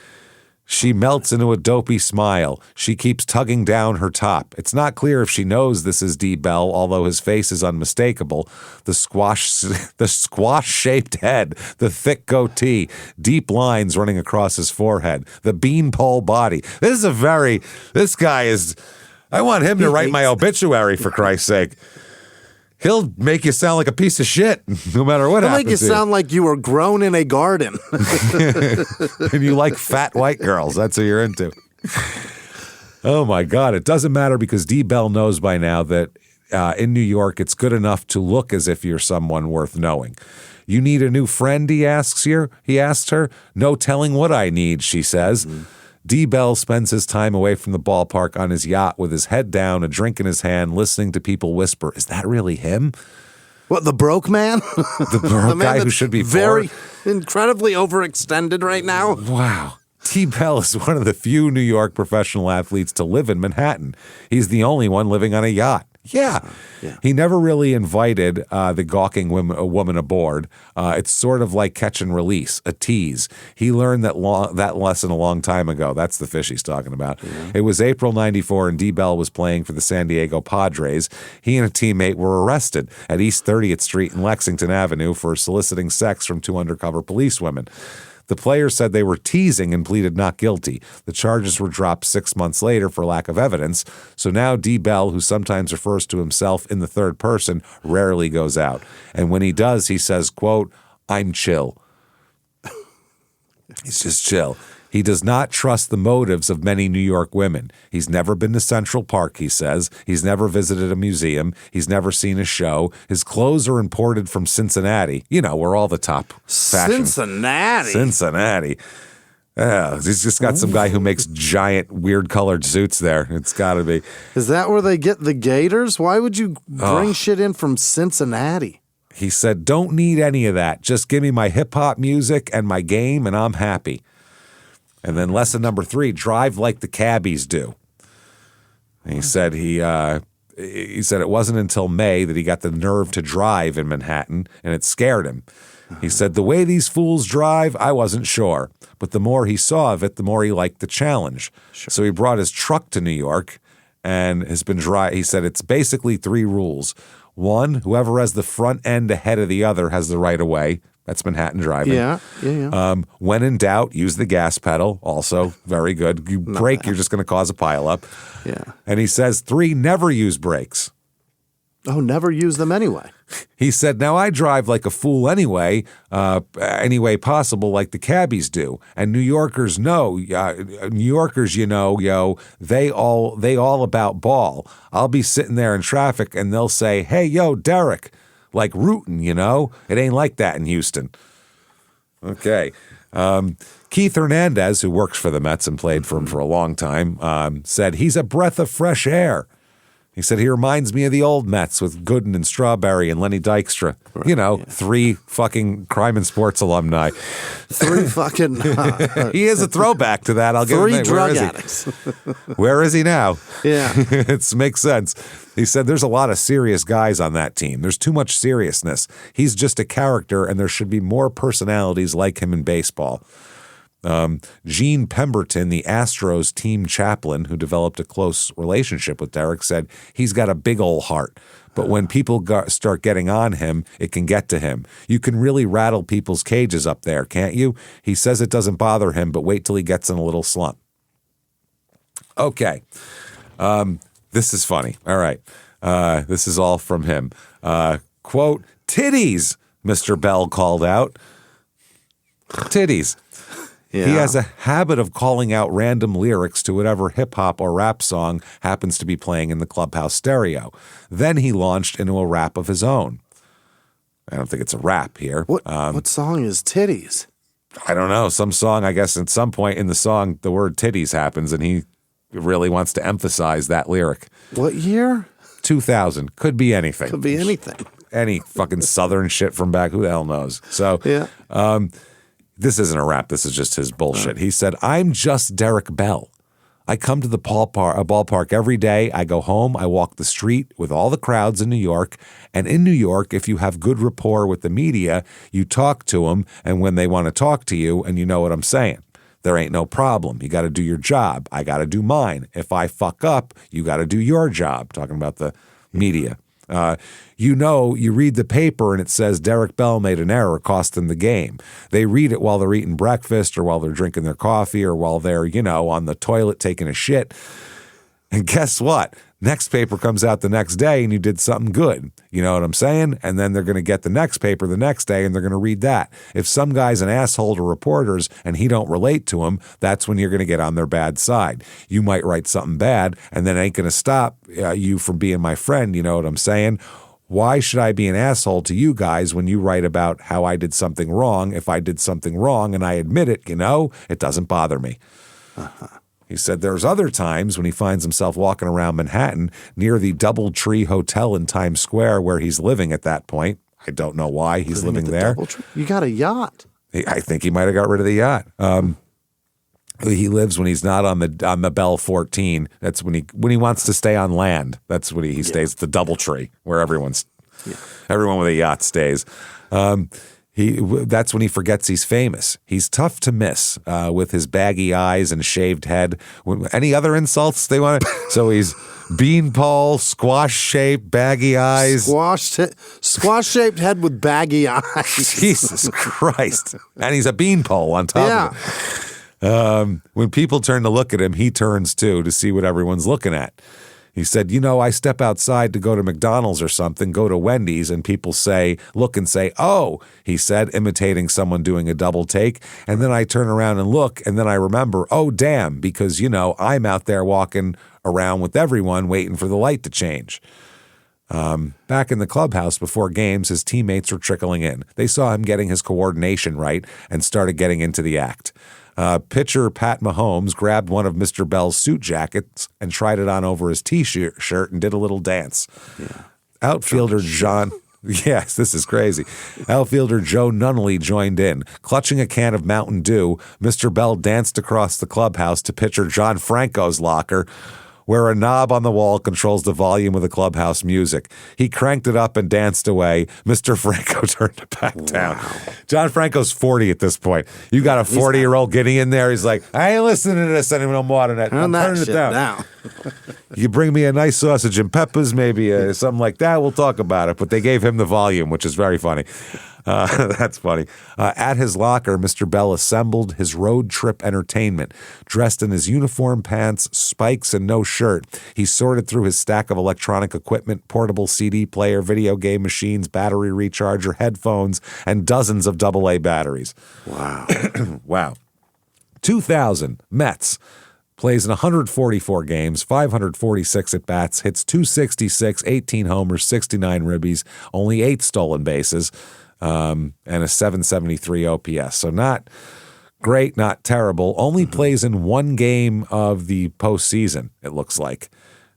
She melts into a dopey smile. She keeps tugging down her top. It's not clear if she knows this is D. Bell, although his face is unmistakable. The squash-shaped head, the thick goatee, deep lines running across his forehead, the beanpole body. This guy is, I want him to write my obituary, for Christ's sake. He'll make you sound like a piece of shit, no matter what happens. He'll make you sound like you were grown in a garden. And you like fat white girls. That's what you're into. Oh, my God. It doesn't matter because D. Bell knows by now that in New York, it's good enough to look as if you're someone worth knowing. You need a new friend, he asked her. No telling what I need, she says. Mm-hmm. D. Bell spends his time away from the ballpark on his yacht with his head down, a drink in his hand, listening to people whisper, is that really him? What, the broke man? The broke guy who should be very incredibly overextended right now? Wow. D. Bell is one of the few New York professional athletes to live in Manhattan. He's the only one living on a yacht. Yeah. He never really invited the gawking woman aboard. It's sort of like catch and release, a tease. He learned that lesson a long time ago. That's the fish he's talking about. Mm-hmm. It was April 94 and D. Bell was playing for the San Diego Padres. He and a teammate were arrested at East 30th Street and Lexington Avenue for soliciting sex from 2 undercover policewomen. The players said they were teasing and pleaded not guilty. The charges were dropped 6 months later for lack of evidence. So now D. Bell, who sometimes refers to himself in the third person, rarely goes out. And when he does, he says, quote, I'm chill. He's just chill. He does not trust the motives of many New York women. He's never been to Central Park, he says. He's never visited a museum. He's never seen a show. His clothes are imported from Cincinnati. You know, where all the top fashion. Cincinnati. Yeah, he's just got some guy who makes giant, weird-colored suits there. It's got to be. Is that where they get the gators? Why would you bring shit in from Cincinnati? He said, don't need any of that. Just give me my hip-hop music and my game, and I'm happy. And then lesson number 3, drive like the cabbies do. And he said he said it wasn't until May that he got the nerve to drive in Manhattan, and it scared him. He said, the way these fools drive, I wasn't sure. But the more he saw of it, the more he liked the challenge. Sure. So he brought his truck to New York and has been He said it's basically 3 rules. 1, whoever has the front end ahead of the other has the right of way. That's Manhattan driving. Yeah. When in doubt, use the gas pedal. Also very good. You brake, you're just going to cause a pileup. Yeah. And he says 3, never use brakes. Oh, never use them anyway. He said, now I drive like a fool anyway, any way possible, like the cabbies do. And New Yorkers know, they all about ball. I'll be sitting there in traffic and they'll say, hey, yo, Derek, like rootin', It ain't like that in Houston. Okay. Keith Hernandez, who works for the Mets and played for him for a long time, said he's a breath of fresh air. He said he reminds me of the old Mets with Gooden and Strawberry and Lenny Dykstra. Right, 3 fucking crime and sports alumni. 3 fucking... he is a throwback to that. I'll give him 3 drug addicts. Where is he now? Yeah. It makes sense. He said there's a lot of serious guys on that team. There's too much seriousness. He's just a character, and there should be more personalities like him in baseball. Gene Pemberton, the Astros team chaplain who developed a close relationship with Derek, said he's got a big old heart. But when people start getting on him, it can get to him. You can really rattle people's cages up there, can't you? He says it doesn't bother him, but wait till he gets in a little slump. Okay. This is funny. All right. This is all from him. Quote, titties, Mr. Bell called out. Titties. Yeah. He has a habit of calling out random lyrics to whatever hip-hop or rap song happens to be playing in the clubhouse stereo. Then he launched into a rap of his own. I don't think it's a rap here. What song is Titties? I don't know. Some song, I guess at some point in the song, the word titties happens, and he really wants to emphasize that lyric. What year? 2000. Could be anything. Could be anything. Any fucking Southern shit from back. Who the hell knows? So, yeah. This isn't a rap. This is just his bullshit. He said, I'm just Derek Bell. I come to the ballpark every day. I go home. I walk the street with all the crowds in New York. And in New York, if you have good rapport with the media, you talk to them. And when they want to talk to you, and you know what I'm saying, there ain't no problem. You got to do your job. I got to do mine. If I fuck up, you got to do your job. Talking about the media. You read the paper and it says Derek Bell made an error, cost them the game. They read it while they're eating breakfast or while they're drinking their coffee or while they're, on the toilet taking a shit. And guess what? Next paper comes out the next day and you did something good. You know what I'm saying? And then they're going to get the next paper the next day and they're going to read that. If some guy's an asshole to reporters and he don't relate to them, that's when you're going to get on their bad side. You might write something bad and then it ain't going to stop you from being my friend. You know what I'm saying? Why should I be an asshole to you guys when you write about how I did something wrong? If I did something wrong and I admit it, it doesn't bother me. Uh-huh. He said there's other times when he finds himself walking around Manhattan near the DoubleTree Hotel in Times Square where he's living at that point. I don't know why he's living there. You got a yacht. I think he might have got rid of the yacht. He lives when he's not on the Bell 14. That's when he wants to stay on land. That's when he stays at the DoubleTree where everyone with a yacht stays. That's when he forgets he's famous. He's tough to miss with his baggy eyes and shaved head. Any other insults they want to? So he's beanpole, squash-shaped, baggy eyes. Squash-shaped head with baggy eyes. Jesus Christ. And he's a beanpole on top of it. When people turn to look at him, he turns too to see what everyone's looking at. He said, I step outside to go to McDonald's or something, go to Wendy's, and people look and say, oh, he said, imitating someone doing a double take. And then I turn around and look, and then I remember, oh, damn, because, I'm out there walking around with everyone waiting for the light to change. Back in the clubhouse before games, his teammates were trickling in. They saw him getting his coordination right and started getting into the act. Pitcher Pat Mahomes grabbed one of Mr. Bell's suit jackets and tried it on over his T-shirt and did a little dance. Yeah. Outfielder John Yes, this is crazy. Outfielder Joe Nunnally joined in. Clutching a can of Mountain Dew, Mr. Bell danced across the clubhouse to pitcher John Franco's locker, where a knob on the wall controls the volume of the clubhouse music. He cranked it up and danced away. Mr. Franco turned it back down. John Franco's 40 at this point. You got a 40-year-old getting in there. He's like, I ain't listening to this anymore more than that. I'm turning it down. You bring me a nice sausage and peppers, maybe something like that. We'll talk about it. But they gave him the volume, which is very funny. That's funny. At his locker, Mr. Bell assembled his road trip entertainment. Dressed in his uniform pants, spikes, and no shirt, he sorted through his stack of electronic equipment, portable CD player, video game machines, battery recharger, headphones, and dozens of AA batteries. Wow. Wow. 2000, Mets. Plays in 144 games, 546 at-bats, hits 266, 18 homers, 69 ribbies, only 8 stolen bases, and a 773 OPS. So not great, not terrible. Only plays in one game of the postseason, it looks like,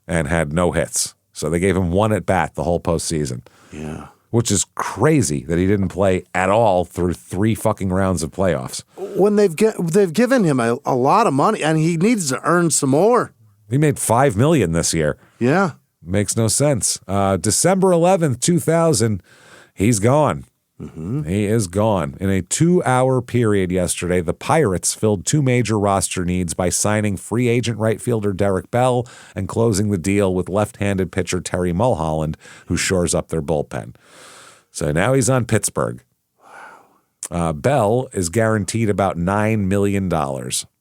and had no hits. So they gave him one at-bat the whole postseason. Yeah. Which is crazy that he didn't play at all through 3 fucking rounds of playoffs. When they've given him a lot of money, and he needs to earn some more. He made $5 million this year. Yeah. Makes no sense. December 11th, 2000, he's gone. Mm-hmm. He is gone. In a 2-hour period yesterday, the Pirates filled 2 major roster needs by signing free agent right fielder Derek Bell and closing the deal with left-handed pitcher Terry Mulholland, who shores up their bullpen. So now he's on Pittsburgh. Bell is guaranteed about $9 million.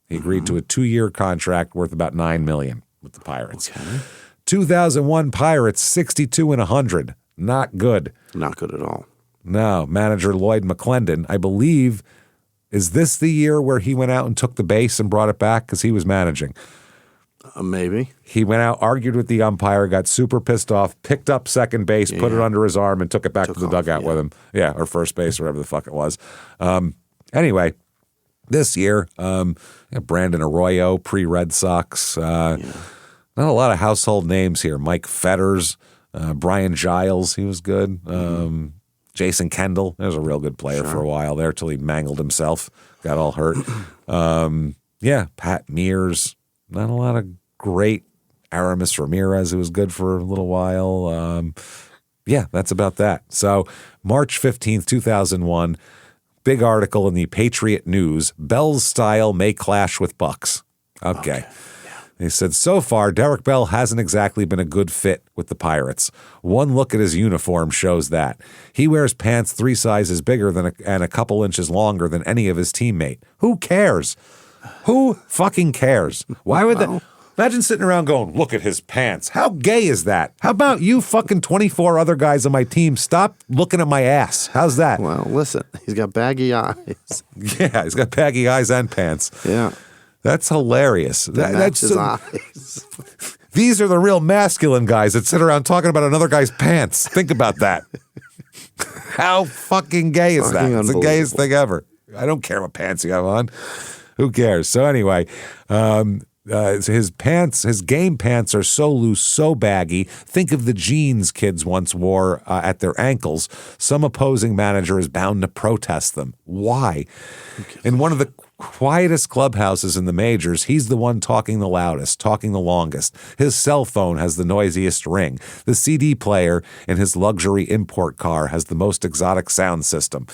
He agreed to a 2-year contract worth about $9 million with the Pirates. Okay. 2001 Pirates, 62 and 100. Not good. Not good at all. No, manager Lloyd McClendon, I believe, is this the year where he went out and took the base and brought it back because he was managing? Maybe. He went out, argued with the umpire, got super pissed off, picked up second base, put it under his arm, and took it back to the dugout with him. Yeah, or first base, or whatever the fuck it was. Anyway, this year, Brandon Arroyo, pre-Red Sox. Not a lot of household names here. Mike Fetters, Brian Giles, he was good. Jason Kendall, there's a real good player for a while there till he mangled himself, got all hurt. Pat Mears, not a lot of great. Aramis Ramirez, who was good for a little while. That's about that. So March 15th, 2001, big article in the Patriot News, Bell's style may clash with Buck's. Okay. He said, so far, Derek Bell hasn't exactly been a good fit with the Pirates. One look at his uniform shows that. He wears pants 3 sizes bigger and a couple inches longer than any of his teammate. Who cares? Who fucking cares? Why would that? Imagine sitting around going, look at his pants. How gay is that? How about you fucking 24 other guys on my team stop looking at my ass? How's that? Well, listen, he's got baggy eyes. Yeah, he's got baggy eyes and pants. Yeah. That's hilarious. That's his eyes. These are the real masculine guys that sit around talking about another guy's pants. Think about that. How fucking gay is that? It's the gayest thing ever. I don't care what pants you have on. Who cares? So anyway, his game pants are so loose, so baggy. Think of the jeans kids once wore at their ankles. Some opposing manager is bound to protest them. Why? In one of the quietest clubhouses in the majors, he's the one talking the loudest, talking the longest. His cell phone has the noisiest ring. The CD player in his luxury import car has the most exotic sound system.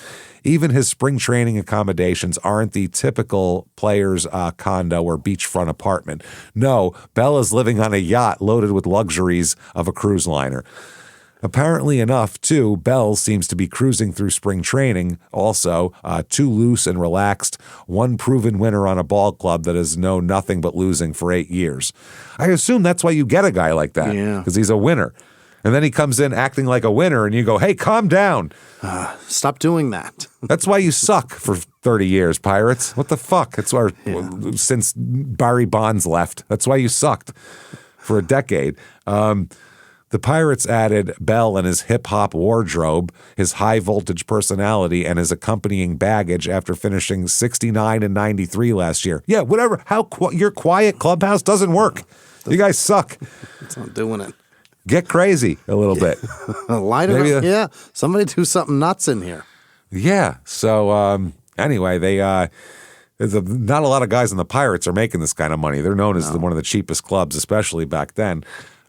Even his spring training accommodations aren't the typical player's condo or beachfront apartment. No, Bell is living on a yacht loaded with luxuries of a cruise liner. Apparently enough, too, Bell seems to be cruising through spring training also, too loose and relaxed, one proven winner on a ball club that has known nothing but losing for 8 years. I assume that's why you get a guy like that, because he's a winner. And then he comes in acting like a winner, and you go, hey, calm down. Stop doing that. That's why you suck for 30 years, Pirates. What the fuck? That's why, since Barry Bonds left, that's why you sucked for a decade. The Pirates added Bell and his hip-hop wardrobe, his high-voltage personality, and his accompanying baggage after finishing 69 and 93 last year. Yeah, whatever. Your quiet clubhouse doesn't work. You guys suck. It's not doing it. Get crazy a little bit. Light it up. Yeah. Somebody do something nuts in here. Yeah. So anyway, not a lot of guys in the Pirates are making this kind of money. They're known as one of the cheapest clubs, especially back then.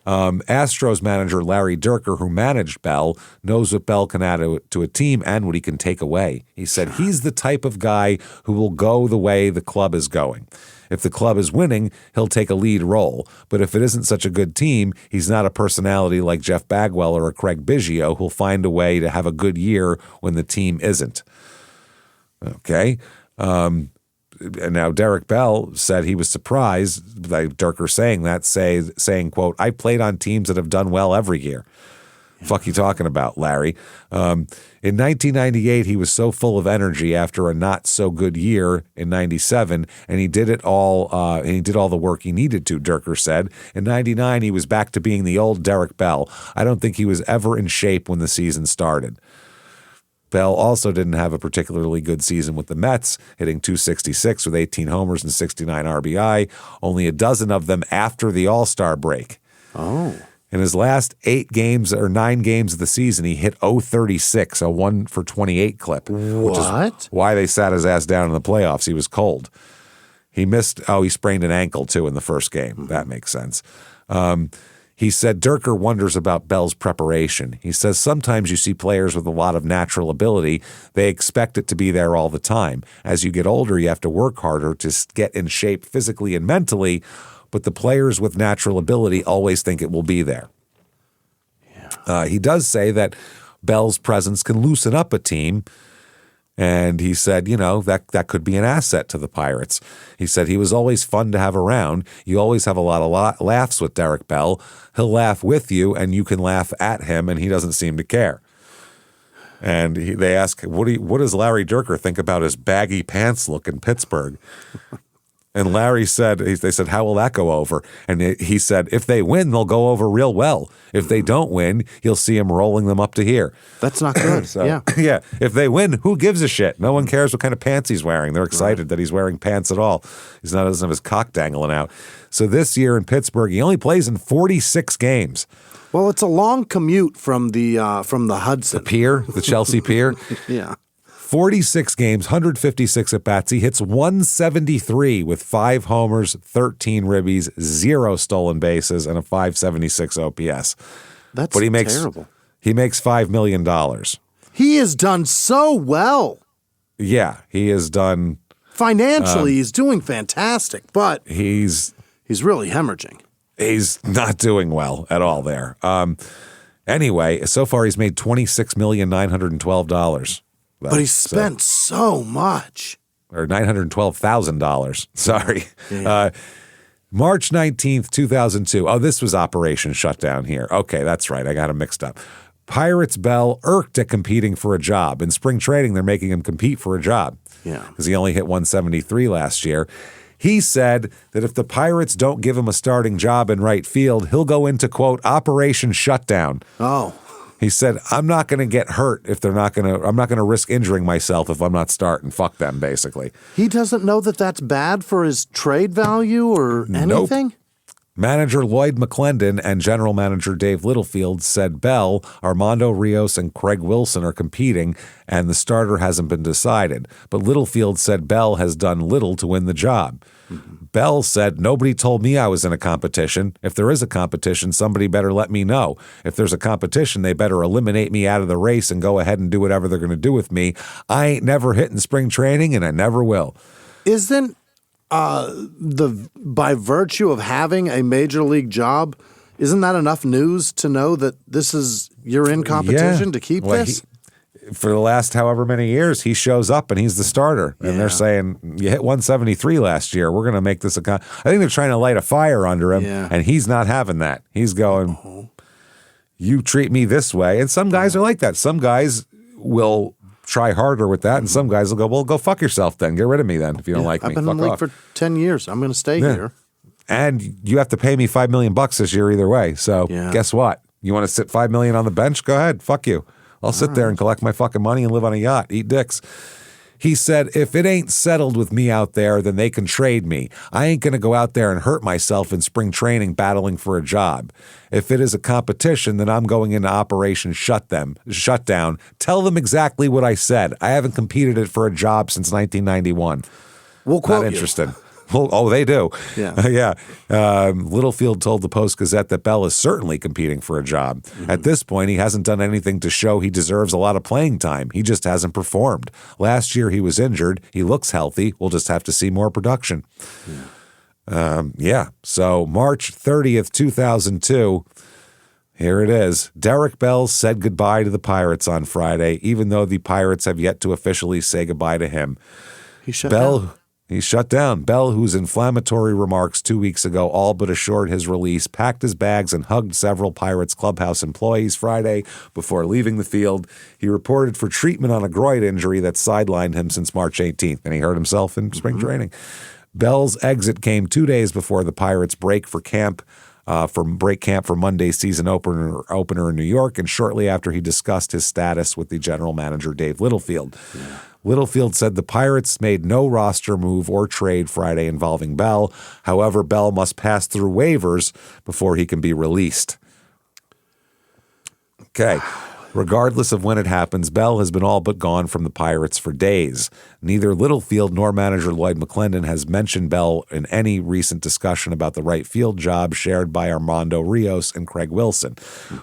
Astros manager Larry Dierker, who managed Bell, knows what Bell can add to a team and what he can take away. He said he's the type of guy who will go the way the club is going. If the club is winning, he'll take a lead role. But if it isn't such a good team, he's not a personality like Jeff Bagwell or a Craig Biggio who'll find a way to have a good year when the team isn't. Okay. And now Derek Bell said he was surprised by Dierker saying that, saying, quote, I played on teams that have done well every year. Fuck you talking about, Larry? In 1998, he was so full of energy after a not so good year in 97, and he did it all. And he did all the work he needed to. Dierker said. In 99, he was back to being the old Derek Bell. I don't think he was ever in shape when the season started. Bell also didn't have a particularly good season with the Mets, hitting .266 with 18 homers and 69 RBI, only a dozen of them after the All-Star break. Oh. In his last 9 games of the season, he hit .036, a 1-for-28 clip. Which is why they sat his ass down in the playoffs. He was cold. He sprained an ankle, too, in the first game. That makes sense. He said Dierker wonders about Bell's preparation. He says sometimes you see players with a lot of natural ability. They expect it to be there all the time. As you get older, you have to work harder to get in shape physically and mentally, but the players with natural ability always think it will be there. Yeah. He does say that Bell's presence can loosen up a team, and he said, that could be an asset to the Pirates. He said he was always fun to have around. You always have a lot of laughs with Derek Bell. He'll laugh with you, and you can laugh at him, and he doesn't seem to care. And they ask, what does Larry Dierker think about his baggy pants look in Pittsburgh? And Larry said, they said, how will that go over? And he said, if they win, they'll go over real well. If they don't win, you'll see him rolling them up to here. That's not good. Yeah. If they win, who gives a shit? No one cares what kind of pants he's wearing. They're excited that he's wearing pants at all. Doesn't have his cock dangling out. So this year in Pittsburgh, he only plays in 46 games. Well, it's a long commute from the Hudson. The pier, the Chelsea pier. Yeah. 46 games, 156 at-bats. He hits 173 with 5 homers, 13 ribbies, 0 stolen bases, and a .576 OPS. That's terrible. He makes $5 million. He has done so well. Yeah, he has done... Financially, he's doing fantastic, but... He's really hemorrhaging. He's not doing well at all there. Anyway, so far he's made $26,912. But he spent so much. Or $912,000. Sorry. Yeah. March 19th, 2002. Oh, this was Operation Shutdown here. Okay, that's right. I got him mixed up. Pirates Bell irked at competing for a job. In spring training, they're making him compete for a job. Yeah. Because he only hit 173 last year. He said that if the Pirates don't give him a starting job in right field, he'll go into, quote, Operation Shutdown. Oh. He said, I'm not going to get hurt if I'm not going to risk injuring myself if I'm not starting. Fuck them, basically. He doesn't know that that's bad for his trade value or anything? Nope. Manager Lloyd McClendon and general manager Dave Littlefield said Bell, Armando Rios, and Craig Wilson are competing, and the starter hasn't been decided. But Littlefield said Bell has done little to win the job. Mm-hmm. Bell said, nobody told me I was in a competition. If there is a competition, somebody better let me know. If there's a competition, they better eliminate me out of the race and go ahead and do whatever they're going to do with me. I ain't never hit in spring training, and I never will. Isn't by virtue of having a major league job, isn't that enough news to know that you're in competition to keep this? For the last however many years, he shows up and he's the starter. And they're saying, you hit 173 last year. We're going to make this I think they're trying to light a fire under him, and he's not having that. He's going, you treat me this way. And some guys are like that. Some guys will try harder with that, and some guys will go, well, go fuck yourself then. Get rid of me then if you don't like me. I've been in the league for 10 years. I'm going to stay here. And you have to pay me $5 million this year either way. So guess what? You want to sit $5 million on the bench? Go ahead. Fuck you. I'll sit there and collect my fucking money and live on a yacht, eat dicks. He said, if it ain't settled with me out there, then they can trade me. I ain't going to go out there and hurt myself in spring training battling for a job. If it is a competition, then I'm going into Operation Shutdown. Tell them exactly what I said. I haven't competed it for a job since 1991. We'll quote Not interested. Well, oh, they do. Yeah. Yeah. Littlefield told the Post-Gazette that Bell is certainly competing for a job. At this point, he hasn't done anything to show he deserves a lot of playing time. He just hasn't performed. Last year, he was injured. He looks healthy. We'll just have to see more production. So March 30th, 2002, here it is. Derek Bell said goodbye to the Pirates on Friday, even though the Pirates have yet to officially say goodbye to him. He shut down. He shut down. Bell, whose inflammatory remarks 2 weeks ago all but assured his release, packed his bags and hugged several Pirates clubhouse employees Friday before leaving the field. He reported for treatment on a groin injury that sidelined him since March 18th, and he hurt himself in spring training. Bell's exit came 2 days before the Pirates break camp for Monday's season opener in New York, and shortly after he discussed his status with the general manager, Dave Littlefield. Yeah. Littlefield said the Pirates made no roster move or trade Friday involving Bell. However, Bell must pass through waivers before he can be released. Okay. Regardless of when it happens, Bell has been all but gone from the Pirates for days. Neither Littlefield nor manager Lloyd McClendon has mentioned Bell in any recent discussion about the right field job shared by Armando Rios and Craig Wilson.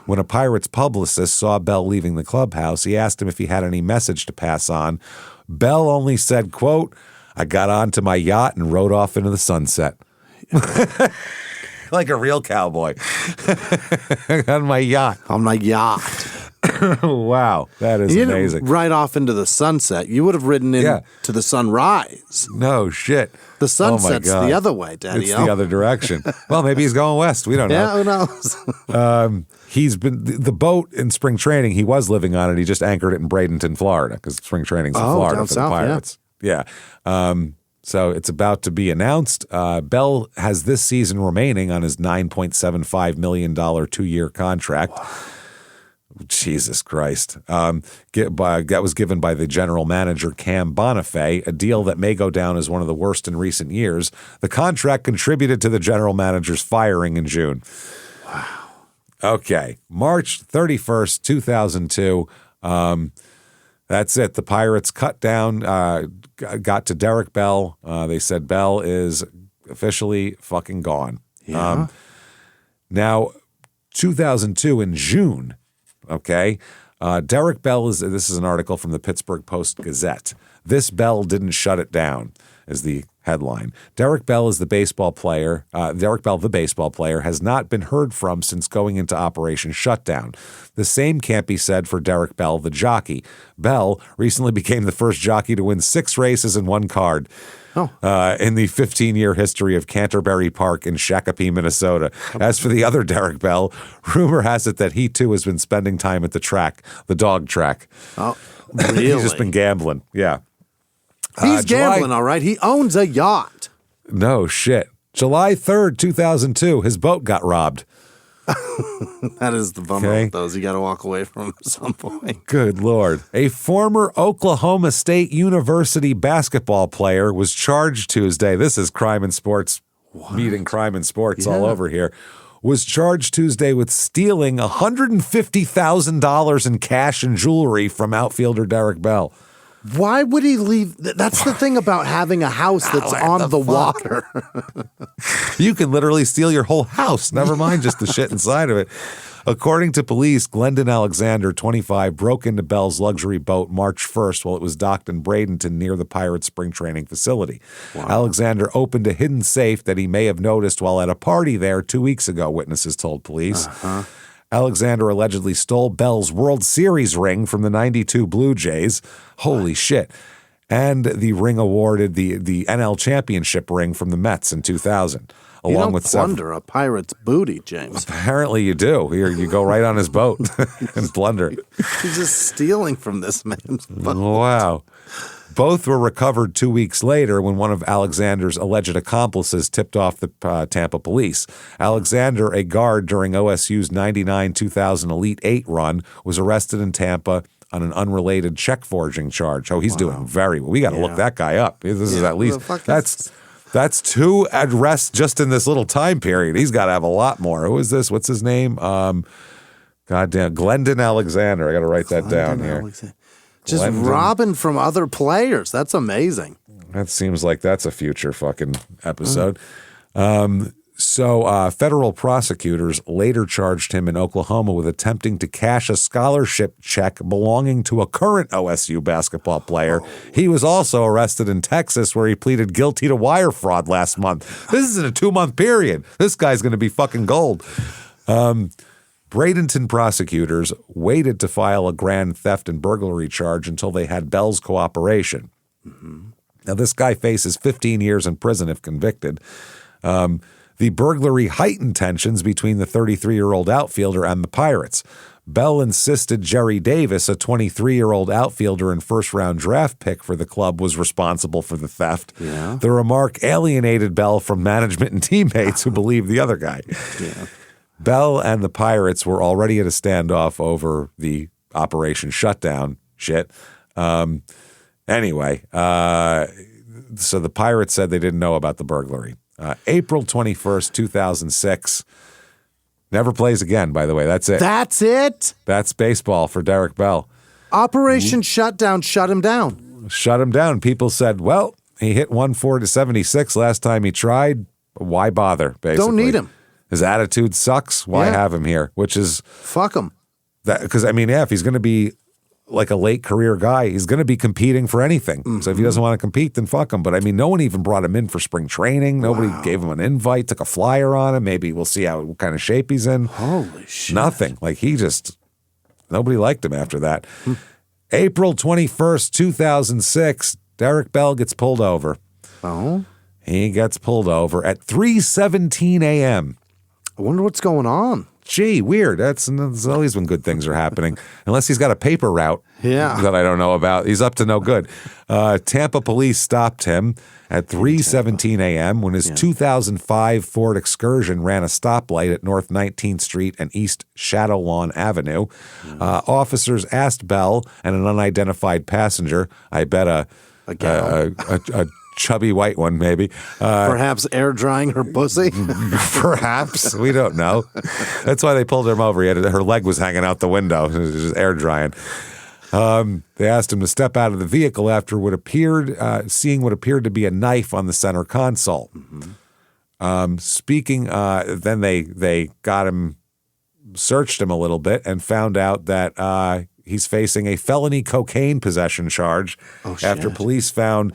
When a Pirates publicist saw Bell leaving the clubhouse, he asked him if he had any message to pass on. Bell only said, quote, "I got onto my yacht and rode off into the sunset." Like a real cowboy. On my yacht. On my yacht. Wow, that is amazing. Right off into the sunset. You would have ridden to the sunrise. No shit. The sunset's the other way, Daddy. It's the other direction. Well, maybe he's going west. We don't know. Yeah, who knows? He's been the boat in spring training. He was living on it. He just anchored it in Bradenton, Florida, because spring training's in Florida down for south, the Pirates. Yeah. So it's about to be announced. Bell has this season remaining on his $9.75 million 2-year contract. Wow. Jesus Christ. That was given by the general manager, Cam Bonifay, a deal that may go down as one of the worst in recent years. The contract contributed to the general manager's firing in June. Wow. Okay. March 31st, 2002. That's it. The Pirates cut down, got to Derek Bell. They said Bell is officially fucking gone. Yeah. Now, 2002 in June, okay, Derek Bell this is an article from the Pittsburgh Post-Gazette. This Bell didn't shut it down, is the headline. Derek Bell, the baseball player, has not been heard from since going into Operation Shutdown. The same can't be said for Derek Bell, the jockey. Bell recently became the first jockey to win 6 races in 1 card. In the 15-year history of Canterbury Park in Shakopee, Minnesota. As for the other Derek Bell, rumor has it that he too has been spending time at the track, the dog track. Oh, really? He's just been gambling. Yeah. He's gambling, all right. He owns a yacht. No shit. July 3rd, 2002, his boat got robbed. That is the bummer with those. You got to walk away from them at some point. Good Lord. A former Oklahoma State University basketball player was charged Tuesday. This is crime and sports, meeting crime and sports all over here. Was charged Tuesday with stealing $150,000 in cash and jewelry from outfielder Derek Bell. Why would he leave? That's the thing about having a house that's on the water. You can literally steal your whole house, never mind just the shit inside of it. According to police, Glendon Alexander, 25, broke into Bell's luxury boat March 1st while it was docked in Bradenton near the Pirates' spring training facility. Wow. Alexander opened a hidden safe that he may have noticed while at a party there 2 weeks ago, witnesses told police. Alexander allegedly stole Bell's World Series ring from the 92 Blue Jays. Holy shit. And the ring awarded the NL championship ring from the Mets in 2000. You don't plunder a pirate's booty, James. Apparently you do. Here, you go right on his boat and plunder. He's just stealing from this man's boat. Wow. Both were recovered 2 weeks later when one of Alexander's alleged accomplices tipped off the Tampa police. Alexander, a guard during OSU's 99-2000 Elite Eight run, was arrested in Tampa on an unrelated check forging charge. Oh, he's doing very well. We got to look that guy up. This is at least that's 2 arrests just in this little time period. He's got to have a lot more. Who is this? What's his name? Goddamn, Glendon Alexander. I got to write that down here. Just robbing from other players. That's amazing. That seems like that's a future fucking episode. So federal prosecutors later charged him in Oklahoma with attempting to cash a scholarship check belonging to a current OSU basketball player. He was also arrested in Texas where he pleaded guilty to wire fraud last month. This is in a 2-month period. This guy's going to be fucking gold. Bradenton prosecutors waited to file a grand theft and burglary charge until they had Bell's cooperation. Now, this guy faces 15 years in prison if convicted. The burglary heightened tensions between the 33-year-old outfielder and the Pirates. Bell insisted Jerry Davis, a 23-year-old outfielder and first-round draft pick for the club, was responsible for the theft. Yeah. The remark alienated Bell from management and teammates who believed the other guy. Yeah. Bell and the Pirates were already at a standoff over the Operation Shutdown shit. Anyway, so the Pirates said they didn't know about the burglary. April 21st, 2006. Never plays again, by the way. That's it. That's it? That's baseball for Derek Bell. Operation Shutdown shut him down. Shut him down. People said, well, he hit 140-76 last time he tried. Why bother, basically? Don't need him. His attitude sucks. Why have him here? Which is... Fuck him. Because, I mean, if he's going to be like a late career guy, he's going to be competing for anything. So if he doesn't want to compete, then fuck him. But, I mean, no one even brought him in for spring training. Nobody gave him an invite, took a flyer on him. Maybe we'll see what kind of shape he's in. Holy shit. Nothing. Like, nobody liked him after that. April 21st, 2006, Derek Bell gets pulled over. Oh? He gets pulled over at 3:17 a.m. I wonder what's going on. Gee, weird. That's always when good things are happening. Unless he's got a paper route that I don't know about. He's up to no good. Tampa police stopped him at 3:17 a.m. when his 2005 Ford Excursion ran a stoplight at North 19th Street and East Shadowlawn Avenue. Officers asked Bell and an unidentified passenger, I bet a chubby white one, maybe. Perhaps air drying her pussy? Perhaps. We don't know. That's why they pulled him over. Her leg was hanging out the window. It was just air drying. They asked him to step out of the vehicle after seeing what appeared to be a knife on the center console. Then they got him, searched him a little bit, and found out that he's facing a felony cocaine possession charge after police found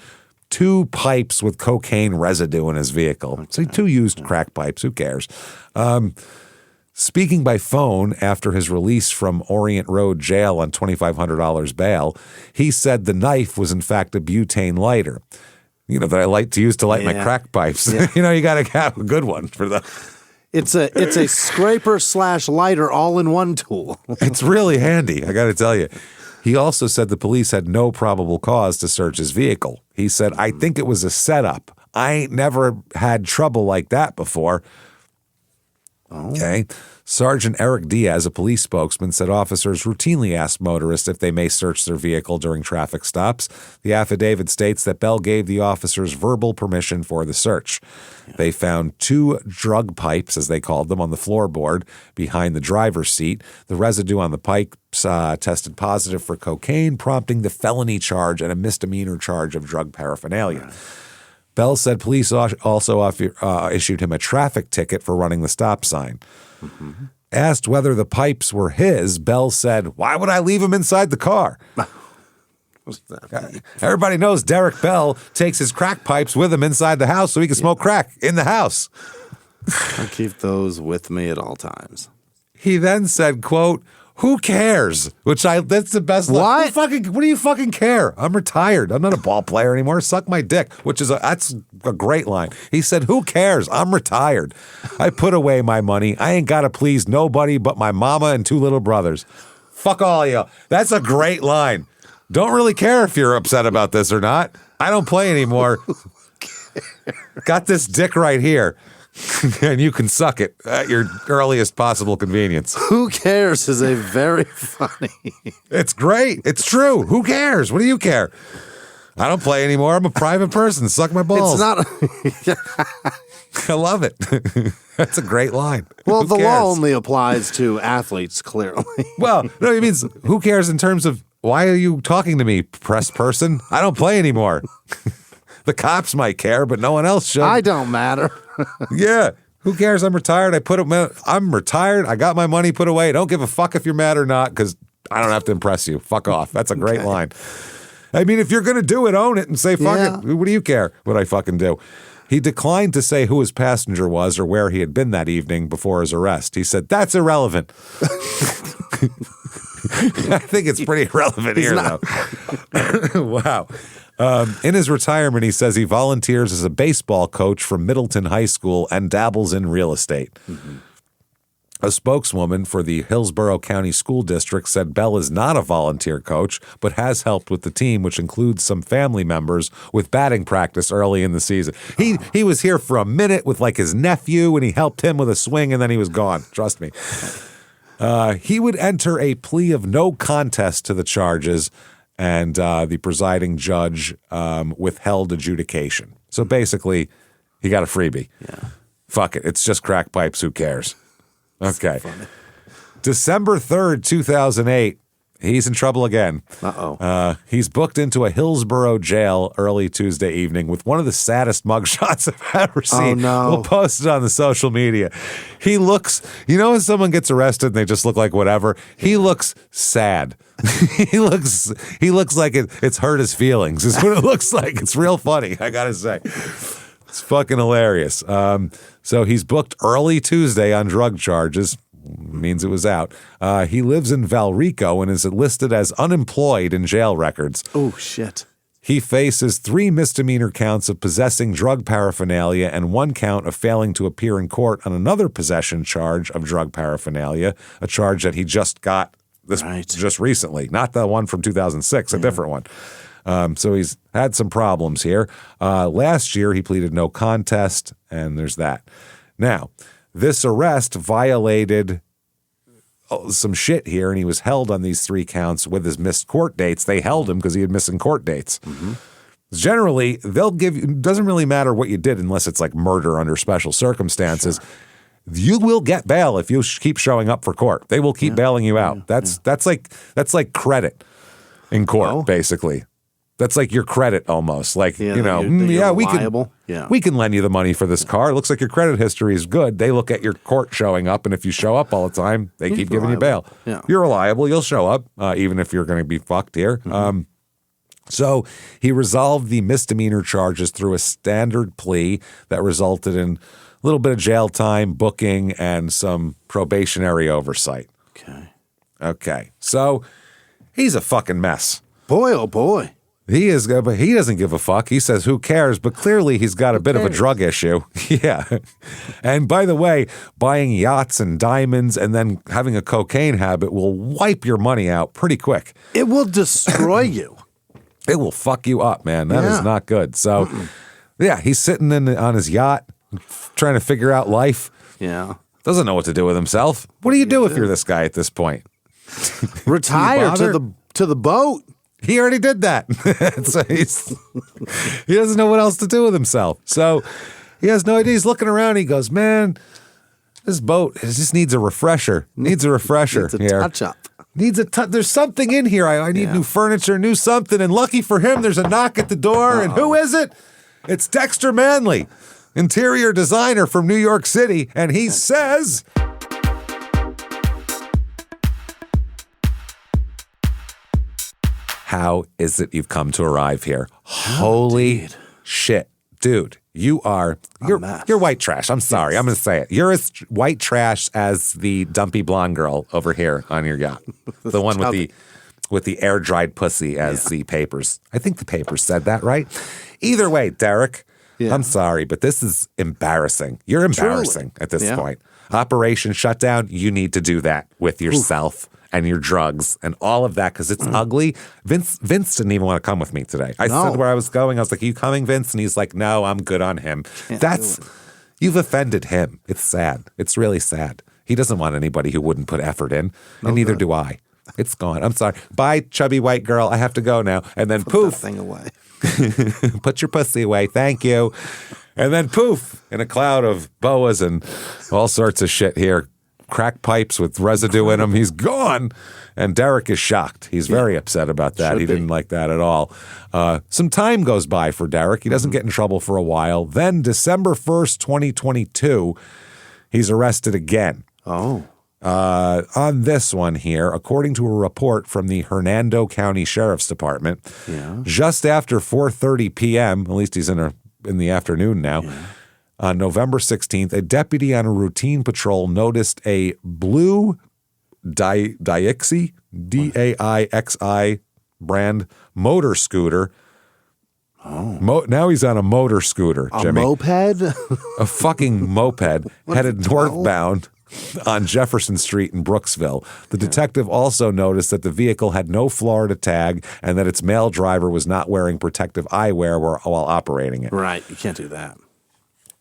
2 pipes with cocaine residue in his vehicle. So 2 used crack pipes. Who cares? Speaking by phone after his release from Orient Road Jail on $2,500 bail, he said the knife was in fact a butane lighter, that I like to use to light my crack pipes. Yeah. You got to have a good one for that. It's a scraper / lighter all-in-one tool. It's really handy, I got to tell you. He also said the police had no probable cause to search his vehicle. He said, I think it was a setup. I ain't never had trouble like that before. Okay. Sergeant Eric Diaz, a police spokesman, said officers routinely ask motorists if they may search their vehicle during traffic stops. The affidavit states that Bell gave the officers verbal permission for the search. They found 2 drug pipes, as they called them, on the floorboard behind the driver's seat. The residue on the pipes tested positive for cocaine, prompting the felony charge and a misdemeanor charge of drug paraphernalia. Bell said police also issued him a traffic ticket for running the stop sign. Asked whether the pipes were his, Bell said, why would I leave him inside the car? Everybody knows Derek Bell takes his crack pipes with him inside the house so he can smoke crack in the house. I keep those with me at all times. He then said, quote, who cares? That's the best line. What do you fucking care? I'm retired. I'm not a ball player anymore. Suck my dick, that's a great line. He said, who cares? I'm retired. I put away my money. I ain't got to please nobody but my mama and 2 little brothers. Fuck all you. That's a great line. Don't really care if you're upset about this or not. I don't play anymore. Got this dick right here. and you can suck it at your earliest possible convenience. Who cares is a very funny. It's great. It's true. Who cares? What do you care? I don't play anymore. I'm a private person. Suck my balls. It's not. I love it. That's a great line. Well, Who the cares? law only applies to athletes, clearly. Well, no, it means who cares in terms of why are you talking to me, press person? I don't play anymore. The cops might care, but no one else should. I don't matter. Yeah. Who cares? I'm retired. I'm retired. I got my money put away. Don't give a fuck if you're mad or not because I don't have to impress you. Fuck off. That's a great line. I mean, if you're going to do it, own it and say, fuck it. What do you care what I fucking do? He declined to say who his passenger was or where he had been that evening before his arrest. He said, that's irrelevant. I think it's pretty irrelevant here, though. Wow. In his retirement, he says he volunteers as a baseball coach from Middleton High School and dabbles in real estate. Mm-hmm. A spokeswoman for the Hillsborough County School District said Bell is not a volunteer coach, but has helped with the team, which includes some family members with batting practice early in the season. He was here for a minute with like his nephew, and he helped him with a swing, and then he was gone. Trust me. He would enter a plea of no contest to the charges, and the presiding judge withheld adjudication. So basically, he got a freebie. Yeah. Fuck it. It's just crack pipes. Who cares? Okay. December 3rd, 2008, he's in trouble again. Uh-oh. He's booked into a Hillsborough jail early Tuesday evening with one of the saddest mugshots I've ever seen. Oh, no. We'll post it on the social media. He looks, you know when someone gets arrested and they just look like whatever? He looks sad. he looks like it's hurt his feelings is what it looks like. It's real funny, I gotta say. It's fucking hilarious. So he's booked early Tuesday on drug charges. Means it was out. He lives in Valrico and is listed as unemployed in jail records. Oh, shit. He faces 3 misdemeanor counts of possessing drug paraphernalia and 1 count of failing to appear in court on another possession charge of drug paraphernalia, a charge that he just got just recently, not the one from 2006, a different one. So he's had some problems here. Last year, he pleaded no contest, and there's that. Now, this arrest violated some shit here, and he was held on these 3 counts with his missed court dates. They held him because he had missing court dates. Mm-hmm. Generally, they'll give you, it doesn't really matter what you did unless it's like murder under special circumstances. Sure. You will get bail if you keep showing up for court. They will keep bailing you out. That's like credit in court, basically. That's like your credit almost. Like, we can lend you the money for this car. It looks like your credit history is good. They look at your court showing up, and if you show up all the time, they keep giving you bail. Yeah. You're reliable. You'll show up, even if you're going to be fucked here. Mm-hmm. So he resolved the misdemeanor charges through a standard plea that resulted in a little bit of jail time, booking, and some probationary oversight. Okay. So he's a fucking mess. Boy, oh boy. He is, but he doesn't give a fuck. He says, who cares? But clearly he's got a bit of a drug issue. Yeah. And by the way, buying yachts and diamonds and then having a cocaine habit will wipe your money out pretty quick. It will destroy you. It will fuck you up, man. That is not good. So, he's sitting on his yacht trying to figure out life. Yeah. Doesn't know what to do with himself. What do you do if you're this guy at this point? Retire to the boat. He already did that. So he doesn't know what else to do with himself. So he has no idea. He's looking around. He goes, man, this boat, it just needs a refresher. Needs a touch-up. There's something in here. I need new furniture, new something. And lucky for him, there's a knock at the door. And who is it? It's Dexter Manley, interior designer from New York City. And he says... How is it you've come to arrive here? Holy shit. Dude, you're white trash. I'm sorry. I'm going to say it. You're as white trash as the dumpy blonde girl over here on your yacht. The one with the air-dried pussy as the papers. I think the papers said that, right? Either way, Derek, I'm sorry, but this is embarrassing. You're embarrassing at this point. Operation Shutdown, you need to do that with yourself. And your drugs and all of that because it's ugly. Vince didn't even want to come with me today. I said where I was going. I was like, are you coming, Vince? And he's like, no, I'm good on him. You've offended him. It's sad. It's really sad. He doesn't want anybody who wouldn't put effort in, and neither do I. It's gone. I'm sorry. Bye, chubby white girl. I have to go now. And then poof. Put that thing away. Put your pussy away. Thank you. And then poof, in a cloud of boas and all sorts of shit here, crack pipes with residue in them. He's gone. And Derek is shocked. He's very upset about that. He didn't like that at all. Some time goes by for Derek. He doesn't get in trouble for a while. Then December 1st, 2022, he's arrested again. Oh. On this one here, according to a report from the Hernando County Sheriff's Department, just after 4:30 p.m., at least he's in the afternoon now, on November 16th, a deputy on a routine patrol noticed a blue Daixi, Daixi brand motor scooter. Oh. Now he's on a motor scooter, Jimmy. A moped? A fucking moped headed northbound on Jefferson Street in Brooksville. The detective also noticed that the vehicle had no Florida tag and that its male driver was not wearing protective eyewear while operating it. Right. You can't do that.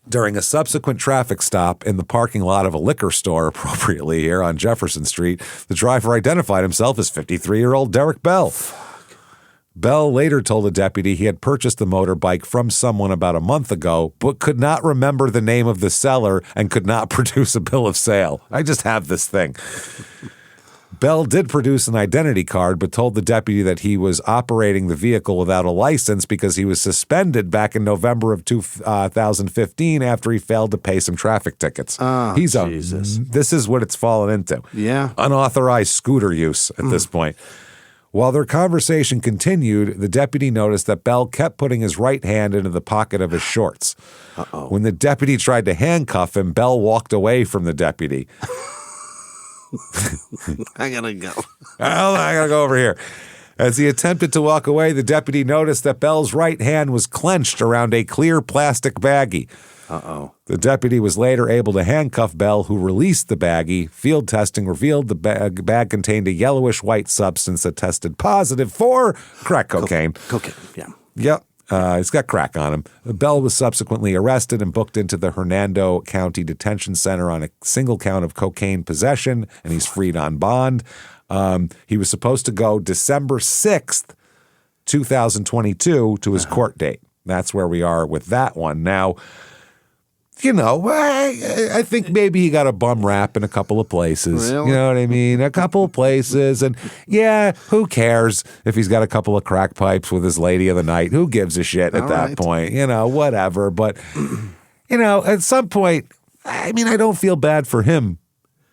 During a subsequent traffic stop in the parking lot of a liquor store, appropriately here on Jefferson Street, the driver identified himself as 53-year-old Derek Bell. Bell later told the deputy he had purchased the motorbike from someone about a month ago, but could not remember the name of the seller and could not produce a bill of sale. I just have this thing. Bell did produce an identity card, but told the deputy that he was operating the vehicle without a license because he was suspended back in November of 2015 after he failed to pay some traffic tickets. Oh, Jesus. This is what it's fallen into. Yeah. Unauthorized scooter use at this point. While their conversation continued, the deputy noticed that Bell kept putting his right hand into the pocket of his shorts. Uh-oh. When the deputy tried to handcuff him, Bell walked away from the deputy. I gotta go. Well, I gotta go over here. As he attempted to walk away, the deputy noticed that Bell's right hand was clenched around a clear plastic baggie. Uh-oh. The deputy was later able to handcuff Bell, who released the baggie. Field testing revealed the bag contained a yellowish-white substance that tested positive for crack cocaine. Cocaine, yeah. Yep. He's got crack on him. Bell was subsequently arrested and booked into the Hernando County Detention Center on a single count of cocaine possession, and he's freed on bond. He was supposed to go December 6th, 2022 to his court date. That's where we are with that one. Now, you know, I think maybe he got a bum rap in a couple of places. Really? You know what I mean? A couple of places. And yeah, who cares if he's got a couple of crack pipes with his lady of the night? Who gives a shit at that point? You know, whatever. But, you know, at some point, I mean, I don't feel bad for him.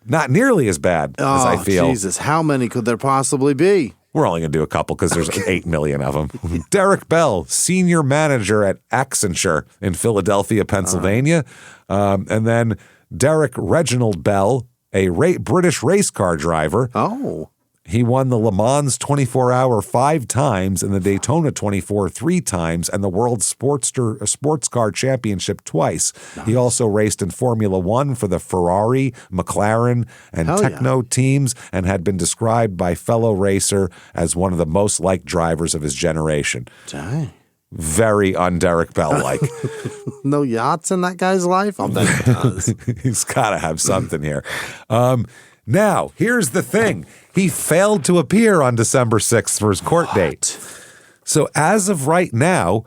Not nearly as bad as I feel. Jesus, how many could there possibly be? We're only going to do a couple because there's 8 million of them. Derek Bell, senior manager at Accenture in Philadelphia, Pennsylvania. And then Derek Reginald Bell, a British race car driver. Oh. He won the Le Mans 24-hour 5 times and the Daytona 24 3 times and the World Sports Car Championship twice. Nice. He also raced in Formula One for the Ferrari, McLaren, and Techno teams and had been described by fellow racer as one of the most liked drivers of his generation. Dang. Very un-Derek Bell-like. No yachts in that guy's life? I'll bet he does. He's got to have something here. Now, here's the thing. He failed to appear on December 6th for his court date. So as of right now,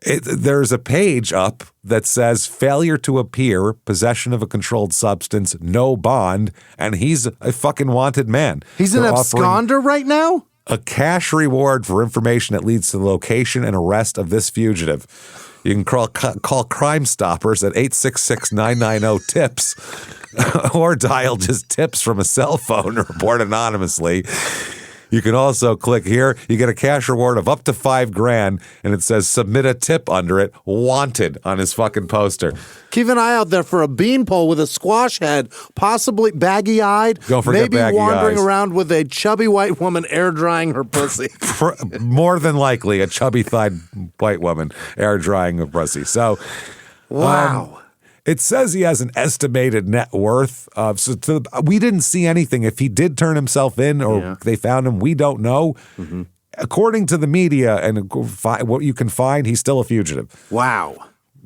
there's a page up that says failure to appear, possession of a controlled substance, no bond, and he's a fucking wanted man. He's an absconder right now? A cash reward for information that leads to the location and arrest of this fugitive. You can call Crime Stoppers at 866-990-TIPS or dial just tips from a cell phone or report anonymously. You can also click here. You get a cash reward of up to $5,000, and it says submit a tip under it, wanted on his fucking poster. Keep an eye out there for a beanpole with a squash head, possibly baggy-eyed. Don't forget maybe baggy wandering eyes. Around with a chubby white woman air drying her pussy. More than likely, a chubby-thighed white woman air drying her pussy. So, wow. It says he has an estimated net worth of. We didn't see anything. If he did turn himself in or they found him, we don't know. According to the media and what you can find, he's still a fugitive. Wow.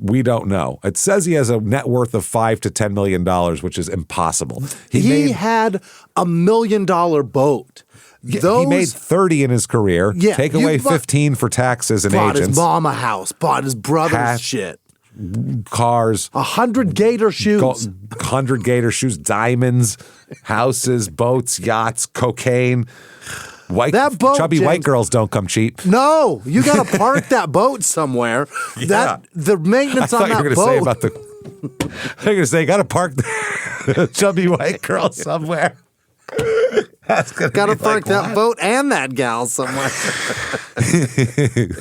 We don't know. It says he has a net worth of $5 to $10 million, which is impossible. He had $1 million boat. He made 30 in his career. Yeah, Take away 15 for taxes and bought agents. His mom a house, bought his brother's shit. Cars. 100 gator shoes. 100 gator shoes, diamonds, houses, boats, yachts, cocaine. That boat, chubby James, white girls don't come cheap. No, you got to park that boat somewhere. Yeah. The maintenance on that boat. I thought you were going to say you got to park the chubby white girl somewhere. Got to park that boat and that gal somewhere.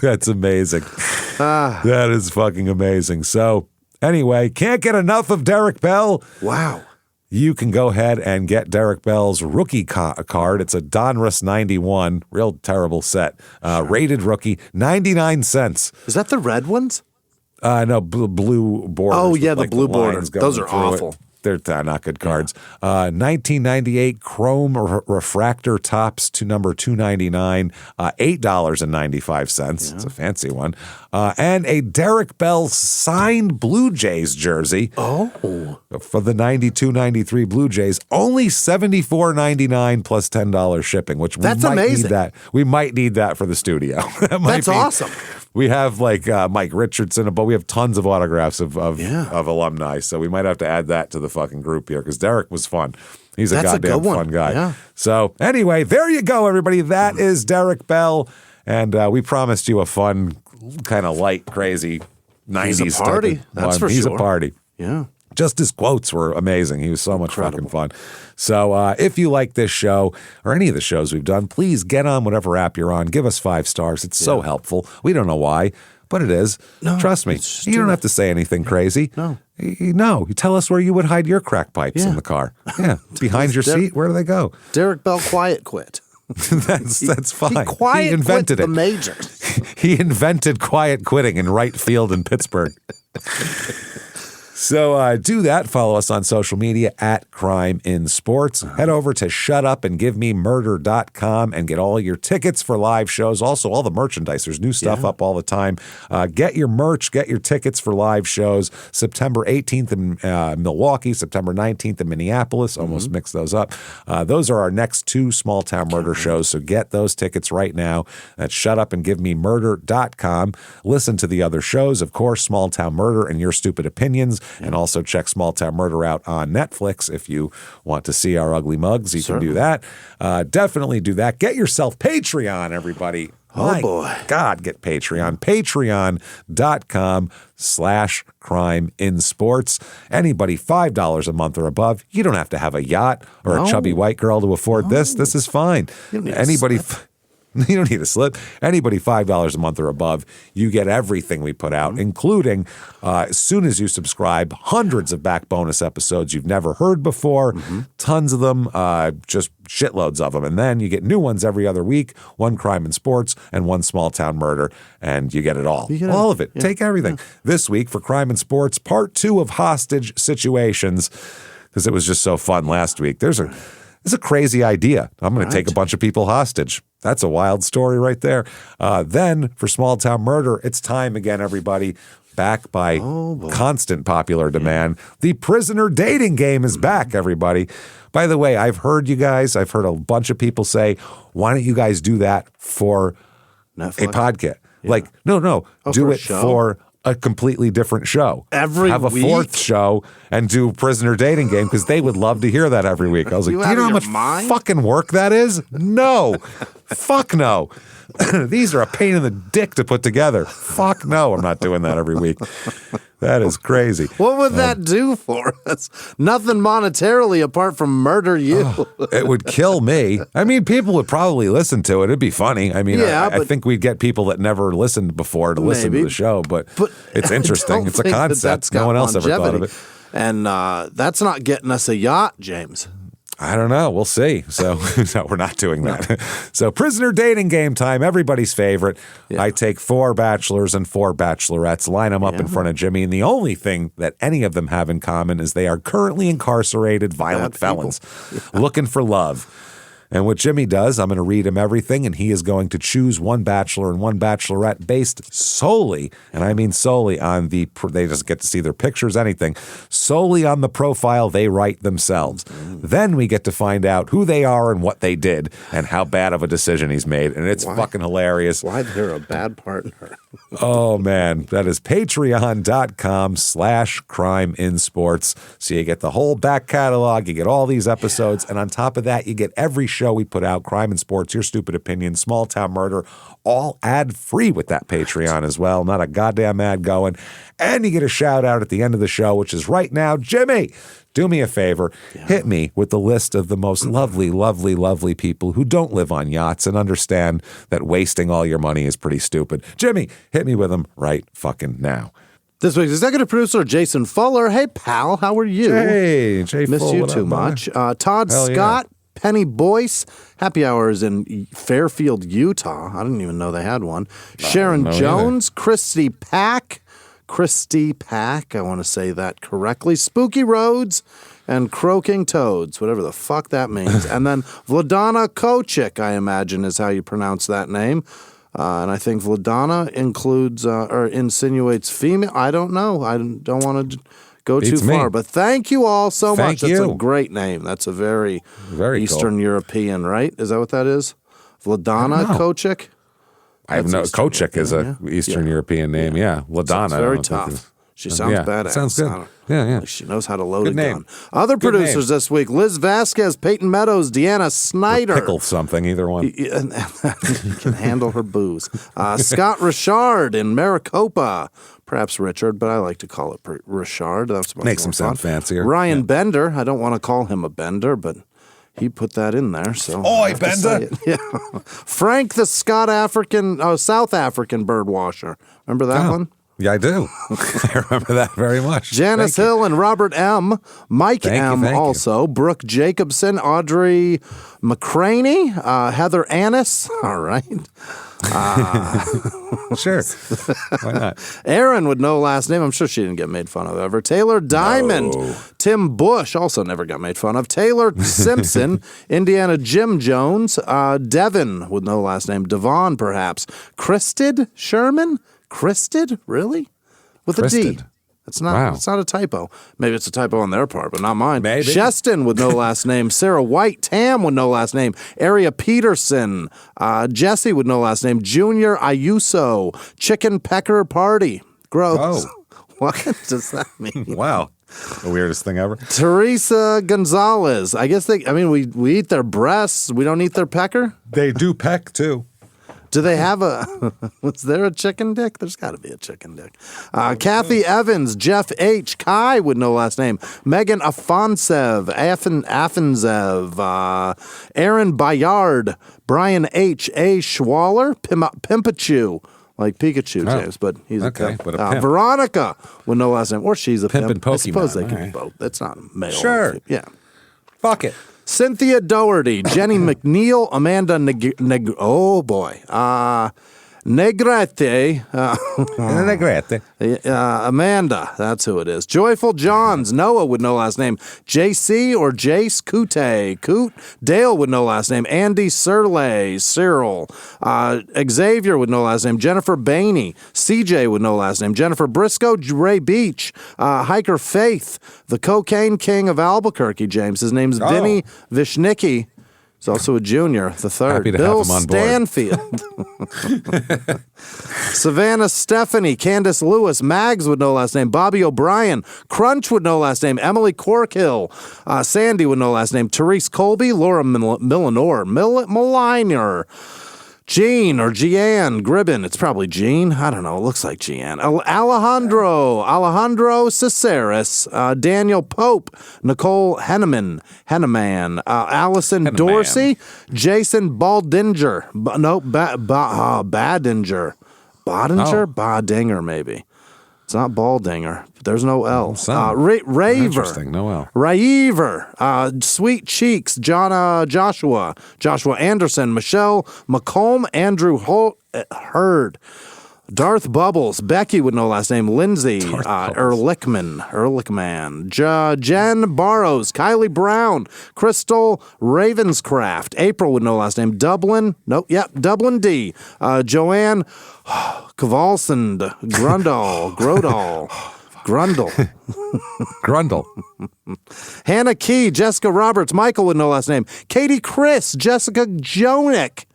That's amazing. That is fucking amazing. So anyway, can't get enough of Derek Bell. Wow. You can go ahead and get Derek Bell's rookie card. It's a Donruss 91, real terrible set. Rated rookie, 99 cents. Is that the red ones? No, blue borders. Oh, yeah, the blue borders. Those are awful. They're not good cards. 1998 Chrome Refractor Tops to number 299, $8.95. It's a fancy one. And a Derek Bell signed Blue Jays jersey. Oh. For the 92-93 Blue Jays, only $74.99 plus $10 shipping, which That's we might amazing. need that. We might need that for the studio. That's awesome. We have like Mike Richardson, but we have tons of autographs of alumni, so we might have to add that to the fucking group here because Derek was fun. He's a goddamn fun guy. Yeah. So anyway, there you go, everybody. That is Derek Bell, and we promised you a fun, kind of light, crazy 90s He's a party. type of That's one. for He's sure. a party. Yeah. Just his quotes were amazing. He was so much fucking fun. So if you like this show or any of the shows we've done, please get on whatever app you're on. Give us 5 stars. It's so helpful. We don't know why, but it is. No, Trust me. You don't have to say anything crazy. No. No. You tell us where you would hide your crack pipes in the car. Yeah. Behind your seat. Where do they go? Derek Bell quiet quit. That's fine. He invented quit it. the majors. He invented quiet quitting in right field in Pittsburgh. So do that. Follow us on social media at Crime in Sports. Head over to shutupandgivememurder.com and get all your tickets for live shows. Also, all the merchandise. There's new stuff up all the time. Get your merch. Get your tickets for live shows. September 18th in Milwaukee. September 19th in Minneapolis. Almost mixed those up. Those are our next 2 small town murder shows. So get those tickets right now at shutupandgivememurder.com. Listen to the other shows. Of course, Small Town Murder and Your Stupid Opinions. And also check Small Town Murder out on Netflix if you want to see our ugly mugs. You can do that. Definitely do that. Get yourself Patreon, everybody. Oh, boy. God, get Patreon. Patreon.com/crime in sports. Anybody $5 a month or above. You don't have to have a yacht or a chubby white girl to afford this. This is fine. Anybody... You don't need a slip. Anybody $5 a month or above, you get everything we put out, including, as soon as you subscribe, hundreds of back bonus episodes you've never heard before, tons of them, just shitloads of them. And then you get new ones every other week, 1 Crime in Sports and 1 Small Town Murder, and you get it all. All of it. Yeah. Take everything. This week for Crime in Sports, part 2 of hostage situations, because it was just so fun last week. It's a crazy idea. I'm going to take a bunch of people hostage. That's a wild story right there. Then for Small Town Murder, it's time again, everybody. Back by constant popular demand. The prisoner dating game is back, everybody. By the way, I've heard a bunch of people say, why don't you guys do that for Netflix? A podcast? Yeah. Like, no, do it for a completely different show. Have a 4th show and do prisoner dating game because they would love to hear that every week. I was like, do you know how much fucking work that is? No. Fuck no. These are a pain in the dick to put together. Fuck no, I'm not doing that every week. That is crazy. What would that do for us? Nothing monetarily apart from murder you. It would kill me. I mean, people would probably listen to it. It'd be funny. I mean, I think we'd get people that never listened before to listen to the show, but it's interesting. It's a concept. No one else ever thought of it. And that's not getting us a yacht, James. I don't know. We'll see. So no, we're not doing that. So prisoner dating game time, everybody's favorite. Yeah. I take 4 bachelors and 4 bachelorettes, line them up in front of Jimmy, and the only thing that any of them have in common is they are currently incarcerated violent felons looking for love. And what Jimmy does, I'm going to read him everything, and he is going to choose one bachelor and one bachelorette based solely, and I mean solely on they just get to see their pictures, anything, solely on the profile they write themselves. Then we get to find out who they are and what they did and how bad of a decision he's made, and it's fucking hilarious. Why they're a bad partner. Oh, man. That is patreon.com/crimeinsports. So you get the whole back catalog, you get all these episodes, and on top of that, you get every show we put out, Crime and Sports, Your Stupid Opinion, Small Town Murder, all ad-free with that Patreon as well. Not a goddamn ad going. And you get a shout-out at the end of the show, which is right now. Jimmy, do me a favor. Hit me with the list of the most lovely, lovely, lovely people who don't live on yachts and understand that wasting all your money is pretty stupid. Jimmy, hit me with them right fucking now. This week's executive producer, Jason Fuller. Hey, pal, how are you? Hey, Jay Miss Full, you what too up, much. brother? Todd Hell Scott, Penny Boyce. Happy hours in Fairfield, Utah. I didn't even know they had one. Sharon know Jones, Christy Pack, I want to say that correctly. Spooky Roads and Croaking Toads, whatever the fuck that means. And then Vladana Kochik, I imagine is how you pronounce that name. And I think Vladana includes or insinuates female. I don't know. I don't want to go too far. But thank you all so much. That's a great name. That's a very Eastern cool. European, right? Is that what that is? Vladana Kochik? I have no. Kochik is a Eastern European name. Yeah, Vladana. Sounds very tough. She sounds badass. Sounds good. Yeah. She knows how to load Good a name. gun. Other Good producers this week: Liz Vasquez, Peyton Meadows, Deanna Snyder. Pickle something, either one. You can handle her booze. Scott Richard in Maricopa. Perhaps Richard, but I like to call it Richard. That's much Makes more him sound fun. fancier. Ryan Bender. I don't want to call him a bender, but he put that in there. So Oi, Bender. Yeah. Frank, the South African bird washer. Remember that one? Yeah, I do. I remember that very much. Janice Hill and Robert M. Mike M. Thank also. Brooke Jacobson, Audrey McCraney, Heather Annis. All right. Sure. Why not? Aaron with no last name. I'm sure she didn't get made fun of ever. Taylor Diamond. No. Tim Bush also never got made fun of. Taylor Simpson. Indiana Jim Jones. Devin with no last name. Devon, perhaps. Christed Sherman. Christed? Really? With a D. It's not. Wow. It's not a typo. Maybe it's a typo on their part, but not mine. Maybe. Sheston with no last name. Sarah White. Tam with no last name. Aria Peterson. Jesse with no last name. Junior Ayuso. Chicken Pecker Party. Gross. Oh. What does that mean? Wow. The weirdest thing ever. Teresa Gonzalez. I guess we eat their breasts. We don't eat their pecker. They do peck, too. Do they have was there a chicken dick? There's got to be a chicken dick. Kathy Evans, Jeff H. Kai with no last name. Megan Afansev, Aaron Bayard, Brian H. A. Schwaller, Pimpachu. Like Pikachu, James, but he's a pimp. But a pimp. Veronica with no last name. Or she's a pimp. Pimp and I suppose they Pokemon, can all be both. That's not male. Sure. Yeah. Fuck it. Cynthia Doherty, Jenny McNeil, Amanda oh boy, Negrete, Amanda, that's who it is. Joyful Johns, Noah with no last name, JC or Jace Coot, Dale with no last name, Andy Cyril, Xavier with no last name, Jennifer Bainey, CJ with no last name, Jennifer Briscoe, Ray Beach, Hiker Faith, the Cocaine King of Albuquerque, James. His name's Vinny Vishnicki. He's also a junior, the third. Happy to Bill have him on board. Stanfield. Savannah Stephanie, Candace Lewis, Mags with no last name, Bobby O'Brien, Crunch with no last name, Emily Corkhill, Sandy with no last name, Therese Colby, Laura Milliner, Jean or Jeanne Gribben. It's probably Jean. I don't know. It looks like Jeanne. Alejandro Caceres, Daniel Pope, Nicole Henneman, Allison Dorsey, Jason Baldinger. Badinger. Badinger, maybe. It's not Baldinger. There's no L. Raver. Interesting. No L. Raver. Sweet Cheeks. Joshua Anderson. Michelle McComb. Andrew Hurd. Darth Bubbles, Becky with no last name, Lindsay, Ehrlichman, Jen Barrows, Kylie Brown, Crystal Ravenscraft, April with no last name, Dublin D, Joanne Kvalsund, Grundle. Hannah Key, Jessica Roberts, Michael with no last name, Katie Chris, Jessica Jonick,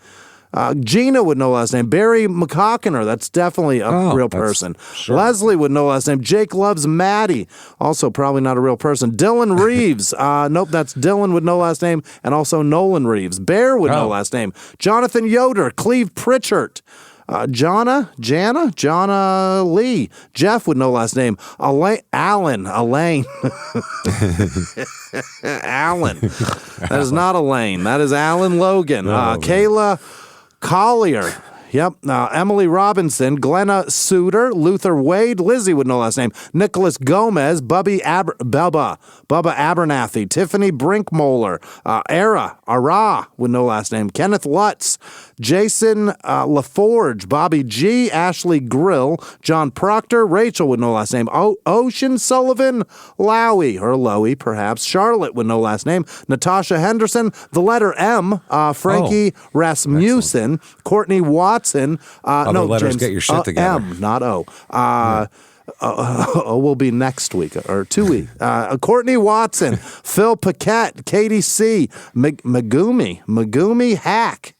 Gina with no last name, Barry McCockiner, that's definitely a real person. Sure. Leslie with no last name, Jake loves Maddie, also probably not a real person. Dylan Reeves, nope, that's Dylan with no last name, and also Nolan Reeves. Bear with no last name, Jonathan Yoder, Cleve Pritchard, Jana Lee, Jeff with no last name, Elaine. Alan. That is not Elaine. That is Alan Logan. Kayla Collier. Yep. Emily Robinson, Glenna Suter, Luther Wade, Lizzie with no last name, Nicholas Gomez, Bubba Abernathy, Tiffany Brinkmoller, Ara with no last name, Kenneth Lutz, Jason LaForge, Bobby G, Ashley Grill, John Proctor, Rachel with no last name, Ocean Sullivan, Lowy perhaps, Charlotte with no last name, Natasha Henderson, the letter M, Frankie Rasmussen, Courtney Watson. Other letters, James, get your shit together. M, not O. Will be next week or 2 weeks. Courtney Watson, Phil Paquette, Katie C, Megumi Hack.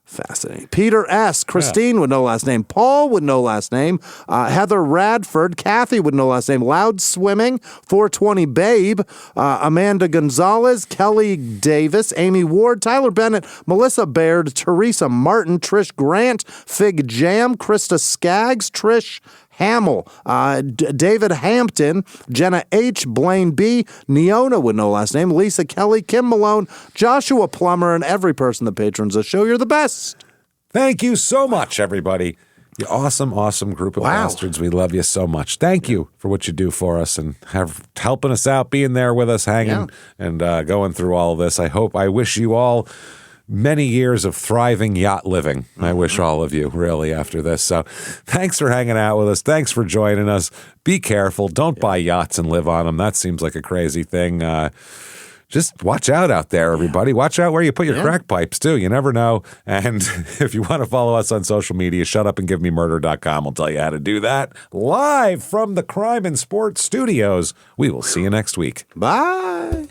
Fascinating. Peter S., Christine with no last name, Paul with no last name, Heather Radford, Kathy with no last name, Loud Swimming, 420 Babe, Amanda Gonzalez, Kelly Davis, Amy Ward, Tyler Bennett, Melissa Baird, Teresa Martin, Trish Grant, Fig Jam, Krista Skaggs, Trish Hamill, David Hampton, Jenna H., Blaine B., Neona with no last name, Lisa Kelly, Kim Malone, Joshua Plummer, and every person that patrons the show. You're the best. Thank you so much, everybody. You awesome group of bastards. We love you so much. Thank you for what you do for us and helping us out, being there with us, hanging, and going through all of this. I wish you all many years of thriving yacht living. I wish all of you, really, after this. So thanks for hanging out with us. Thanks for joining us. Be careful. Don't buy yachts and live on them. That seems like a crazy thing. Just watch out there, everybody. Watch out where you put your crack pipes, too. You never know. And if you want to follow us on social media, shutupandgivememurder.com will tell you how to do that. Live from the Crime and Sports Studios. We will see you next week. Bye.